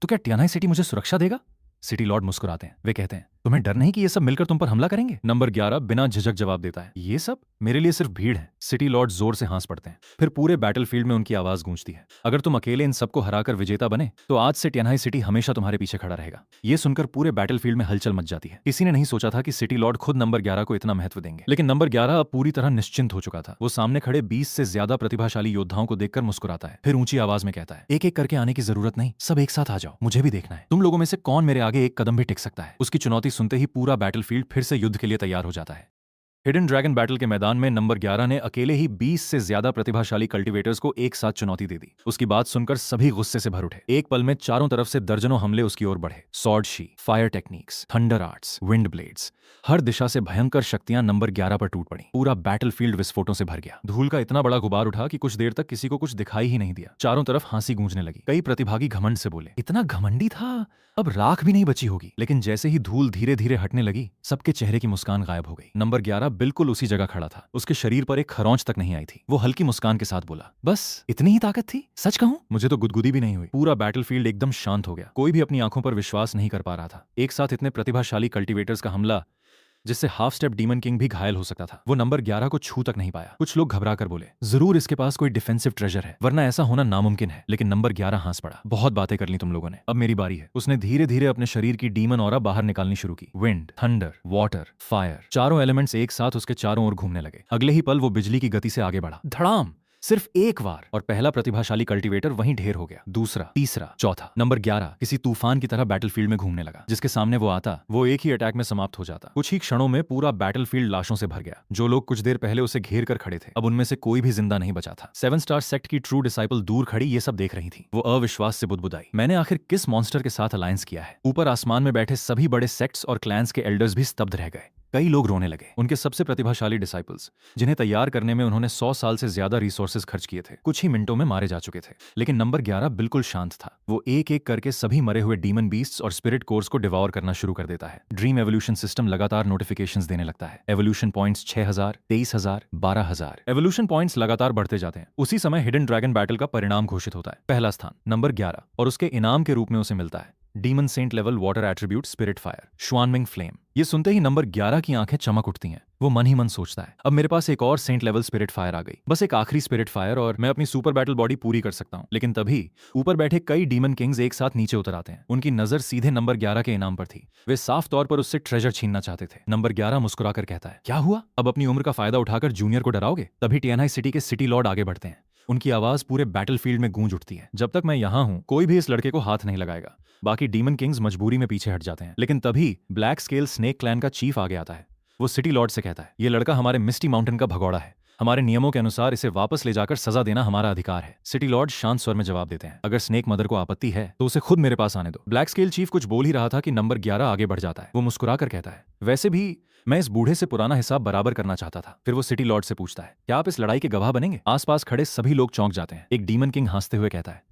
तो क्या टियानाई सिटी मुझे सुरक्षा देगा? सिटी लॉर्ड मुस्कुराते हैं। वे कहते हैं, तुम्हें डर नहीं कि ये सब मिलकर तुम पर हमला करेंगे? नंबर 11 बिना झिझक जवाब देता है, ये सब मेरे लिए सिर्फ भीड़ है। सिटी लॉर्ड जोर से हंस पड़ते हैं। फिर पूरे बैटलफील्ड में उनकी आवाज गूंजती है, अगर तुम अकेले इन सबको हराकर विजेता बने तो आज से टियानाई सिटी हमेशा तुम्हारे पीछे खड़ा रहेगा। ये सुनकर पूरे बैटलफील्ड में हलचल मच जाती है। किसी ने नहीं सोचा था कि सिटी लॉर्ड खुद नंबर 11 को इतना महत्व देंगे। लेकिन नंबर 11 अब पूरी तरह निश्चिंत हो चुका था। वो सामने खड़े 20 से ज्यादा प्रतिभाशाली योद्धाओं को देखकर मुस्कुराता है। फिर ऊंची आवाज में कहता है, एक एक करके आने की जरूरत नहीं, सब एक साथ आ जाओ, मुझे भी देखना है तुम लोगों में से कौन मेरे आगे एक कदम भी टिक सकता है। उसकी चुनौती सुनते ही पूरा बैटलफील्ड फिर से युद्ध के लिए तैयार हो जाता है। हिडन ड्रैगन बैटल के मैदान में नंबर 11 ने अकेले ही 20 से ज्यादा प्रतिभाशाली कल्टिवेटर्स को एक साथ चुनौती दे दी। उसकी बात सुनकर सभी गुस्से से भर उठे। एक पल में चारों तरफ से दर्जनों हमले उसकी ओर बढ़े। सॉर्ड शी, fire techniques, thunder arts, wind blades, हर दिशा से भयंकर शक्तियां नंबर 11 पर टूट पड़ी। पूरा बैटलफील्ड विस्फोटों से भर गया। धूल का इतना बड़ा गुबार उठा कि कुछ देर तक किसी को कुछ दिखाई ही नहीं दिया। चारों तरफ हंसी गूंजने लगी। कई प्रतिभागी घमंड से बोले, इतना घमंडी था, अब राख भी नहीं बची होगी। लेकिन जैसे ही धूल धीरे धीरे हटने लगी, सबके चेहरे की मुस्कान गायब हो गई। नंबर 11 बिल्कुल उसी जगह खड़ा था। उसके शरीर पर एक खरोंच तक नहीं आई थी। वो हल्की मुस्कान के साथ बोला, बस इतनी ही ताकत थी? सच कहूं, मुझे तो गुदगुदी भी नहीं हुई। पूरा बैटलफील्ड एकदम शांत हो गया। कोई भी अपनी आंखों पर विश्वास नहीं कर पा रहा था। एक साथ इतने प्रतिभाशाली कल्टिवेटर्स का हमला, जिससे हाफ स्टेप डीमन किंग भी घायल हो सकता था, वो नंबर 11 को छू तक नहीं पाया। कुछ लोग घबरा कर बोले, जरूर इसके पास कोई डिफेंसिव ट्रेजर है, वरना ऐसा होना नामुमकिन है। लेकिन नंबर 11 हंस पड़ा, बहुत बातें कर ली तुम लोगों ने, अब मेरी बारी है। उसने धीरे धीरे अपने शरीर की डीमन ऑरा बाहर निकालनी शुरू की। विंड, थंडर, वाटर, फायर, चारों एलिमेंट्स एक साथ उसके चारों ओर घूमने लगे। अगले ही पल वो बिजली की गति से आगे बढ़ा। धड़ाम, सिर्फ एक बार, और पहला प्रतिभाशाली कल्टिवेटर वहीं ढेर हो गया। दूसरा, तीसरा, चौथा। नंबर 11 किसी तूफान की तरह बैटलफील्ड में घूमने लगा। जिसके सामने वो आता, वो एक ही अटैक में समाप्त हो जाता। कुछ ही क्षणों में पूरा बैटलफील्ड लाशों से भर गया। जो लोग कुछ देर पहले उसे घेर कर खड़े थे, अब उनमें से कोई भी जिंदा नहीं बचा था। 7 स्टार सेक्ट की ट्रू डिसाइपल दूर खड़ी ये सब देख रही थी। वो अविश्वास से बुदबुदाई, मैंने आखिर किस मॉन्स्टर के साथ अलायंस किया है? ऊपर आसमान में बैठे सभी बड़े सेक्ट्स और क्लैंस के एल्डर्स भी स्तब्ध रह गए। कई लोग रोने लगे। उनके सबसे प्रतिभाशाली डिसाइपल्स, जिन्हें तैयार करने में उन्होंने 100 साल से ज्यादा रिसोर्सेज खर्च किए थे, कुछ ही मिनटों में मारे जा चुके थे। लेकिन नंबर 11 बिल्कुल शांत था। वो एक एक करके सभी मरे हुए डीमन बीस्ट्स और स्पिरिट कोर्स को डिवॉर करना शुरू कर देता है। ड्रीम एवोल्यूशन सिस्टम लगातार नोटिफिकेशंस देने लगता है। Evolution points 6000, 23,000, 12,000। एवोल्यूशन पॉइंट्स लगातार बढ़ते जाते हैं। उसी समय हिडन ड्रैगन बैटल का परिणाम घोषित होता है। पहला स्थान नंबर 11, और उसके इनाम के रूप में उसे मिलता है demon saint level water attribute spirit fire, श्वानमिंग फ्लेम। ये सुनते ही नंबर 11 की आंखें चमक उठती हैं। वो मन ही मन सोचता है, अब मेरे पास एक और सेंट लेवल स्पिरिट फायर आ गई, बस एक आखिरी स्पिरिट फायर और मैं अपनी सुपर बैटल बॉडी पूरी कर सकता हूं। लेकिन तभी ऊपर बैठे कई डीमन किंग्स एक साथ नीचे उतर आते हैं। उनकी नजर सीधे नंबर 11 के इनाम पर थी। वे साफ तौर पर उससे ट्रेजर छीनना चाहते थे। नंबर 11 मुस्कुराकर कहता है, क्या हुआ, अब अपनी उम्र का फायदा उठाकर जूनियर को डराओगे? तभी टियानाई सिटी के सिटी लॉर्ड आगे बढ़ते हैं। उनकी आवाज पूरे बैटलफील्ड में गूंज उठती है, जब तक मैं यहां हूं कोई भी इस लड़के को हाथ नहीं लगाएगा। बाकी डीमन किंग्स मजबूरी में पीछे हट जाते हैं। लेकिन तभी ब्लैक स्केल स्नेक क्लैन का चीफ आगे आता है। वो सिटी लॉर्ड से कहता है, ये लड़का हमारे मिस्टी माउंटेन का भगौड़ा है, हमारे नियमों के अनुसार इसे वापस ले जाकर सजा देना हमारा अधिकार है। सिटी लॉर्ड शांत स्वर में जवाब देते हैं, अगर स्नेक मदर को आपत्ति है तो उसे खुद मेरे पास आने दो। ब्लैक स्केल चीफ कुछ बोल ही रहा था कि नंबर 11 आगे बढ़ जाता है। वो मुस्कुराकर कहता है, वैसे भी मैं इस बूढ़े से पुराना हिसाब बराबर करना चाहता था। फिर वो सिटी लॉर्ड से पूछता है, क्या आप इस लड़ाई के गवाह बनेंगे? आसपास खड़े सभी लोग चौंक जाते हैं। एक डीमन किंग हंसते हुए कहता है,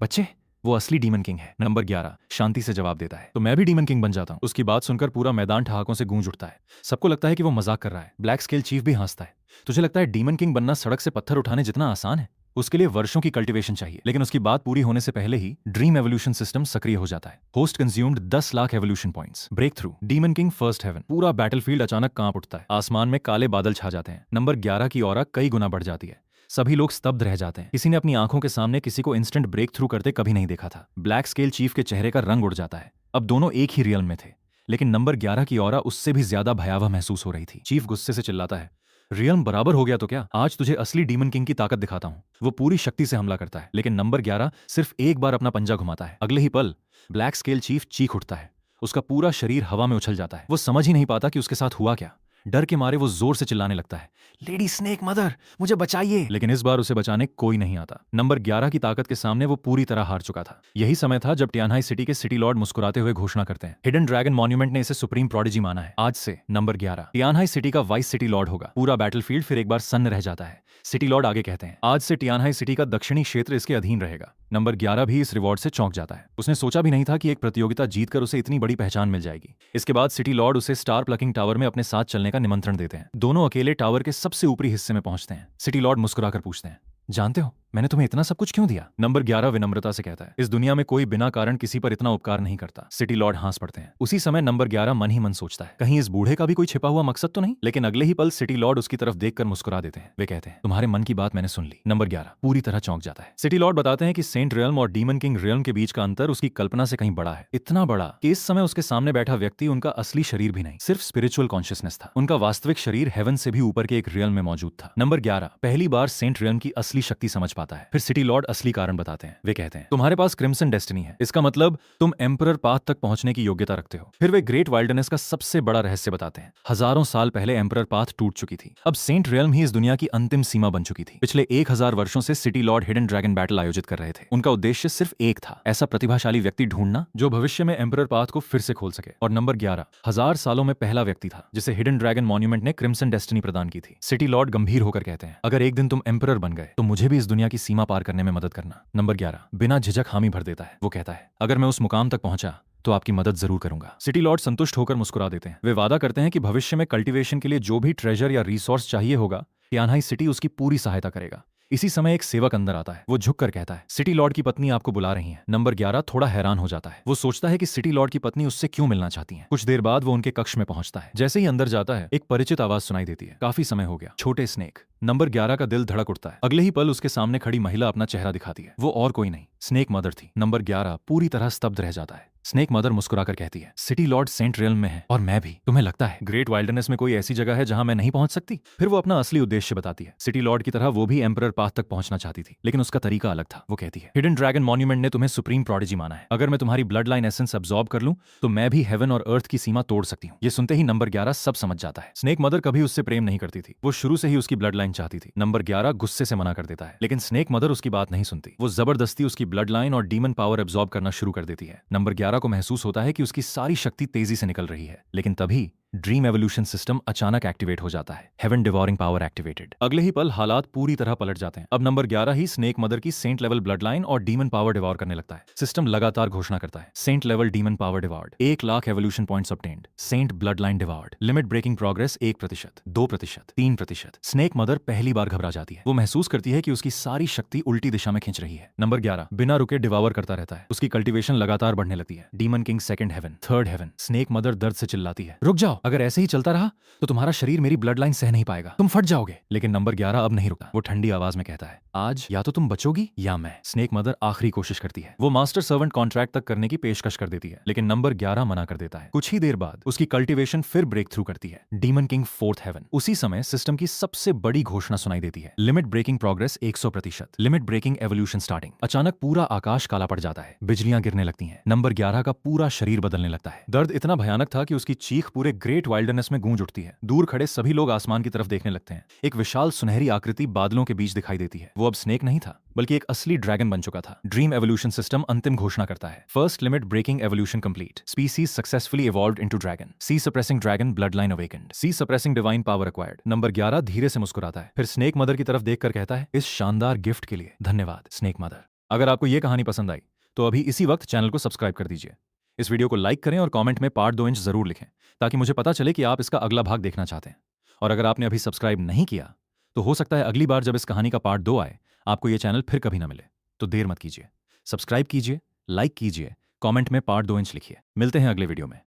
बच्चे, वो असली डीमन किंग है। नंबर 11 शांति से जवाब देता है, तो मैं भी डीमन किंग बन जाता हूं। उसकी बात सुनकर पूरा मैदान ठहाकों से गूंज उठता है। सबको लगता है कि वो मजाक कर रहा है। ब्लैक स्केल चीफ भी हंसता है, तुझे लगता है डीमन किंग बनना सड़क से पत्थर उठाने जितना आसान है? उसके लिए वर्षों की कल्टीवेशन चाहिए। लेकिन उसकी बात पूरी होने से पहले ही ड्रीम एवोल्यूशन सिस्टम सक्रिय हो जाता है। Host consumed 10 lakh evolution points. Break through, demon king first heaven. पूरा बैटलफील्ड अचानक कांप उठता है। आसमान में काले बादल छा जाते हैं। नंबर 11 की ऑरा कई गुना बढ़ जाती है। सभी लोग स्तब्ध रह जाते हैं। किसी ने अपनी आंखों के सामने किसी को इंस्टेंट ब्रेक थ्रू करते कभी नहीं देखा था। ब्लैक स्केल चीफ के चेहरे का रंग उड़ जाता है। अब दोनों एक ही रियल में थे, लेकिन नंबर 11 की ऑरा उससे भी ज्यादा भयावह महसूस हो रही थी। चीफ गुस्से से चिल्लाता है, रियल्म बराबर हो गया तो क्या? आज तुझे असली डीमन किंग की ताकत दिखाता हूं। वो पूरी शक्ति से हमला करता है, लेकिन नंबर 11 सिर्फ एक बार अपना पंजा घुमाता है। अगले ही पल ब्लैक स्केल चीफ चीख उठता है। उसका पूरा शरीर हवा में उछल जाता है। वो समझ ही नहीं पाता कि उसके साथ हुआ क्या। डर के मारे वो जोर से चिल्लाने लगता है, लेडी स्नेक मदर, मुझे बचाइए। लेकिन इस बार उसे बचाने कोई नहीं आता। नंबर 11 की ताकत के सामने वो पूरी तरह हार चुका था। यही समय था जब टियानहाई सिटी के सिटी लॉर्ड मुस्कुराते हुए घोषणा करते हैं। हिडन ड्रैगन मॉन्यूमेंट ने इसे सुप्रीम प्रोडिजी माना है। आज से नंबर 11 टियानहाई सिटी का वाइस सिटी लॉर्ड होगा। पूरा बैटलफील्ड फिर एक बार सन्न रह जाता है। सिटी लॉर्ड आगे कहते हैं, आज से टियानहाई सिटी का दक्षिणी क्षेत्र इसके अधीन रहेगा। नंबर 11 भी इस रिवॉर्ड से चौंक जाता है। उसने सोचा भी नहीं था कि एक प्रतियोगिता जीतकर उसे इतनी बड़ी पहचान मिल जाएगी। इसके बाद सिटी लॉर्ड उसे स्टार प्लकिंग टावर में अपने साथ चलने का निमंत्रण देते हैं। दोनों अकेले टावर के सबसे ऊपरी हिस्से में पहुंचते हैं। सिटी लॉर्ड मुस्कुराकर पूछते हैं, जानते हो मैंने तुम्हें इतना सब कुछ क्यों दिया? नंबर 11 विनम्रता से कहता है, इस दुनिया में कोई बिना कारण किसी पर इतना उपकार नहीं करता। सिटी लॉर्ड हंस पड़ते हैं। उसी समय नंबर 11 मन ही मन सोचता है, कहीं इस बूढ़े का भी कोई छिपा हुआ मकसद तो नहीं? लेकिन अगले ही पल सिटी लॉर्ड उसकी तरफ देखकर मुस्कुरा देते हैं। वे कहते हैं, तुम्हारे मन की बात मैंने सुन ली। नंबर 11 पूरी तरह चौंक जाता है। सिटी लॉर्ड बताते हैं कि सेंट रियल्म और डीमन किंग रियल्म के बीच का अंतर उसकी कल्पना से कहीं बड़ा है। इतना बड़ा कि इस समय उसके सामने बैठा व्यक्ति उनका असली शरीर भी नहीं, सिर्फ स्पिरिचुअल कॉन्शियसनेस था। उनका वास्तविक शरीर हेवन से भी ऊपर के एक रियल्म में मौजूद था। नंबर 11 पहली बार सेंट रियल्म की असली शक्ति समझ पाता है। फिर सिटी लॉर्ड असली कारण बताते हैं। वे कहते हैं, तुम्हारे पास क्रिम्सन डेस्टिनी है, इसका मतलब तुम एम्परर पाथ तक पहुंचने की योग्यता रखते हो। फिर वे ग्रेट वाइल्डनेस का सबसे बड़ा रहस्य बताते हैं। हजारों साल पहले एम्परर पाथ टूट चुकी थी। अब सेंट रियल्म ही इस दुनिया की अंतिम सीमा बन चुकी थी। पिछले 1000 वर्षों से city Lord hidden dragon battle आयोजित कर रहे थे। उनका उद्देश्य सिर्फ एक था, ऐसा प्रतिभाशाली व्यक्ति ढूंढना जो भविष्य में एम्परर पाथ को फिर से खोल सके। और नंबर 11 1000 सालों में पहला व्यक्ति था जिसे हिडन ड्रैगन मॉन्यूमेंट ने क्रिम्सन डेस्टिनी प्रदान की थी। सिटी लॉर्ड गंभीर होकर कहते हैं, अगर एक दिन तुम एम्परर बन गए तो मुझे भी इस दुनिया की सीमा पार करने में मदद करना। नंबर 11 बिना झिझक हामी भर देता है। वो कहता है, अगर मैं उस मुकाम तक पहुंचा तो आपकी मदद जरूर करूंगा। सिटी लॉर्ड संतुष्ट होकर मुस्कुरा देते हैं। वे वादा करते हैं कि भविष्य में कल्टीवेशन के लिए जो भी ट्रेजर या रिसोर्स चाहिए होगा, टियानहाई सिटी उसकी पूरी सहायता करेगा। इसी समय एक सेवक अंदर आता है। वो झुककर कहता है, सिटी लॉर्ड की पत्नी आपको बुला रही है। नंबर 11 थोड़ा हैरान हो जाता है। वो सोचता है कि सिटी लॉर्ड की पत्नी उससे क्यों मिलना चाहती है। कुछ देर बाद वो उनके कक्ष में पहुंचता है। जैसे ही अंदर जाता है, एक परिचित आवाज सुनाई देती है, काफी समय हो गया, छोटे स्नेक। नंबर 11 का दिल धड़क उठता है। अगले ही पल उसके सामने खड़ी महिला अपना चेहरा दिखाती है। वो और कोई नहीं, स्नेक मदर थी। नंबर 11 पूरी तरह स्तब्ध रह जाता है। स्नेक मदर मुस्कुराकर कहती है, सिटी लॉर्ड सेंट रियल्म में है और मैं भी। तुम्हें लगता है ग्रेट वाइल्डनेस में कोई ऐसी जगह है जहां मैं नहीं पहुंच सकती? फिर वो अपना असली उद्देश्य बताती है। सिटी लॉर्ड की तरह वो भी एम्परर पाथ तक पहुंचना चाहती थी, लेकिन उसका तरीका अलग था। वो कहती है, हिडन ड्रैगन मॉन्यूमेंट ने तुम्हें सुप्रीम प्रोडिजी माना है। अगर मैं तुम्हारी ब्लड लाइन एसेंस अब्सॉर्ब कर लूं तो मैं भी हेवन और अर्थ की सीमा तोड़ सकती हूँ। ये सुनते ही नंबर 11 सब समझ जाता है। स्नेक मदर कभी उससे प्रेम नहीं करती थी। वो शुरू से ही उसकी ब्लड लाइन चाहती थी। नंबर 11 गुस्से से मना कर देता है, लेकिन स्नेक मदर उसकी बात नहीं सुनती। वो जबरदस्ती उसकी ब्लड लाइन और डीमन पावर एब्सॉर्ब करना शुरू कर देती है। नंबर 11 को महसूस होता है कि उसकी सारी शक्ति तेजी से निकल रही है, लेकिन तभी ड्रीम एवोल्यूशन सिस्टम अचानक एक्टिवेट हो जाता है। Heaven devouring power activated. अगले ही पल हालात पूरी तरह पलट जाते हैं। अब नंबर 11 ही स्नेक मदर की सेंट लेवल ब्लड लाइन और डीमन पावर डिवॉर करने लगता है। सिस्टम लगातार घोषणा करता है, saint level demon power devoured, 1 lakh evolution points obtained, saint blood line devoured, limit breaking progress 1%, 2%, 3%। Snake mother पहली बार घबरा जाती है। वो महसूस करती है कि उसकी सारी शक्ति उल्टी दिशा में खींच रही है। नंबर 11 बिना रुके डिवावर करता रहता है। उसकी कल्टीवेशन लगातार बढ़ने लगती है। Demon king second heaven, third heaven. Snake mother दर्द से चिल्लाती है, रुक जाओ, अगर ऐसे ही चलता रहा तो तुम्हारा शरीर मेरी ब्लड लाइन सह नहीं पाएगा, तुम फट जाओगे। लेकिन नंबर 11 अब नहीं रुका। वो ठंडी आवाज में कहता है, आज या तो तुम बचोगी या मैं। स्नेक मदर आखिरी कोशिश करती है। वो मास्टर सर्वेंट कॉन्ट्रैक्ट तक करने की पेशकश कर देती है, लेकिन नंबर 11 मना कर देता है। कुछ ही देर बाद उसकी कल्टीवेशन फिर ब्रेक थ्रू करती है। Demon king fourth heaven. उसी समय सिस्टम की सबसे बड़ी घोषणा सुनाई देती है, limit breaking progress 100%, limit breaking evolution starting. अचानक पूरा आकाश काला पड़ जाता है, बिजलियां गिरने लगती हैं। नंबर 11 का पूरा शरीर बदलने लगता है। दर्द इतना भयानक था कि उसकी चीख पूरे ग्रेट वाइल्डनेस में गूंज उठती है। दूर खड़े सभी लोग आसमान की तरफ देखने लगते हैं। एक विशाल सुनहरी आकृति बादलों के बीच दिखाई देती है। वो अब स्नेक नहीं था, बल्कि एक असली ड्रैगन बन चुका था। ड्रीम एवोल्यूशन सिस्टम अंतिम घोषणा करता है, first limit breaking evolution complete, species successfully evolved into dragon, sea suppressing dragon blood line awakened, sea suppressing divine power acquired. Number 11 धीरे से मुस्कुराता है, फिर स्नेक मदर की तरफ देखकर कहता है, इस शानदार गिफ्ट के लिए धन्यवाद स्नेक मदर। अगर आपको यह कहानी पसंद आई तो अभी इसी वक्त चैनल को सब्सक्राइब कर दीजिए। इस वीडियो को लाइक करें और कमेंट में पार्ट 2 इंच जरूर लिखें, ताकि मुझे पता चले कि आप इसका अगला भाग देखना चाहते हैं। और अगर आपने अभी सब्सक्राइब नहीं किया तो हो सकता है अगली बार जब इस कहानी का पार्ट 2 आए आपको यह चैनल फिर कभी ना मिले। तो देर मत कीजिए, सब्सक्राइब कीजिए, लाइक कीजिए, कमेंट में पार्ट 2 इंच लिखिए। मिलते हैं अगले वीडियो में।